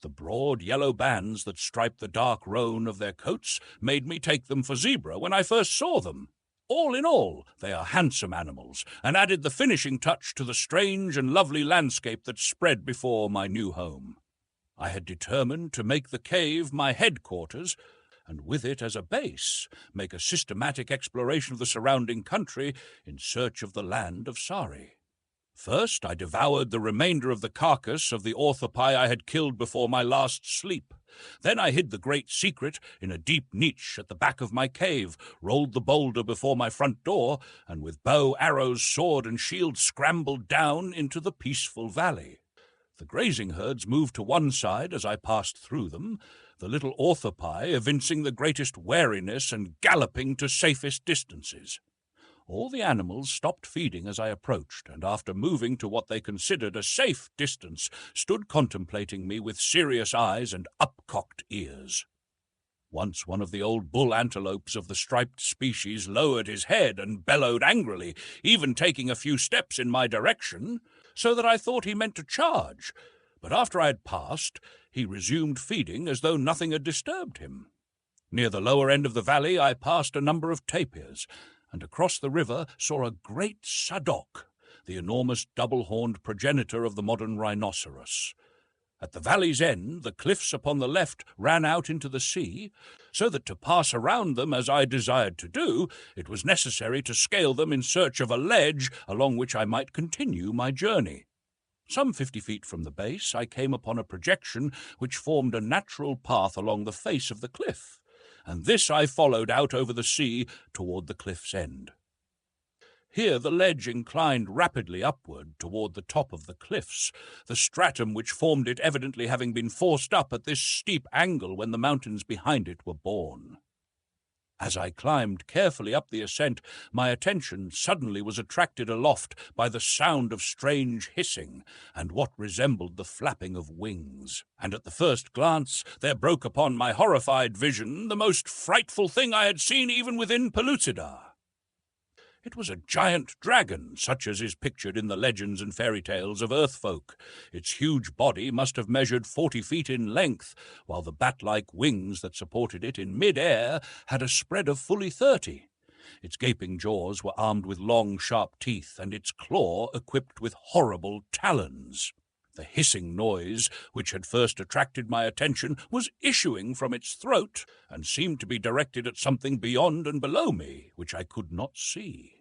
The broad yellow bands that stripe the dark roan of their coats made me take them for zebra when I first saw them. All in all, they are handsome animals, and added the finishing touch to the strange and lovely landscape that spread before my new home. I had determined to make the cave my headquarters, and with it as a base, make a systematic exploration of the surrounding country in search of the land of Sari. First, I devoured the remainder of the carcass of the orthopi I had killed before my last sleep. Then I hid the great secret in a deep niche at the back of my cave, rolled the boulder before my front door, and with bow, arrows, sword, and shield scrambled down into the peaceful valley. The grazing herds moved to one side as I passed through them, the little orthopi evincing the greatest wariness and galloping to safest distances. All the animals stopped feeding as I approached, and after moving to what they considered a safe distance, stood contemplating me with serious eyes and up-cocked ears. Once one of the old bull antelopes of the striped species lowered his head and bellowed angrily, even taking a few steps in my direction, so that I thought he meant to charge. But after I had passed, he resumed feeding as though nothing had disturbed him. Near the lower end of the valley I passed a number of tapirs, and across the river saw a great sadok, the enormous double-horned progenitor of the modern rhinoceros. At the valley's end, the cliffs upon the left ran out into the sea, so that to pass around them as I desired to do, it was necessary to scale them in search of a ledge along which I might continue my journey. Some 50 feet from the base, I came upon a projection which formed a natural path along the face of the cliff, and this I followed out over the sea toward the cliff's end. Here the ledge inclined rapidly upward toward the top of the cliffs, the stratum which formed it evidently having been forced up at this steep angle when the mountains behind it were born. As I climbed carefully up the ascent, my attention suddenly was attracted aloft by the sound of strange hissing and what resembled the flapping of wings, and at the first glance there broke upon my horrified vision the most frightful thing I had seen even within Pellucidar. It was a giant dragon, such as is pictured in the legends and fairy tales of earth folk. Its huge body must have measured 40 feet in length, while the bat-like wings that supported it in mid-air had a spread of fully 30. Its gaping jaws were armed with long, sharp teeth, and its claw equipped with horrible talons. The hissing noise, which had first attracted my attention, was issuing from its throat, and seemed to be directed at something beyond and below me, which I could not see.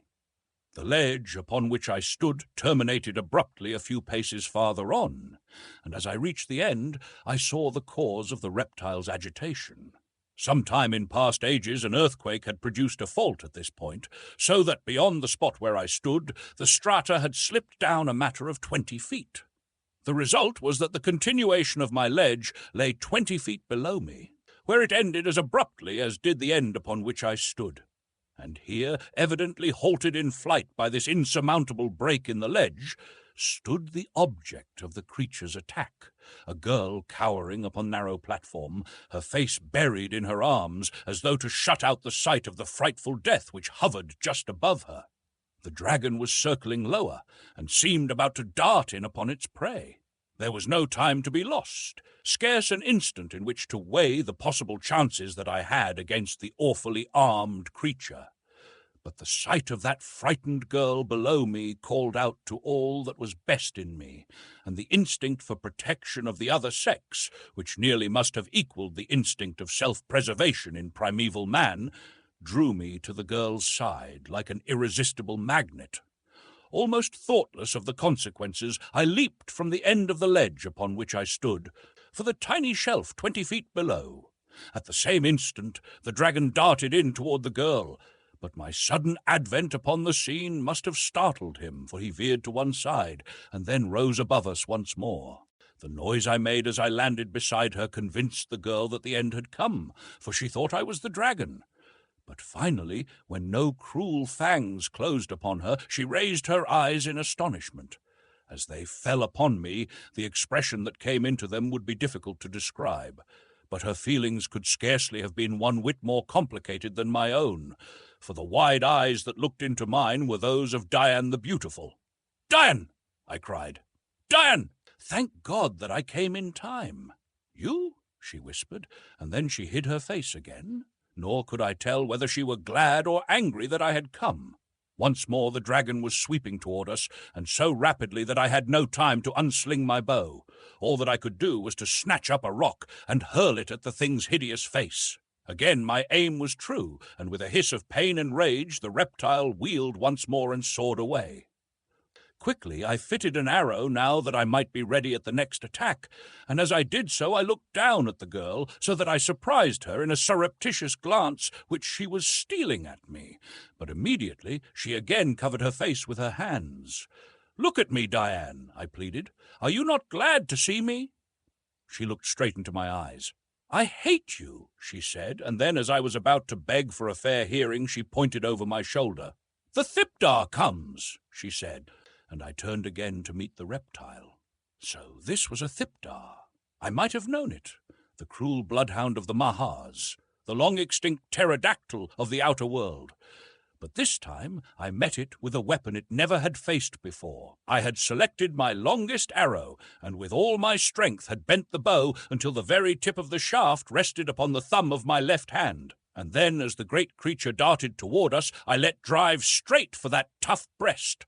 The ledge upon which I stood terminated abruptly a few paces farther on, and as I reached the end, I saw the cause of the reptile's agitation. Some time in past ages an earthquake had produced a fault at this point, so that beyond the spot where I stood, the strata had slipped down a matter of 20 feet. The result was that the continuation of my ledge lay 20 feet below me, where it ended as abruptly as did the end upon which I stood. And here, evidently halted in flight by this insurmountable break in the ledge, stood the object of the creature's attack, a girl cowering upon narrow platform, her face buried in her arms, as though to shut out the sight of the frightful death which hovered just above her. The dragon was circling lower, and seemed about to dart in upon its prey. There was no time to be lost, scarce an instant in which to weigh the possible chances that I had against the awfully armed creature. But the sight of that frightened girl below me called out to all that was best in me, and the instinct for protection of the other sex, which nearly must have equalled the instinct of self-preservation in primeval man, drew me to the girl's side like an irresistible magnet. Almost thoughtless of the consequences, I leaped from the end of the ledge upon which I stood for the tiny shelf 20 feet below. At the same instant, the dragon darted in toward the girl, but my sudden advent upon the scene must have startled him, for he veered to one side and then rose above us once more. The noise I made as I landed beside her convinced the girl that the end had come, for she thought I was the dragon. But finally, when no cruel fangs closed upon her, she raised her eyes in astonishment. As they fell upon me, the expression that came into them would be difficult to describe, but her feelings could scarcely have been one whit more complicated than my own, for the wide eyes that looked into mine were those of Dian the Beautiful. "Dian!" I cried. "Dian! Thank God that I came in time." "You?" she whispered, and then she hid her face again, nor could I tell whether she were glad or angry that I had come. Once more the dragon was sweeping toward us, and so rapidly that I had no time to unsling my bow. All that I could do was to snatch up a rock and hurl it at the thing's hideous face. Again my aim was true, and with a hiss of pain and rage the reptile wheeled once more and soared away. Quickly I fitted an arrow now that I might be ready at the next attack, and as I did so I looked down at the girl, so that I surprised her in a surreptitious glance which she was stealing at me. But immediately she again covered her face with her hands. "Look at me, Dian," I pleaded. "Are you not glad to see me?" She looked straight into my eyes. "I hate you," she said, and then as I was about to beg for a fair hearing, she pointed over my shoulder. "The Thipdar comes," she said, and I turned again to meet the reptile. So this was a Thipdar. I might have known it, the cruel bloodhound of the Mahars, the long-extinct pterodactyl of the outer world. But this time I met it with a weapon it never had faced before. I had selected my longest arrow, and with all my strength had bent the bow until the very tip of the shaft rested upon the thumb of my left hand. And then, as the great creature darted toward us, I let drive straight for that tough breast.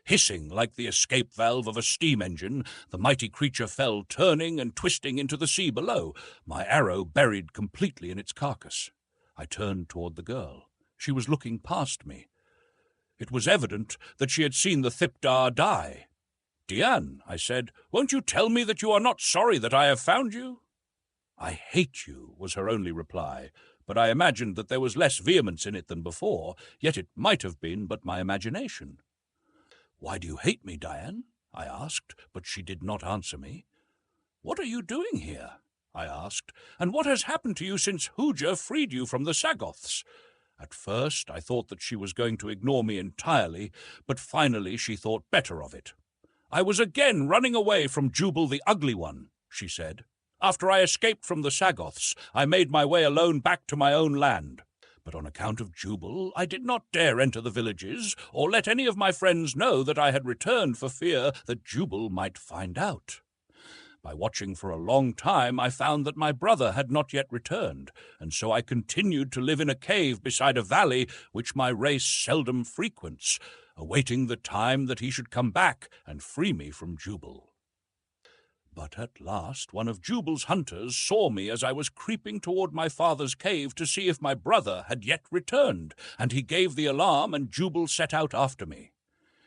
Hissing like the escape valve of a steam engine, the mighty creature fell, turning and twisting into the sea below, my arrow buried completely in its carcass. I turned toward the girl. She was looking past me. It was evident that she had seen the Thipdar die. "Dian," I said, "won't you tell me that you are not sorry that I have found you?" "I hate you," was her only reply, but I imagined that there was less vehemence in it than before, yet it might have been but my imagination. "Why do you hate me, Dian?" I asked, but she did not answer me. "What are you doing here?" I asked, "and what has happened to you since Hooja freed you from the Sagoths?" At first I thought that she was going to ignore me entirely, but finally she thought better of it. "I was again running away from Jubal the Ugly One," she said. "After I escaped from the Sagoths, I made my way alone back to my own land. But on account of Jubal, I did not dare enter the villages or let any of my friends know that I had returned for fear that Jubal might find out. By watching for a long time, I found that my brother had not yet returned, and so I continued to live in a cave beside a valley which my race seldom frequents, awaiting the time that he should come back and free me from Jubal. But at last one of Jubal's hunters saw me as I was creeping toward my father's cave to see if my brother had yet returned, and he gave the alarm, and Jubal set out after me.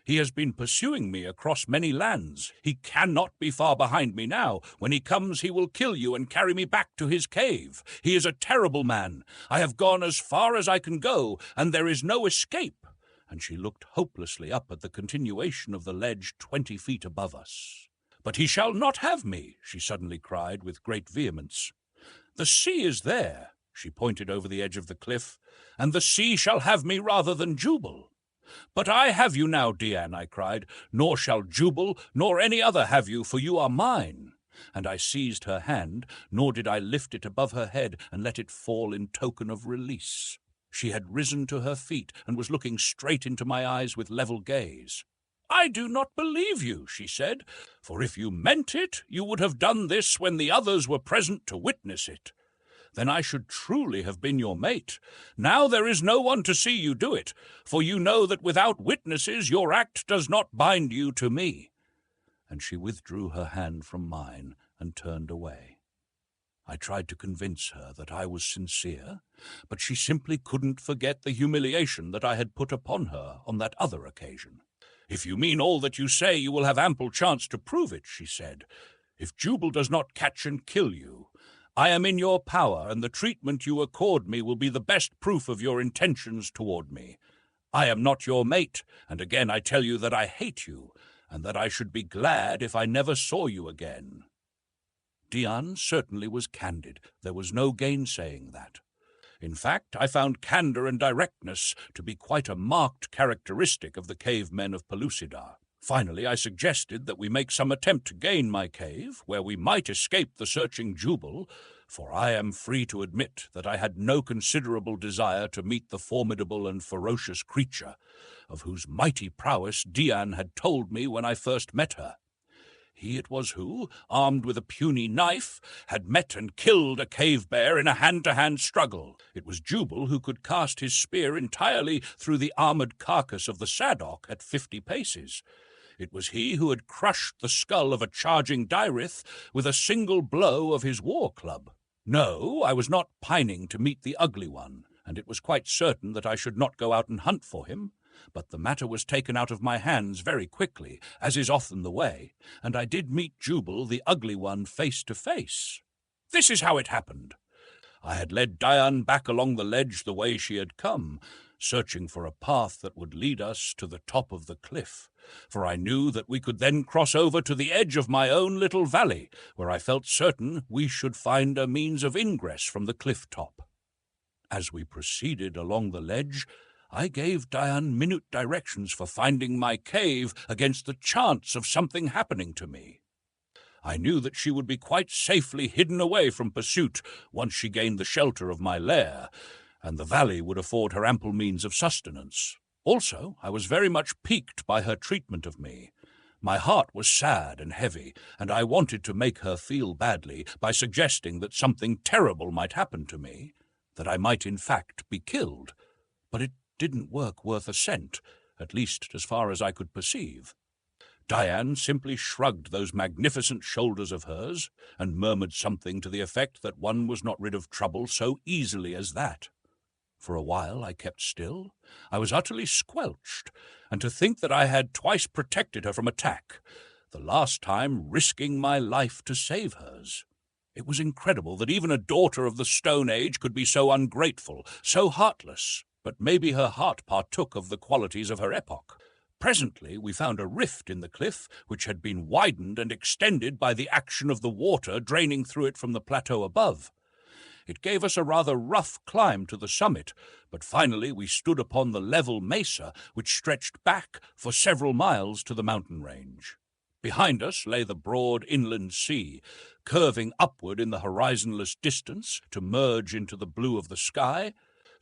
He has been pursuing me across many lands. He cannot be far behind me now. When he comes, he will kill you and carry me back to his cave. He is a terrible man. I have gone as far as I can go, and there is no escape." And she looked hopelessly up at the continuation of the ledge 20 feet above us. "But he shall not have me," she suddenly cried with great vehemence. "The sea is there," she pointed over the edge of the cliff, "and the sea shall have me rather than Jubal." "But I have you now, Dian," I cried, "nor shall Jubal nor any other have you, for you are mine." And I seized her hand, nor did I lift it above her head and let it fall in token of release. She had risen to her feet and was looking straight into my eyes with level gaze. "I do not believe you," she said, "for if you meant it, you would have done this when the others were present to witness it. Then I should truly have been your mate. Now there is no one to see you do it, for you know that without witnesses your act does not bind you to me." And she withdrew her hand from mine and turned away. I tried to convince her that I was sincere, but she simply couldn't forget the humiliation that I had put upon her on that other occasion. "If you mean all that you say, you will have ample chance to prove it," she said. "If Jubal does not catch and kill you, I am in your power, and the treatment you accord me will be the best proof of your intentions toward me. I am not your mate, and again I tell you that I hate you, and that I should be glad if I never saw you again." Dian certainly was candid. There was no gainsaying that. In fact, I found candor and directness to be quite a marked characteristic of the cave men of Pellucidar. Finally, I suggested that we make some attempt to gain my cave, where we might escape the searching Jubal, for I am free to admit that I had no considerable desire to meet the formidable and ferocious creature, of whose mighty prowess Dian had told me when I first met her. He it was who, armed with a puny knife, had met and killed a cave bear in a hand-to-hand struggle. It was Jubal who could cast his spear entirely through the armored carcass of the Sadok at 50 paces. It was he who had crushed the skull of a charging Dirith with a single blow of his war club. No, I was not pining to meet the ugly one, and it was quite certain that I should not go out and hunt for him. But the matter was taken out of my hands very quickly, as is often the way, and I did meet Jubal, the ugly one, face to face. This is how it happened. I had led Dian back along the ledge the way she had come, searching for a path that would lead us to the top of the cliff, for I knew that we could then cross over to the edge of my own little valley, where I felt certain we should find a means of ingress from the cliff top. As we proceeded along the ledge, I gave Dian minute directions for finding my cave against the chance of something happening to me. I knew that she would be quite safely hidden away from pursuit once she gained the shelter of my lair, and the valley would afford her ample means of sustenance. Also, I was very much piqued by her treatment of me. My heart was sad and heavy, and I wanted to make her feel badly by suggesting that something terrible might happen to me, that I might in fact be killed. But it didn't work worth a cent, at least as far as I could perceive. Dian simply shrugged those magnificent shoulders of hers and murmured something to the effect that one was not rid of trouble so easily as that. For a while I kept still. I was utterly squelched, and to think that I had twice protected her from attack, the last time risking my life to save hers. It was incredible that even a daughter of the Stone Age could be so ungrateful, so heartless, but maybe her heart partook of the qualities of her epoch. Presently we found a rift in the cliff, which had been widened and extended by the action of the water draining through it from the plateau above. It gave us a rather rough climb to the summit, but finally we stood upon the level mesa which stretched back for several miles to the mountain range. Behind us lay the broad inland sea, curving upward in the horizonless distance to merge into the blue of the sky,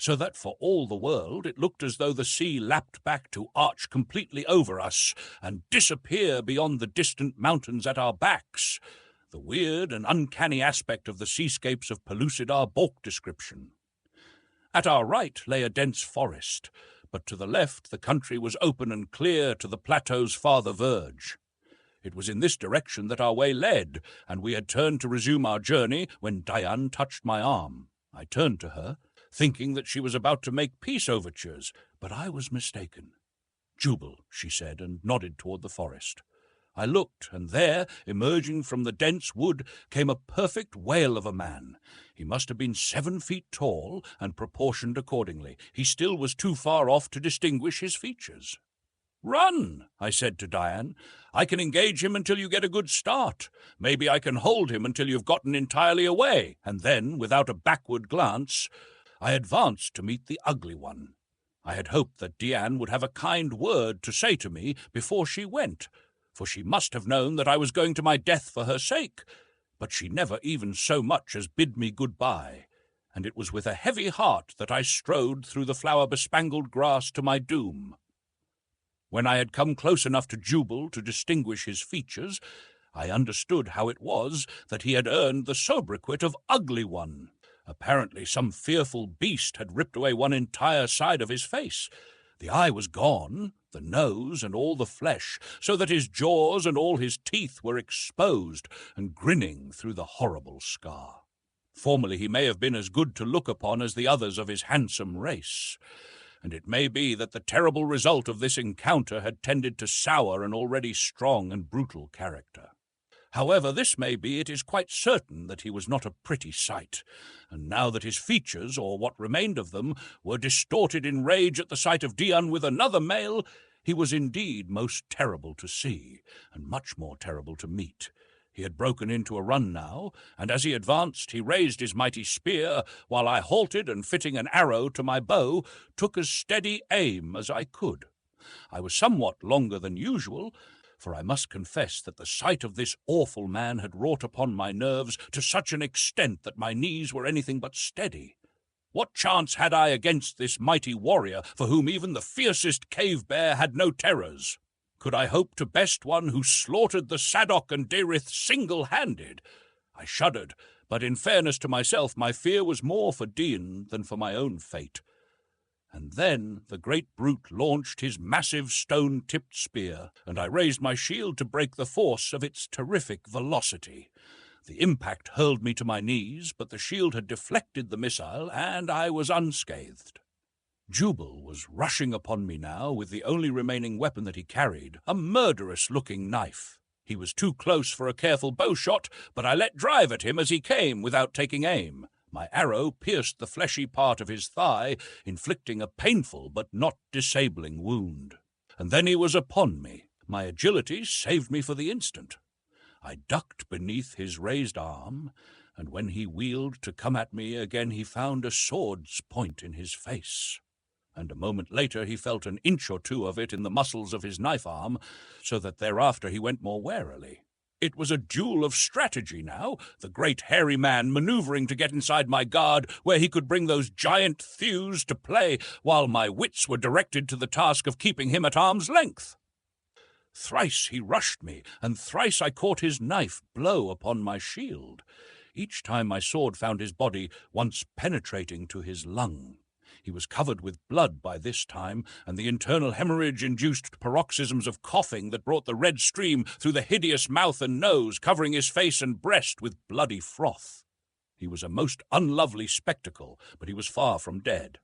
so that for all the world it looked as though the sea lapped back to arch completely over us and disappear beyond the distant mountains at our backs. The weird and uncanny aspect of the seascapes of Pellucidar balked description. At our right lay a dense forest, but to the left the country was open and clear to the plateau's farther verge. It was in this direction that our way led, and we had turned to resume our journey when Dian touched my arm. I turned to her, thinking that she was about to make peace overtures, but I was mistaken. "Jubal," she said, and nodded toward the forest. I looked, and there, emerging from the dense wood, came a perfect whale of a man. He must have been 7 feet tall, and proportioned accordingly. He still was too far off to distinguish his features. "Run," I said to Dian. "I can engage him until you get a good start. Maybe I can hold him until you've gotten entirely away." And then, without a backward glance, I advanced to meet the ugly one. I had hoped that Dian would have a kind word to say to me before she went, for she must have known that I was going to my death for her sake, but she never even so much as bid me good-bye, and it was with a heavy heart that I strode through the flower-bespangled grass to my doom. When I had come close enough to Jubal to distinguish his features, I understood how it was that he had earned the sobriquet of Ugly One. Apparently some fearful beast had ripped away one entire side of his face. The eye was gone, the nose and all the flesh, so that his jaws and all his teeth were exposed and grinning through the horrible scar. Formerly he may have been as good to look upon as the others of his handsome race, and it may be that the terrible result of this encounter had tended to sour an already strong and brutal character. However this may be, it is quite certain that he was not a pretty sight, and now that his features, or what remained of them, were distorted in rage at the sight of Dian with another male, he was indeed most terrible to see, and much more terrible to meet. He had broken into a run now, and as he advanced he raised his mighty spear, while I halted and, fitting an arrow to my bow, took as steady aim as I could. I was somewhat longer than usual, for I must confess that the sight of this awful man had wrought upon my nerves to such an extent that my knees were anything but steady. What chance had I against this mighty warrior, for whom even the fiercest cave-bear had no terrors? Could I hope to best one who slaughtered the Sadok and Derith single-handed? I shuddered, but in fairness to myself, my fear was more for Dian than for my own fate. And then the great brute launched his massive stone-tipped spear, and I raised my shield to break the force of its terrific velocity. The impact hurled me to my knees, but the shield had deflected the missile, and I was unscathed. Jubal was rushing upon me now with the only remaining weapon that he carried, a murderous-looking knife. He was too close for a careful bow shot, but I let drive at him as he came without taking aim. My arrow pierced the fleshy part of his thigh, inflicting a painful but not disabling wound. And then he was upon me. My agility saved me for the instant. I ducked beneath his raised arm, and when he wheeled to come at me again he found a sword's point in his face. And a moment later he felt an inch or two of it in the muscles of his knife arm, so that thereafter he went more warily. It was a duel of strategy now, the great hairy man maneuvering to get inside my guard, where he could bring those giant thews to play, while my wits were directed to the task of keeping him at arm's length. Thrice he rushed me, and thrice I caught his knife blow upon my shield. Each time my sword found his body, once penetrating to his lung. He was covered with blood by this time, and the internal hemorrhage induced paroxysms of coughing that brought the red stream through the hideous mouth and nose, covering his face and breast with bloody froth. He was a most unlovely spectacle, but he was far from dead.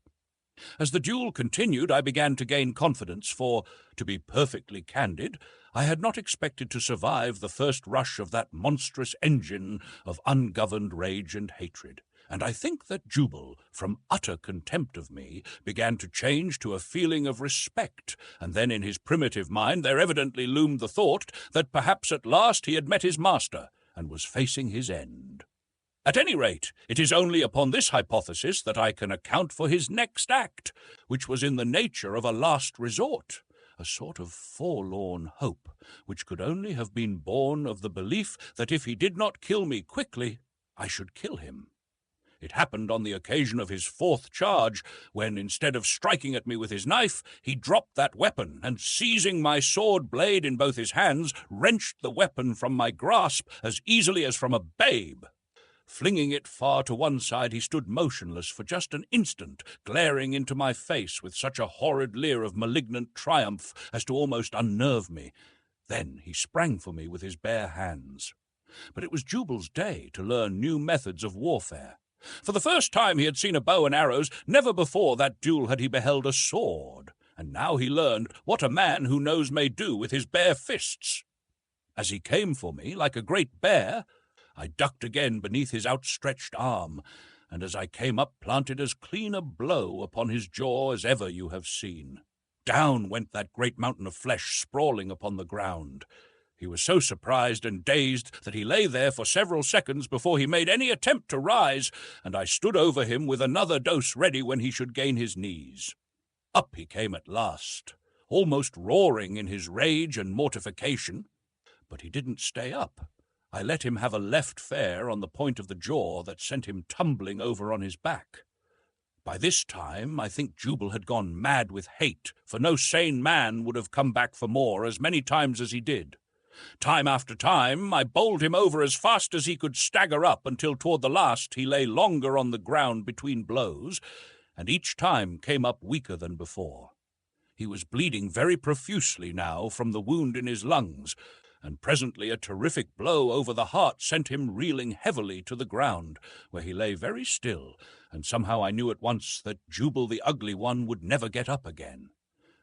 As the duel continued, I began to gain confidence, for, to be perfectly candid, I had not expected to survive the first rush of that monstrous engine of ungoverned rage and hatred. And I think that Jubal, from utter contempt of me, began to change to a feeling of respect, and then in his primitive mind there evidently loomed the thought that perhaps at last he had met his master, and was facing his end. At any rate, it is only upon this hypothesis that I can account for his next act, which was in the nature of a last resort, a sort of forlorn hope, which could only have been born of the belief that if he did not kill me quickly, I should kill him. It happened on the occasion of his fourth charge, when, instead of striking at me with his knife, he dropped that weapon, and seizing my sword blade in both his hands, wrenched the weapon from my grasp as easily as from a babe. Flinging it far to one side, he stood motionless for just an instant, glaring into my face with such a horrid leer of malignant triumph as to almost unnerve me. Then he sprang for me with his bare hands. But it was Jubal's day to learn new methods of warfare. For the first time he had seen a bow and arrows, never before that duel had he beheld a sword, and now he learned what a man who knows may do with his bare fists. As he came for me, like a great bear, I ducked again beneath his outstretched arm, and as I came up planted as clean a blow upon his jaw as ever you have seen. Down went that great mountain of flesh sprawling upon the ground. He was so surprised and dazed that he lay there for several seconds before he made any attempt to rise, and I stood over him with another dose ready when he should gain his knees. Up he came at last, almost roaring in his rage and mortification, but he didn't stay up. I let him have a left fair on the point of the jaw that sent him tumbling over on his back. By this time, I think Jubal had gone mad with hate, for no sane man would have come back for more as many times as he did. Time after time, I bowled him over as fast as he could stagger up until toward the last he lay longer on the ground between blows, and each time came up weaker than before. He was bleeding very profusely now from the wound in his lungs, and presently a terrific blow over the heart sent him reeling heavily to the ground, where he lay very still, and somehow I knew at once that Jubal the Ugly One would never get up again.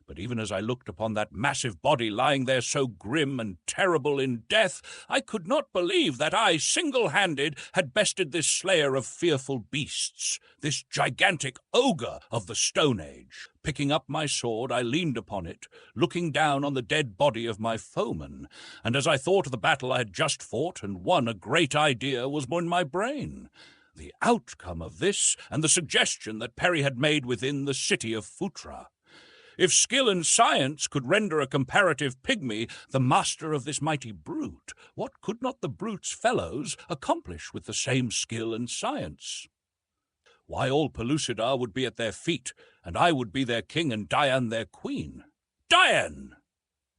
But even as I looked upon that massive body lying there so grim and terrible in death, I could not believe that I, single-handed, had bested this slayer of fearful beasts, this gigantic ogre of the Stone Age. Picking up my sword, I leaned upon it, looking down on the dead body of my foeman, and as I thought of the battle I had just fought and won, a great idea was in my brain. The outcome of this, and the suggestion that Perry had made within the city of Phutra. If skill and science could render a comparative pygmy the master of this mighty brute, what could not the brute's fellows accomplish with the same skill and science? Why, all Pellucidar would be at their feet, and I would be their king and Dian their queen. Dian!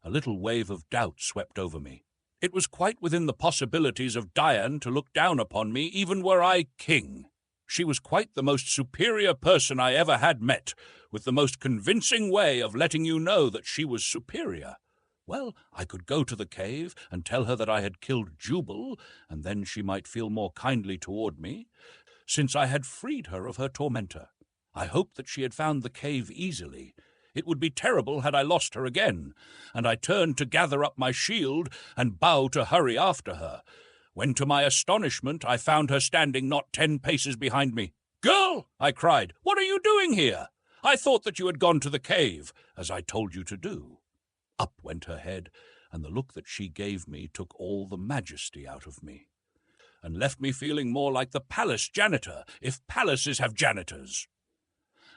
A little wave of doubt swept over me. It was quite within the possibilities of Dian to look down upon me, even were I king. She was quite the most superior person I ever had met, with the most convincing way of letting you know that she was superior. Well, I could go to the cave and tell her that I had killed Jubal, and then she might feel more kindly toward me, since I had freed her of her tormentor. I hoped that she had found the cave easily. It would be terrible had I lost her again, and I turned to gather up my shield and bow to hurry after her, when to my astonishment I found her standing not 10 paces behind me. "Girl," I cried, "what are you doing here? I thought that you had gone to the cave, as I told you to do." Up went her head, and the look that she gave me took all the majesty out of me, and left me feeling more like the palace janitor, if palaces have janitors.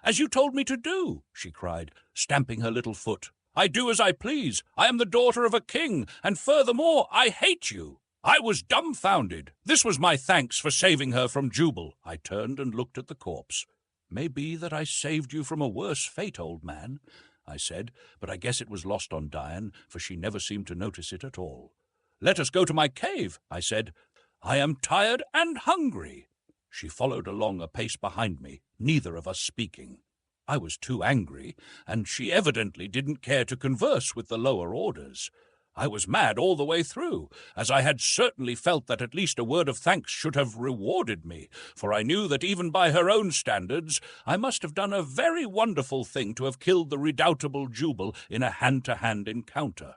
"As you told me to do," she cried, stamping her little foot. "I do as I please. I am the daughter of a king, and furthermore, I hate you." I was dumbfounded. This was my thanks for saving her from Jubal. I turned and looked at the corpse. "May be that I saved you from a worse fate, old man," I said, but I guess it was lost on Dian, for she never seemed to notice it at all. "Let us go to my cave," I said. "I am tired and hungry." She followed along a pace behind me, neither of us speaking. I was too angry, and she evidently didn't care to converse with the lower orders. I was mad all the way through, as I had certainly felt that at least a word of thanks should have rewarded me, for I knew that even by her own standards I must have done a very wonderful thing to have killed the redoubtable Jubal in a hand-to-hand encounter.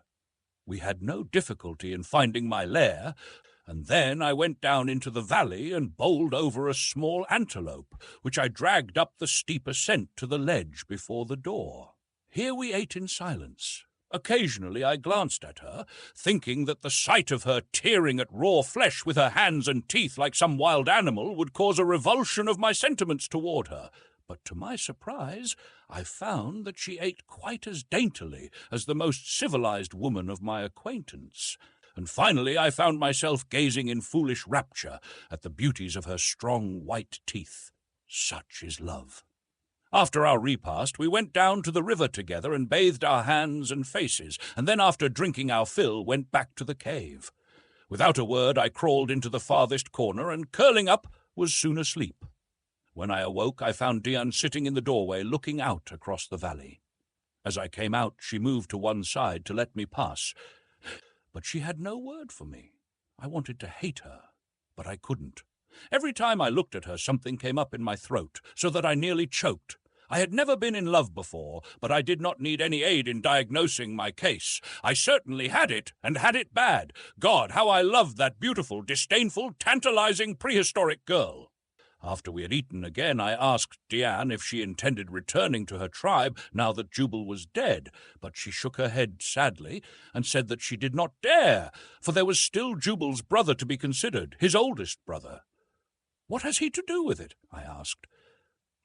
We had no difficulty in finding my lair, and then I went down into the valley and bowled over a small antelope, which I dragged up the steep ascent to the ledge before the door. Here we ate in silence. Occasionally I glanced at her, thinking that the sight of her tearing at raw flesh with her hands and teeth like some wild animal would cause a revulsion of my sentiments toward her. But to my surprise, I found that she ate quite as daintily as the most civilized woman of my acquaintance. And finally I found myself gazing in foolish rapture at the beauties of her strong white teeth. Such is love. After our repast, we went down to the river together and bathed our hands and faces, and then after drinking our fill, went back to the cave. Without a word, I crawled into the farthest corner, and curling up, was soon asleep. When I awoke, I found Dian sitting in the doorway, looking out across the valley. As I came out, she moved to one side to let me pass, but she had no word for me. I wanted to hate her, but I couldn't. Every time I looked at her, something came up in my throat, so that I nearly choked. I had never been in love before, but I did not need any aid in diagnosing my case. I certainly had it, and had it bad. God, how I loved that beautiful, disdainful, tantalizing, prehistoric girl. After we had eaten again, I asked Dian if she intended returning to her tribe now that Jubal was dead, but she shook her head sadly and said that she did not dare, for there was still Jubal's brother to be considered, his oldest brother. "What has he to do with it?" I asked.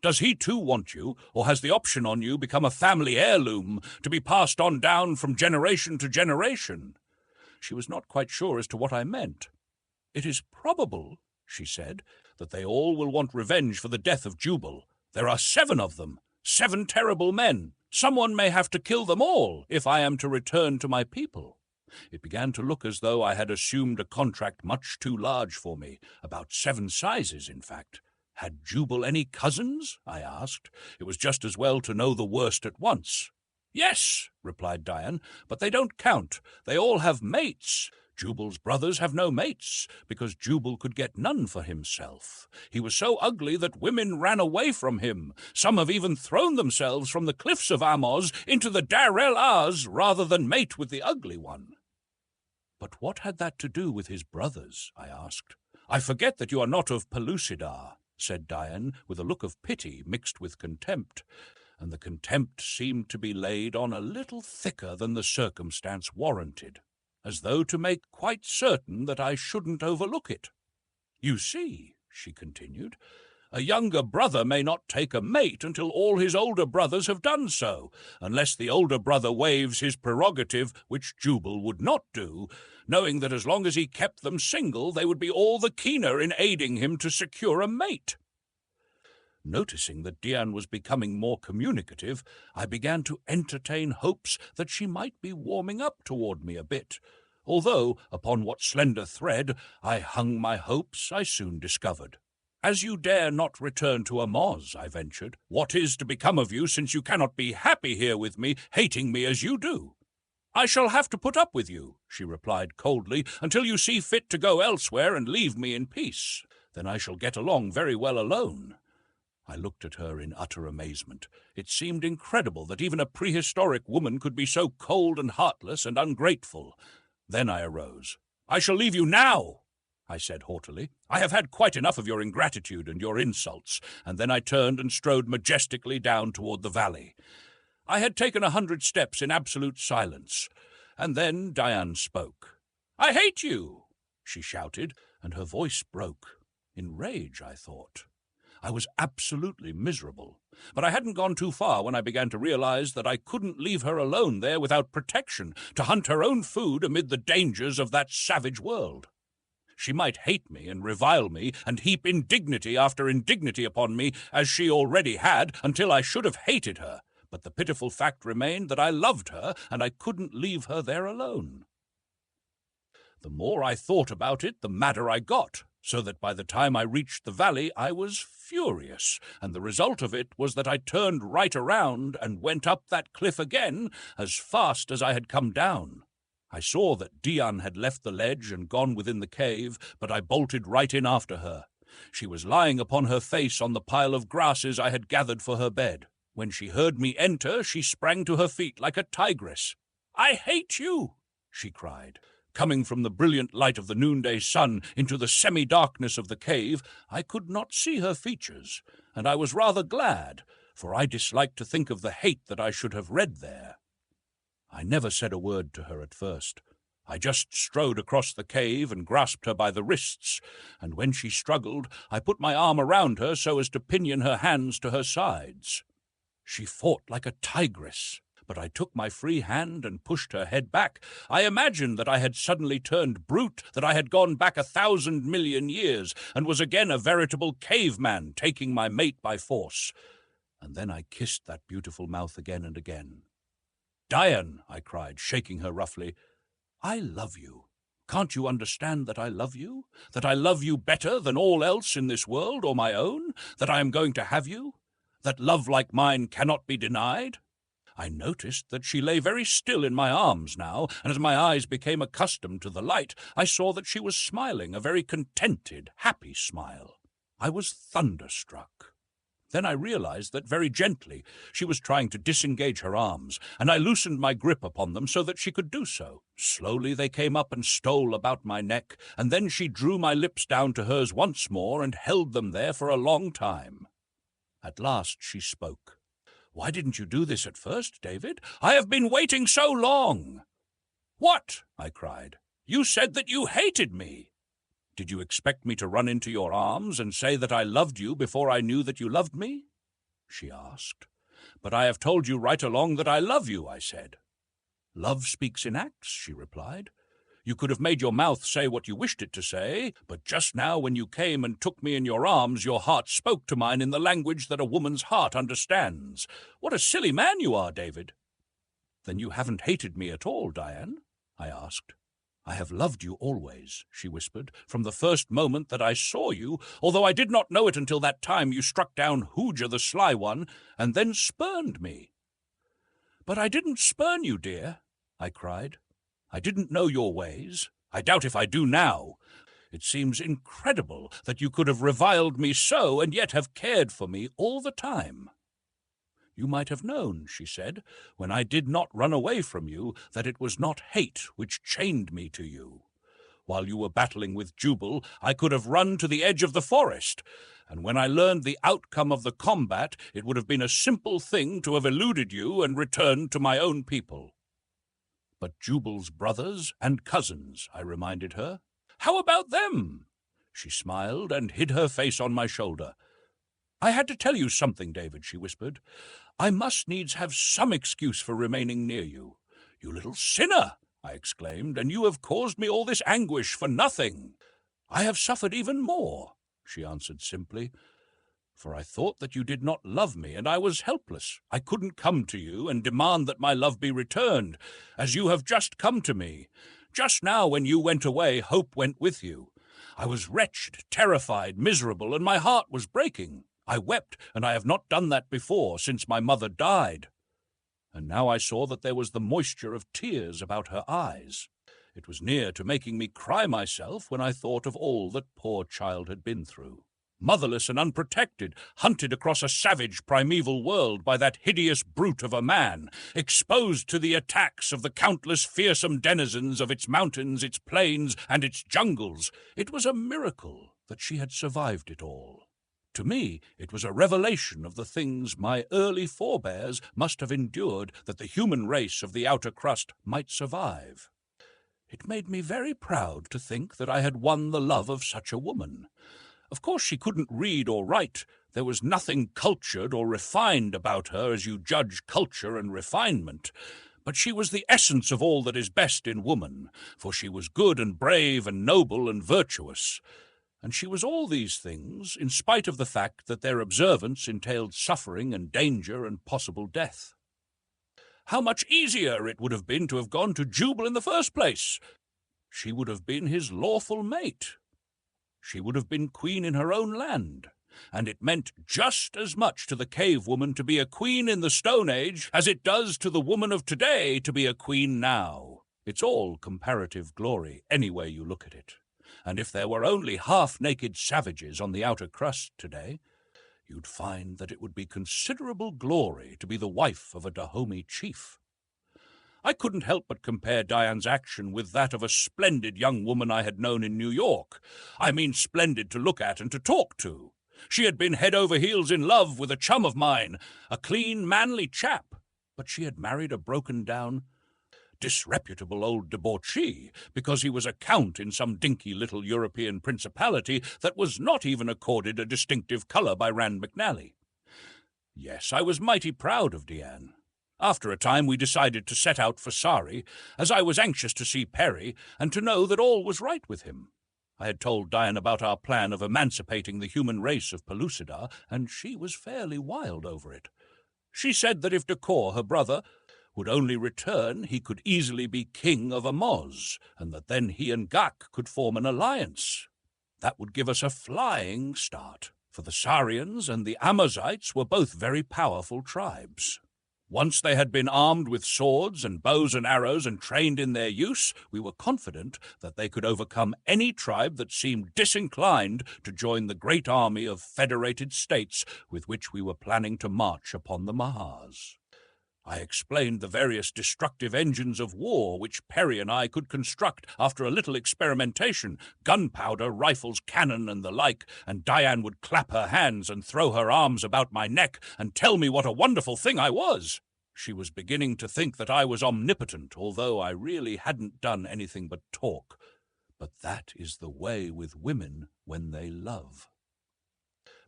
"Does he too want you, or has the option on you become a family heirloom to be passed on down from generation to generation?" She was not quite sure as to what I meant. "It is probable," she said, "that they all will want revenge for the death of Jubal. There are 7 of them, 7 terrible men. Someone may have to kill them all if I am to return to my people. It began to look as though I had assumed a contract much too large for me, about 7 sizes, in fact. Had Jubal any cousins? I asked. It was just as well to know the worst at once. Yes, replied Dian, but they don't count. They all have mates. Jubal's brothers have no mates, because Jubal could get none for himself. He was so ugly that women ran away from him. Some have even thrown themselves from the cliffs of Amoz into the Dar el Az rather than mate with the ugly one. But what had that to do with his brothers? I asked. I forget that you are not of Pellucidar, said Dian, with a look of pity mixed with contempt, and the contempt seemed to be laid on a little thicker than the circumstance warranted, as though to make quite certain that I shouldn't overlook it. You see, she continued, a younger brother may not take a mate until all his older brothers have done so, unless the older brother waives his prerogative, which Jubal would not do, knowing that as long as he kept them single, they would be all the keener in aiding him to secure a mate. Noticing that Dian was becoming more communicative, I began to entertain hopes that she might be warming up toward me a bit, although upon what slender thread I hung my hopes I soon discovered. As you dare not return to Amoz, I ventured, what is to become of you since you cannot be happy here with me, hating me as you do? I shall have to put up with you, she replied coldly, until you see fit to go elsewhere and leave me in peace. Then I shall get along very well alone. I looked at her in utter amazement. It seemed incredible that even a prehistoric woman could be so cold and heartless and ungrateful. Then I arose. I shall leave you now, I said haughtily. I have had quite enough of your ingratitude and your insults, and then I turned and strode majestically down toward the valley. I had taken 100 steps in absolute silence, and then Dian spoke. I hate you, she shouted, and her voice broke. In rage, I thought. I was absolutely miserable, but I hadn't gone too far when I began to realize that I couldn't leave her alone there without protection, to hunt her own food amid the dangers of that savage world. She might hate me and revile me and heap indignity after indignity upon me, as she already had, until I should have hated her, but the pitiful fact remained that I loved her, and I couldn't leave her there alone. The more I thought about it, the madder I got, so that by the time I reached the valley I was furious, and the result of it was that I turned right around and went up that cliff again as fast as I had come down. I saw that Dian had left the ledge and gone within the cave, but I bolted right in after her. She was lying upon her face on the pile of grasses I had gathered for her bed. When she heard me enter, she sprang to her feet like a tigress. I hate you, she cried. Coming from the brilliant light of the noonday sun into the semi-darkness of the cave, I could not see her features, and I was rather glad, for I disliked to think of the hate that I should have read there. I never said a word to her at first. I just strode across the cave and grasped her by the wrists, and when she struggled, I put my arm around her so as to pinion her hands to her sides. She fought like a tigress, but I took my free hand and pushed her head back. I imagined that I had suddenly turned brute, that I had gone back 1,000 million years, and was again a veritable caveman taking my mate by force. And then I kissed that beautiful mouth again and again. Dian, I cried, shaking her roughly, I love you. Can't you understand that I love you? That I love you better than all else in this world or my own? That I am going to have you? That love like mine cannot be denied? I noticed that she lay very still in my arms now, and as my eyes became accustomed to the light, I saw that she was smiling, a very contented, happy smile. I was thunderstruck. Then I realized that very gently she was trying to disengage her arms, and I loosened my grip upon them so that she could do so. Slowly they came up and stole about my neck, and then she drew my lips down to hers once more and held them there for a long time. At last she spoke. Why didn't you do this at first, David? I have been waiting so long. What? I cried. You said that you hated me. Did you expect me to run into your arms and say that I loved you before I knew that you loved me? She asked. But I have told you right along that I love you, I said. Love speaks in acts, she replied. You could have made your mouth say what you wished it to say, but just now when you came and took me in your arms, your heart spoke to mine in the language that a woman's heart understands. What a silly man you are, David." "Then you haven't hated me at all, Diane?" I asked. "I have loved you always," she whispered, "from the first moment that I saw you, although I did not know it until that time you struck down Hooja the Sly One, and then spurned me." "But I didn't spurn you, dear," I cried. "I didn't know your ways. I doubt if I do now. It seems incredible that you could have reviled me so and yet have cared for me all the time." "You might have known," she said, "when I did not run away from you, that it was not hate which chained me to you. While you were battling with Jubal, I could have run to the edge of the forest, and when I learned the outcome of the combat, it would have been a simple thing to have eluded you and returned to my own people." "But Jubal's brothers and cousins," I reminded her. "How about them?" She smiled and hid her face on my shoulder. "I had to tell you something, David," she whispered. "I must needs have some excuse for remaining near you." "You little sinner!" I exclaimed, "and you have caused me all this anguish for nothing." "I have suffered even more," she answered simply, "for I thought that you did not love me, and I was helpless. I couldn't come to you and demand that my love be returned, as you have just come to me. Just now, when you went away, hope went with you. I was wretched, terrified, miserable, and my heart was breaking. I wept, and I have not done that before, since my mother died. And now I saw that there was the moisture of tears about her eyes. It was near to making me cry myself when I thought of all that poor child had been through. Motherless and unprotected, hunted across a savage primeval world by that hideous brute of a man, exposed to the attacks of the countless fearsome denizens of its mountains, its plains, and its jungles. It was a miracle that she had survived it all. To me, it was a revelation of the things my early forebears must have endured that the human race of the outer crust might survive. It made me very proud to think that I had won the love of such a woman. Of course she couldn't read or write. There was nothing cultured or refined about her as you judge culture and refinement. But she was the essence of all that is best in woman, for she was good and brave and noble and virtuous. And she was all these things, in spite of the fact that their observance entailed suffering and danger and possible death. How much easier it would have been to have gone to Jubal in the first place! She would have been his lawful mate. She would have been queen in her own land, and it meant just as much to the cave woman to be a queen in the Stone Age as it does to the woman of today to be a queen now. It's all comparative glory, any way you look at it. And if there were only half-naked savages on the outer crust today, you'd find that it would be considerable glory to be the wife of a Dahomey chief. I couldn't help but compare Diane's action with that of a splendid young woman I had known in New York. I mean splendid to look at and to talk to. She had been head over heels in love with a chum of mine, a clean, manly chap, but she had married a broken-down, disreputable old debauchee because he was a count in some dinky little European principality that was not even accorded a distinctive colour by Rand McNally. Yes, I was mighty proud of Diane. After a time we decided to set out for Sari, as I was anxious to see Perry and to know that all was right with him. I had told Diane about our plan of emancipating the human race of Pellucidar, and she was fairly wild over it. She said that if Decor, her brother, would only return, he could easily be king of Amoz, and that then he and Gak could form an alliance. That would give us a flying start, for the Sarians and the Amazites were both very powerful tribes. Once they had been armed with swords and bows and arrows and trained in their use, we were confident that they could overcome any tribe that seemed disinclined to join the great army of federated states with which we were planning to march upon the Mahars. I explained the various destructive engines of war which Perry and I could construct after a little experimentation, gunpowder, rifles, cannon, and the like, and Diane would clap her hands and throw her arms about my neck and tell me what a wonderful thing I was. She was beginning to think that I was omnipotent, although I really hadn't done anything but talk. But that is the way with women when they love.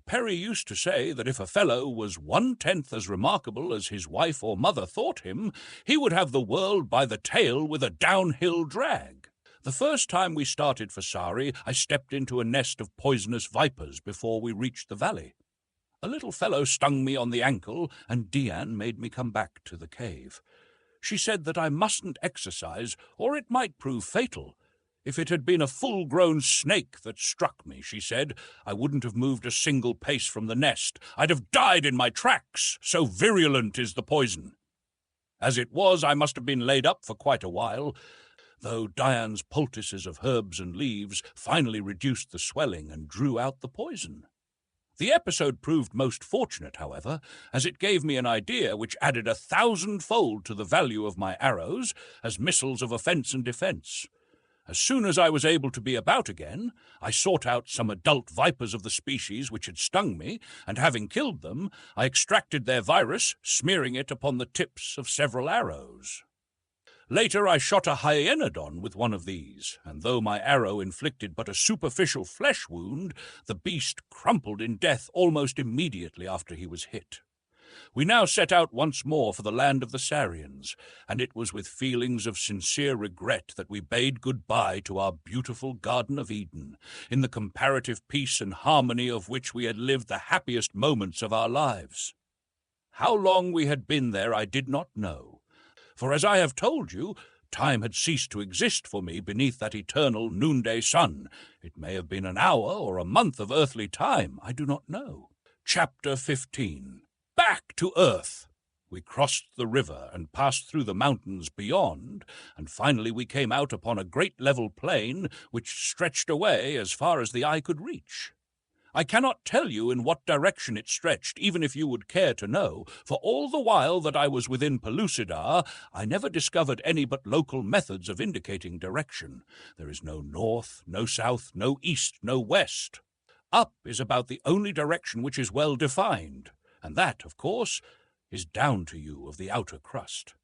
Perry used to say that if a fellow was 1/10 as remarkable as his wife or mother thought him, he would have the world by the tail with a downhill drag. The first time we started for Sari, I stepped into a nest of poisonous vipers before we reached the valley. A little fellow stung me on the ankle, and Dian made me come back to the cave. She said that I mustn't exercise, or it might prove fatal. If it had been a full-grown snake that struck me, she said, I wouldn't have moved a single pace from the nest. I'd have died in my tracks, so virulent is the poison. As it was, I must have been laid up for quite a while, though Dian's poultices of herbs and leaves finally reduced the swelling and drew out the poison. The episode proved most fortunate, however, as it gave me an idea which added 1,000-fold to the value of my arrows as missiles of offence and defence. As soon as I was able to be about again, I sought out some adult vipers of the species which had stung me, and having killed them, I extracted their virus, smearing it upon the tips of several arrows. Later I shot a hyaenodon with one of these, and though my arrow inflicted but a superficial flesh wound, the beast crumpled in death almost immediately after he was hit. We now set out once more for the land of the Sarians, and it was with feelings of sincere regret that we bade good-bye to our beautiful Garden of Eden, in the comparative peace and harmony of which we had lived the happiest moments of our lives. How long we had been there I did not know, for as I have told you, time had ceased to exist for me beneath that eternal noonday sun. It may have been an hour or a month of earthly time, I do not know. Chapter 15. Back to earth! We crossed the river and passed through the mountains beyond, and finally we came out upon a great level plain which stretched away as far as the eye could reach. I cannot tell you in what direction it stretched, even if you would care to know, for all the while that I was within Pellucidar, I never discovered any but local methods of indicating direction. There is no north, no south, no east, no west. Up is about the only direction which is well defined, and that, of course, is down to you of the outer crust.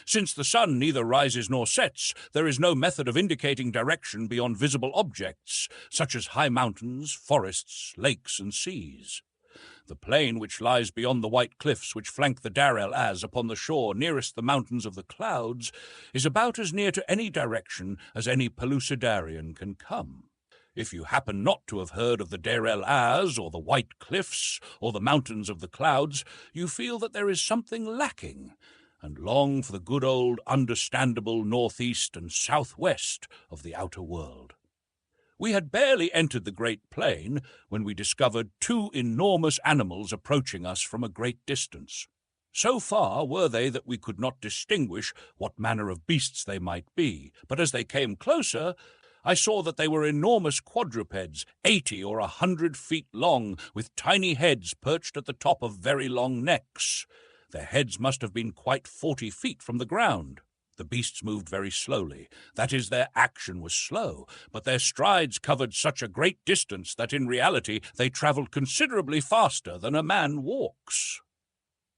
Since the sun neither rises nor sets, there is no method of indicating direction beyond visible objects, such as high mountains, forests, lakes, and seas. The plain which lies beyond the white cliffs which flank the Dar el-Az upon the shore nearest the mountains of the clouds is about as near to any direction as any Pellucidarian can come. If you happen not to have heard of the Dar el-Az, or the White Cliffs, or the Mountains of the Clouds, you feel that there is something lacking, and long for the good old understandable northeast and southwest of the outer world. We had barely entered the great plain when we discovered two enormous animals approaching us from a great distance. So far were they that we could not distinguish what manner of beasts they might be, but as they came closer, I saw that they were enormous quadrupeds, 80 or 100 feet long, with tiny heads perched at the top of very long necks. Their heads must have been quite 40 feet from the ground. The beasts moved very slowly. That is, their action was slow, but their strides covered such a great distance that in reality they travelled considerably faster than a man walks.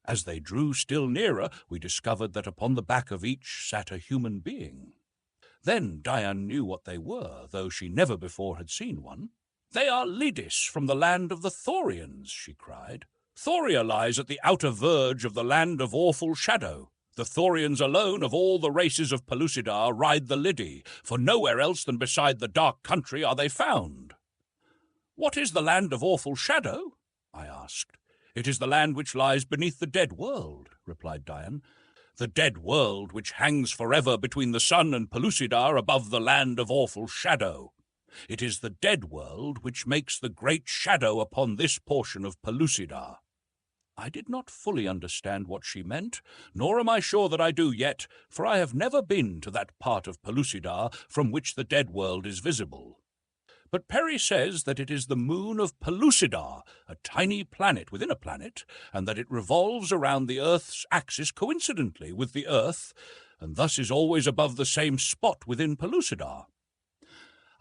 As they drew still nearer, we discovered that upon the back of each sat a human being. Then Dian knew what they were, though she never before had seen one. "They are Lidis from the land of the Thorians," she cried. "Thoria lies at the outer verge of the land of awful shadow. The Thorians alone of all the races of Pellucidar ride the Lidi, for nowhere else than beside the dark country are they found." "What is the land of awful shadow?" I asked. "It is the land which lies beneath the dead world," replied Dian. "The dead world which hangs forever between the sun and Pellucidar above the land of awful shadow. It is the dead world which makes the great shadow upon this portion of Pellucidar." I did not fully understand what she meant, nor am I sure that I do yet, for I have never been to that part of Pellucidar from which the dead world is visible. But Perry says that it is the moon of Pellucidar, a tiny planet within a planet, and that it revolves around the Earth's axis coincidently with the Earth, and thus is always above the same spot within Pellucidar.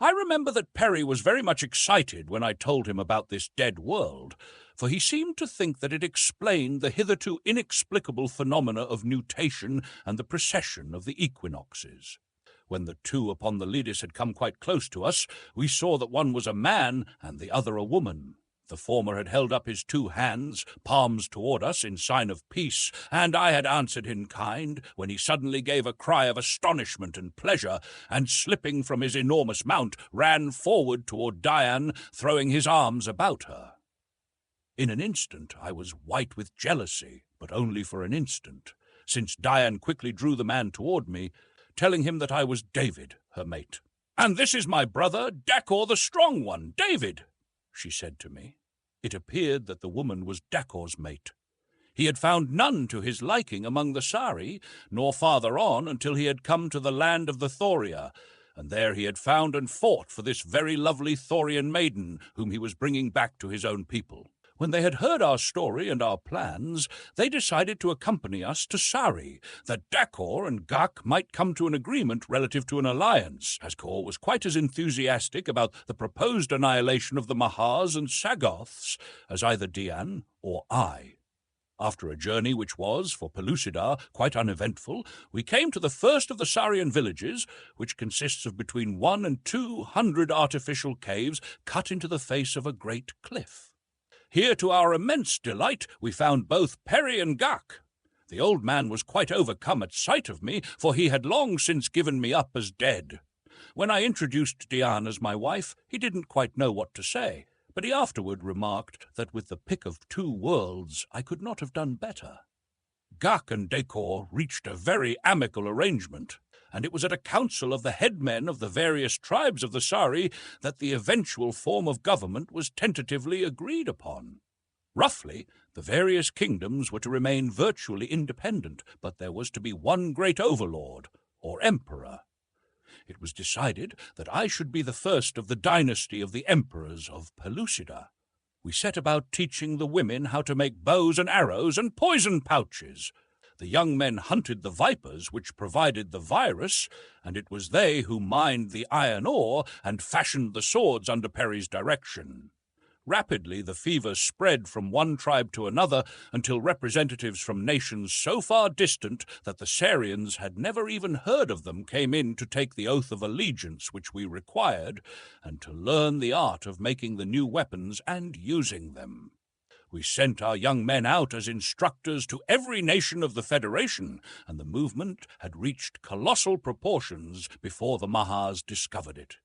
I remember that Perry was very much excited when I told him about this dead world, for he seemed to think that it explained the hitherto inexplicable phenomena of nutation and the precession of the equinoxes. When the two upon the Lidis had come quite close to us, we saw that one was a man and the other a woman. The former had held up his 2 hands, palms toward us, in sign of peace, and I had answered in kind, when he suddenly gave a cry of astonishment and pleasure, and slipping from his enormous mount, ran forward toward Dian, throwing his arms about her. In an instant I was white with jealousy, but only for an instant, since Dian quickly drew the man toward me, telling him that I was David, her mate. "And this is my brother, Dacor the Strong One, David," she said to me. It appeared that the woman was Dacor's mate. He had found none to his liking among the Sari, nor farther on until he had come to the land of the Thoria, and there he had found and fought for this very lovely Thorian maiden, whom he was bringing back to his own people. When they had heard our story and our plans, they decided to accompany us to Sari, that Dacor and Gak might come to an agreement relative to an alliance, as Kor was quite as enthusiastic about the proposed annihilation of the Mahars and Sagoths as either Dian or I. After a journey which was, for Pellucidar, quite uneventful, we came to the first of the Sarian villages, which consists of between 100 and 200 artificial caves cut into the face of a great cliff. Here, to our immense delight, we found both Peri and Gak. The old man was quite overcome at sight of me, for he had long since given me up as dead. When I introduced Dian as my wife, he didn't quite know what to say, but he afterward remarked that with the pick of 2 worlds I could not have done better. Gak and Dacor reached a very amicable arrangement, and it was at a council of the headmen of the various tribes of the Sari that the eventual form of government was tentatively agreed upon. Roughly, the various kingdoms were to remain virtually independent, but there was to be one great overlord, or emperor. It was decided that I should be the first of the dynasty of the emperors of Pellucidar. We set about teaching the women how to make bows and arrows and poison pouches. The young men hunted the vipers which provided the virus, and it was they who mined the iron ore and fashioned the swords under Peri's direction. Rapidly the fever spread from one tribe to another until representatives from nations so far distant that the Sarians had never even heard of them came in to take the oath of allegiance which we required, and to learn the art of making the new weapons and using them. We sent our young men out as instructors to every nation of the Federation, and the movement had reached colossal proportions before the Mahars discovered it.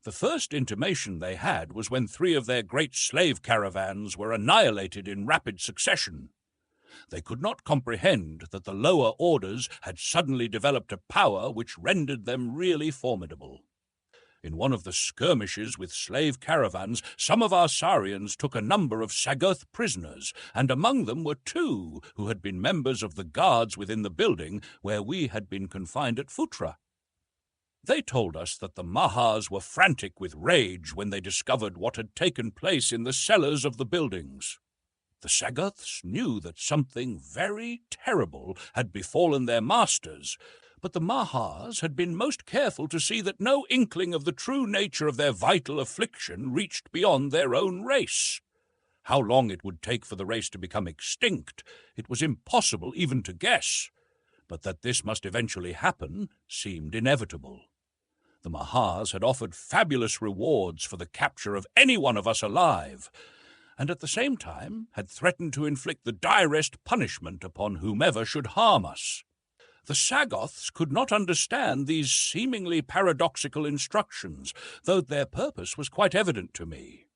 The first intimation they had was when 3 of their great slave caravans were annihilated in rapid succession. They could not comprehend that the lower orders had suddenly developed a power which rendered them really formidable. In one of the skirmishes with slave caravans, some of our Sarians took a number of Sagoth prisoners, and among them were 2 who had been members of the guards within the building where we had been confined at Futra. They told us that the Mahars were frantic with rage when they discovered what had taken place in the cellars of the buildings. The Sagoths knew that something very terrible had befallen their masters, but the Mahars had been most careful to see that no inkling of the true nature of their vital affliction reached beyond their own race. How long it would take for the race to become extinct, it was impossible even to guess, but that this must eventually happen seemed inevitable. The Mahars had offered fabulous rewards for the capture of any one of us alive, and at the same time had threatened to inflict the direst punishment upon whomever should harm us. The Sagoths could not understand these seemingly paradoxical instructions, though their purpose was quite evident to me.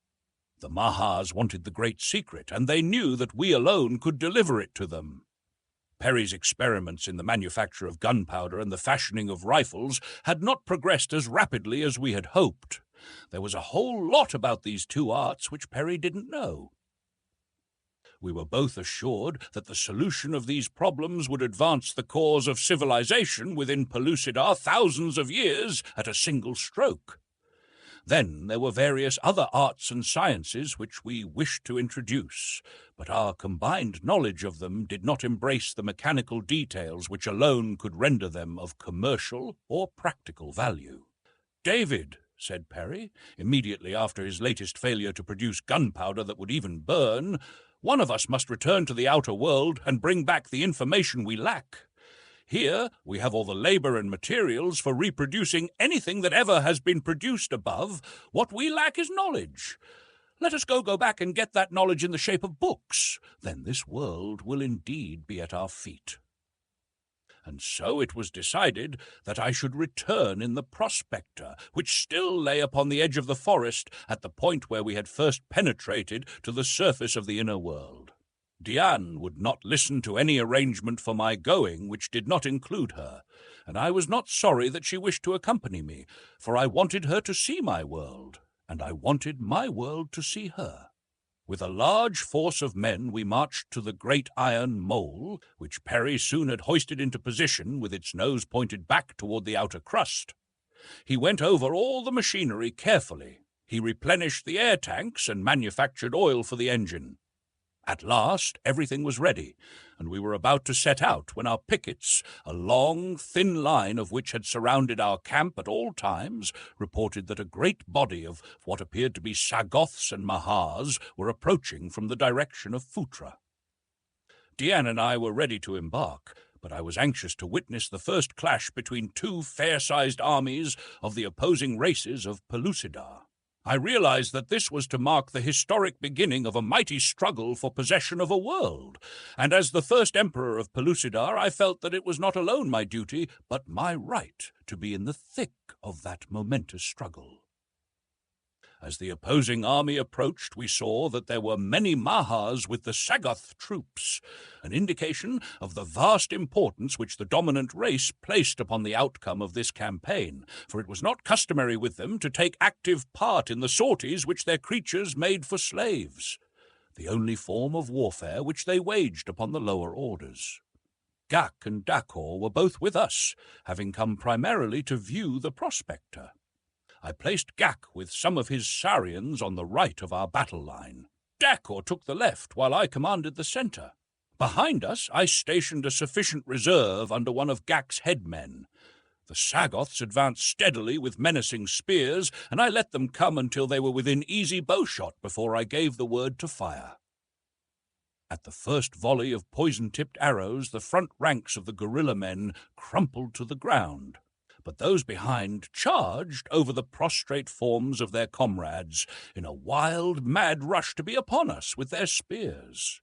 The Mahars wanted the great secret, and they knew that we alone could deliver it to them. Peri's experiments in the manufacture of gunpowder and the fashioning of rifles had not progressed as rapidly as we had hoped. There was a whole lot about these 2 arts which Peri didn't know. We were both assured that the solution of these problems would advance the cause of civilization within Pellucidar thousands of years at a single stroke. Then there were various other arts and sciences which we wished to introduce, but our combined knowledge of them did not embrace the mechanical details which alone could render them of commercial or practical value. "David," said Peri, immediately after his latest failure to produce gunpowder that would even burn, "one of us must return to the outer world and bring back the information we lack. Here we have all the labor and materials for reproducing anything that ever has been produced above. What we lack is knowledge. Let us go back and get that knowledge in the shape of books. Then this world will indeed be at our feet." And so it was decided that I should return in the prospector, which still lay upon the edge of the forest at the point where we had first penetrated to the surface of the inner world. Diane would not listen to any arrangement for my going which did not include her, and I was not sorry that she wished to accompany me, for I wanted her to see my world, and I wanted my world to see her. With a large force of men we marched to the great iron mole, which Perry soon had hoisted into position with its nose pointed back toward the outer crust. He went over all the machinery carefully. He replenished the air tanks and manufactured oil for the engine. At last everything was ready, and we were about to set out when our pickets, a long, thin line of which had surrounded our camp at all times, reported that a great body of what appeared to be Sagoths and Mahars were approaching from the direction of Phutra. Diane and I were ready to embark, but I was anxious to witness the first clash between two fair-sized armies of the opposing races of Pellucidar. I realized that this was to mark the historic beginning of a mighty struggle for possession of a world, and as the first emperor of Pellucidar, I felt that it was not alone my duty, but my right to be in the thick of that momentous struggle. As the opposing army approached, we saw that there were many Mahars with the Sagoth troops, an indication of the vast importance which the dominant race placed upon the outcome of this campaign, for it was not customary with them to take active part in the sorties which their creatures made for slaves, the only form of warfare which they waged upon the lower orders. Gak and Dakor were both with us, having come primarily to view the prospector. I placed Gak with some of his Sarians on the right of our battle line. Dakor took the left, while I commanded the center. Behind us, I stationed a sufficient reserve under one of Gak's headmen. The Sagoths advanced steadily with menacing spears, and I let them come until they were within easy bowshot before I gave the word to fire. At the first volley of poison-tipped arrows, the front ranks of the guerrilla men crumpled to the ground, but those behind charged over the prostrate forms of their comrades in a wild, mad rush to be upon us with their spears.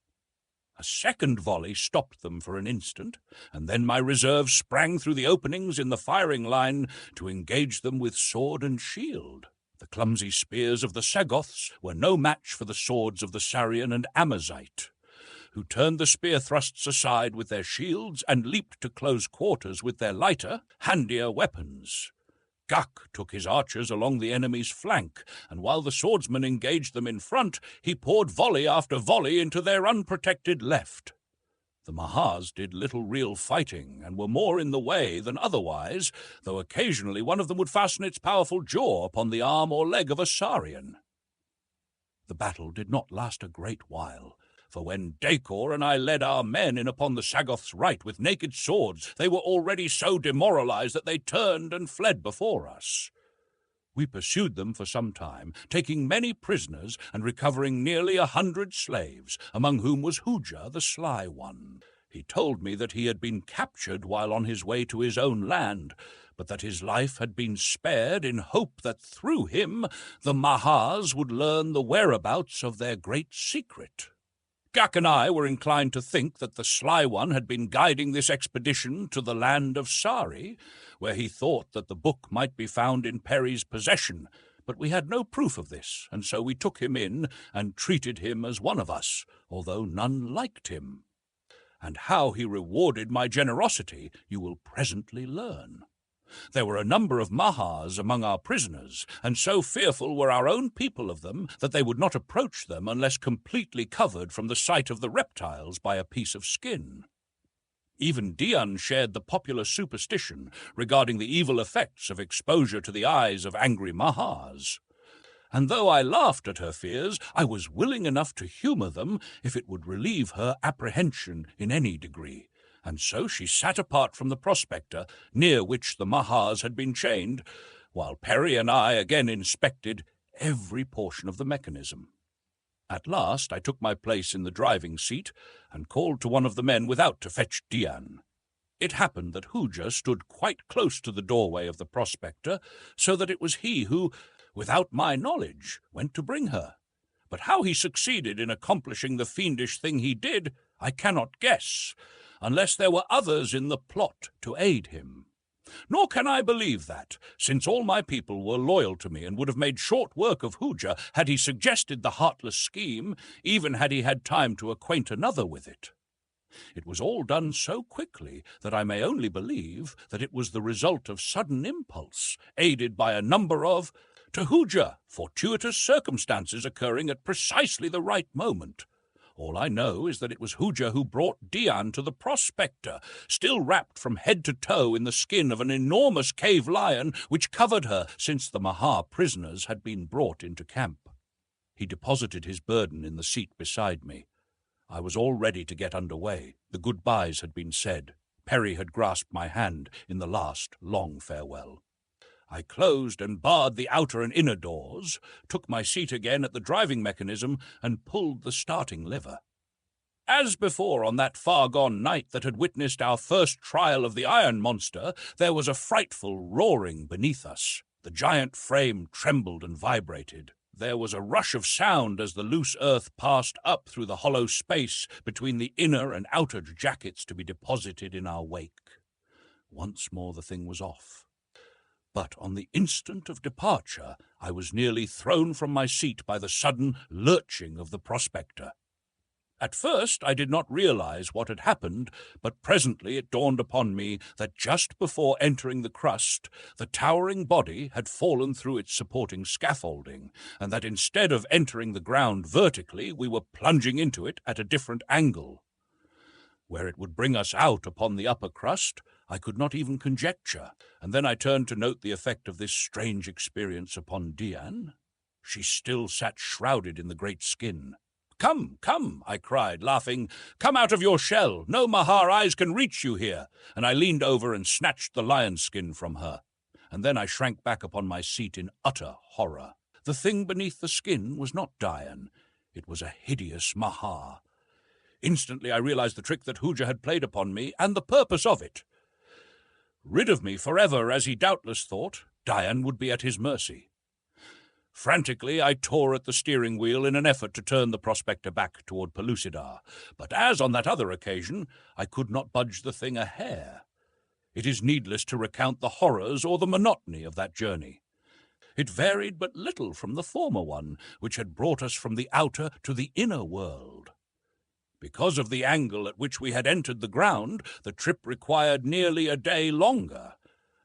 A second volley stopped them for an instant, and then my reserve sprang through the openings in the firing line to engage them with sword and shield. The clumsy spears of the Sagoths were no match for the swords of the Sarian and Amazite, who turned the spear thrusts aside with their shields and leaped to close quarters with their lighter, handier weapons. Gak took his archers along the enemy's flank, and while the swordsmen engaged them in front, he poured volley after volley into their unprotected left. The Mahars did little real fighting, and were more in the way than otherwise, though occasionally one of them would fasten its powerful jaw upon the arm or leg of a Sarian. The battle did not last a great while, for when Dakor and I led our men in upon the Sagoths' right with naked swords, they were already so demoralized that they turned and fled before us. We pursued them for some time, taking many prisoners and recovering nearly 100 slaves, among whom was Huja, the sly one. He told me that he had been captured while on his way to his own land, but that his life had been spared in hope that through him the Mahars would learn the whereabouts of their great secret. Gak and I were inclined to think that the sly one had been guiding this expedition to the land of Sari, where he thought that the book might be found in Perry's possession, but we had no proof of this, and so we took him in and treated him as one of us, although none liked him. And how he rewarded my generosity you will presently learn. There were a number of Mahars among our prisoners, and so fearful were our own people of them that they would not approach them unless completely covered from the sight of the reptiles by a piece of skin. Even Dian shared the popular superstition regarding the evil effects of exposure to the eyes of angry Mahars. And though I laughed at her fears, I was willing enough to humor them if it would relieve her apprehension in any degree. And so she sat apart from the prospector, near which the Mahars had been chained, while Perry and I again inspected every portion of the mechanism. At last I took my place in the driving seat and called to one of the men without to fetch Dian. It happened that Huja stood quite close to the doorway of the prospector, so that it was he who, without my knowledge, went to bring her. but how he succeeded in accomplishing the fiendish thing he did, I cannot guess, unless there were others in the plot to aid him. Nor can I believe that, since all my people were loyal to me and would have made short work of Hooja had he suggested the heartless scheme, even had he had time to acquaint another with it. It was all done so quickly that I may only believe that it was the result of sudden impulse, aided by a number of, to Hooja, fortuitous circumstances occurring at precisely the right moment. All I know is that it was Hooja who brought Dian to the prospector, still wrapped from head to toe in the skin of an enormous cave lion which covered her since the Mahar prisoners had been brought into camp. He deposited his burden in the seat beside me. I was all ready to get under way. The goodbyes had been said. Perry had grasped my hand in the last long farewell. I closed and barred the outer and inner doors, took my seat again at the driving mechanism, and pulled the starting lever. As before on that far-gone night that had witnessed our first trial of the iron monster, there was a frightful roaring beneath us. The giant frame trembled and vibrated. There was a rush of sound as the loose earth passed up through the hollow space between the inner and outer jackets to be deposited in our wake. Once more the thing was off. But on the instant of departure, I was nearly thrown from my seat by the sudden lurching of the prospector. At first I did not realize what had happened, but presently it dawned upon me that just before entering the crust, the towering body had fallen through its supporting scaffolding, and that instead of entering the ground vertically, we were plunging into it at a different angle. Where it would bring us out upon the upper crust, I could not even conjecture, and then I turned to note the effect of this strange experience upon Dian. She still sat shrouded in the great skin. "Come, come," I cried, laughing. "Come out of your shell. No Mahar eyes can reach you here." And I leaned over and snatched the lion skin from her. And then I shrank back upon my seat in utter horror. The thing beneath the skin was not Dian. It was a hideous Mahar. Instantly I realized the trick that Hooja had played upon me, and the purpose of it. Rid of me forever, as he doubtless thought, Dian would be at his mercy. Frantically I tore at the steering wheel in an effort to turn the prospector back toward Pellucidar, but as on that other occasion, I could not budge the thing a hair. It is needless to recount the horrors or the monotony of that journey. It varied but little from the former one, which had brought us from the outer to the inner world. Because of the angle at which we had entered the ground, the trip required nearly a day longer,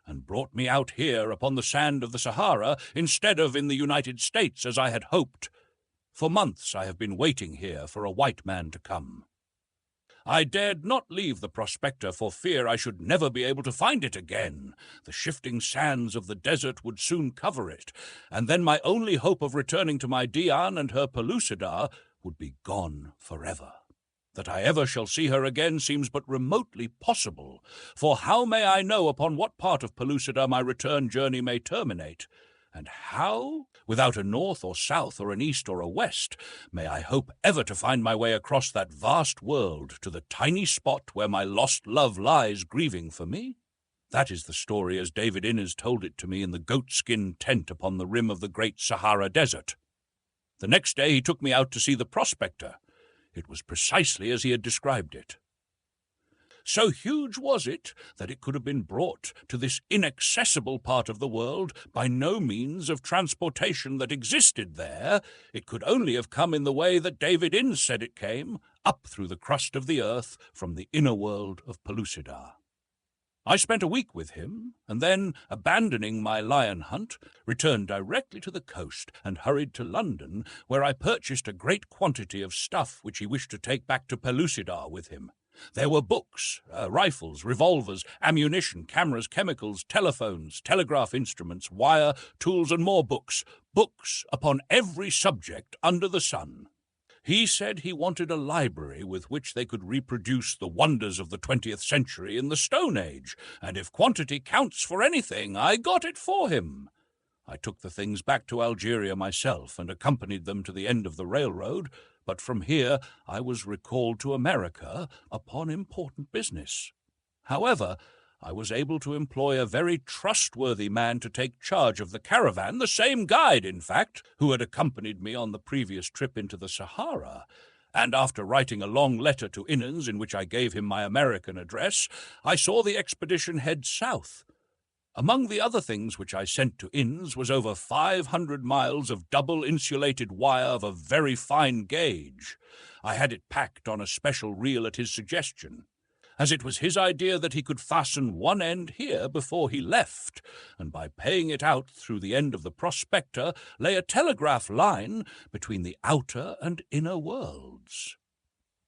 and brought me out here upon the sand of the Sahara instead of in the United States as I had hoped. For months I have been waiting here for a white man to come. I dared not leave the prospector for fear I should never be able to find it again. The shifting sands of the desert would soon cover it, and then my only hope of returning to my Dian and her Pellucidar would be gone forever. That I ever shall see her again seems but remotely possible, for how may I know upon what part of Pellucidar my return journey may terminate? And how, without a north or south or an east or a west, may I hope ever to find my way across that vast world to the tiny spot where my lost love lies grieving for me? That is the story as David Innes told it to me in the goatskin tent upon the rim of the great Sahara Desert. The next day he took me out to see the prospector. It was precisely as he had described it. So huge was it that it could have been brought to this inaccessible part of the world by no means of transportation that existed there. It could only have come in the way that David Innes said it came, up through the crust of the earth from the inner world of Pellucidar. I spent a week with him, and then, abandoning my lion hunt, returned directly to the coast and hurried to London, where I purchased a great quantity of stuff which he wished to take back to Pellucidar with him. There were books, rifles, revolvers, ammunition, cameras, chemicals, telephones, telegraph instruments, wire, tools, and more books upon every subject under the sun. He said he wanted a library with which they could reproduce the wonders of the 20th century in the Stone Age, and if quantity counts for anything, I got it for him. I took the things back to Algeria myself and accompanied them to the end of the railroad, but from here I was recalled to America upon important business. However, I was able to employ a very trustworthy man to take charge of the caravan, the same guide, in fact, who had accompanied me on the previous trip into the Sahara. And after writing a long letter to Innes in which I gave him my American address, I saw the expedition head south. Among the other things which I sent to Innes was over 500 miles of double-insulated wire of a very fine gauge. I had it packed on a special reel at his suggestion, as it was his idea that he could fasten one end here before he left, and by paying it out through the end of the prospector lay a telegraph line between the outer and inner worlds.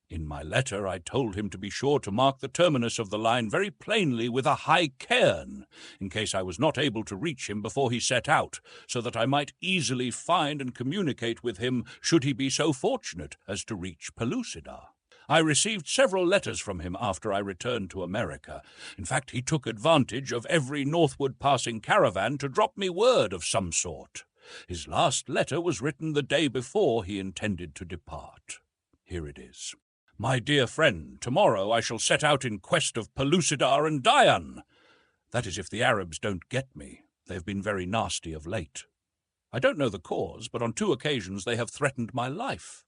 In my letter I told him to be sure to mark the terminus of the line very plainly with a high cairn, in case I was not able to reach him before he set out, so that I might easily find and communicate with him should he be so fortunate as to reach Pellucidar. I received several letters from him after I returned to America. In fact, he took advantage of every northward passing caravan to drop me word of some sort. His last letter was written the day before he intended to depart. Here it is. My dear friend, tomorrow I shall set out in quest of Pellucidar and Dian. That is, if the Arabs don't get me. They have been very nasty of late. I don't know the cause, but on 2 occasions they have threatened my life.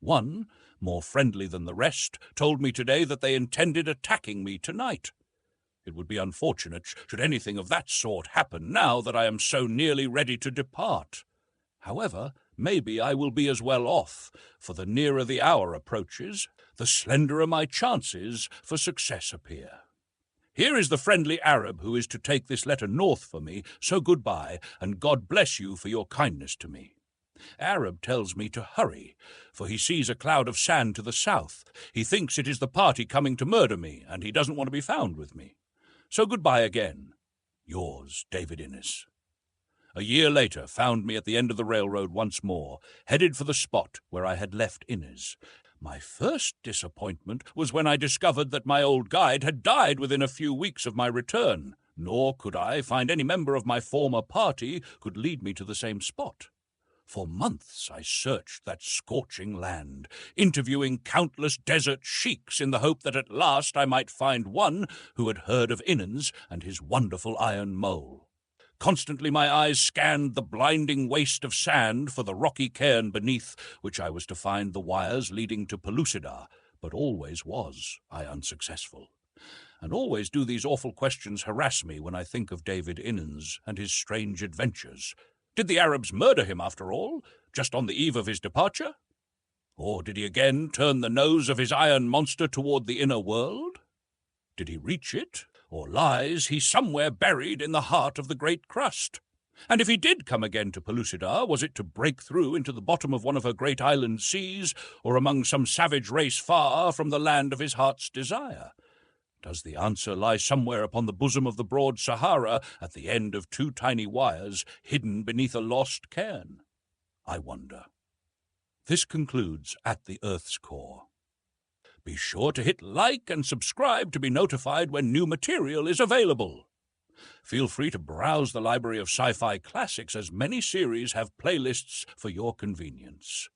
One, more friendly than the rest, told me today that they intended attacking me tonight. It would be unfortunate should anything of that sort happen now that I am so nearly ready to depart. However, maybe I will be as well off, for the nearer the hour approaches, the slenderer my chances for success appear. Here is the friendly Arab who is to take this letter north for me, so goodbye, and God bless you for your kindness to me. Arab tells me to hurry, for he sees a cloud of sand to the south. He thinks it is the party coming to murder me, and he doesn't want to be found with me. So goodbye again. Yours, David Innes. A year later found me at the end of the railroad once more, headed for the spot where I had left Innes. My first disappointment was when I discovered that my old guide had died within a few weeks of my return, nor could I find any member of my former party could lead me to the same spot. For months I searched that scorching land, interviewing countless desert sheiks in the hope that at last I might find one who had heard of Innes and his wonderful iron mole. Constantly my eyes scanned the blinding waste of sand for the rocky cairn beneath which I was to find the wires leading to Pellucidar, but always was I unsuccessful. And always do these awful questions harass me when I think of David Innes and his strange adventures. Did the Arabs murder him, after all, just on the eve of his departure? Or did he again turn the nose of his iron monster toward the inner world? Did he reach it, or lies he somewhere buried in the heart of the great crust? And if he did come again to Pellucidar, was it to break through into the bottom of one of her great island seas, or among some savage race far from the land of his heart's desire? Does the answer lie somewhere upon the bosom of the broad Sahara, at the end of 2 tiny wires, hidden beneath a lost cairn? I wonder. This concludes At the Earth's Core. Be sure to hit like and subscribe to be notified when new material is available. Feel free to browse the library of sci-fi classics, as many series have playlists for your convenience.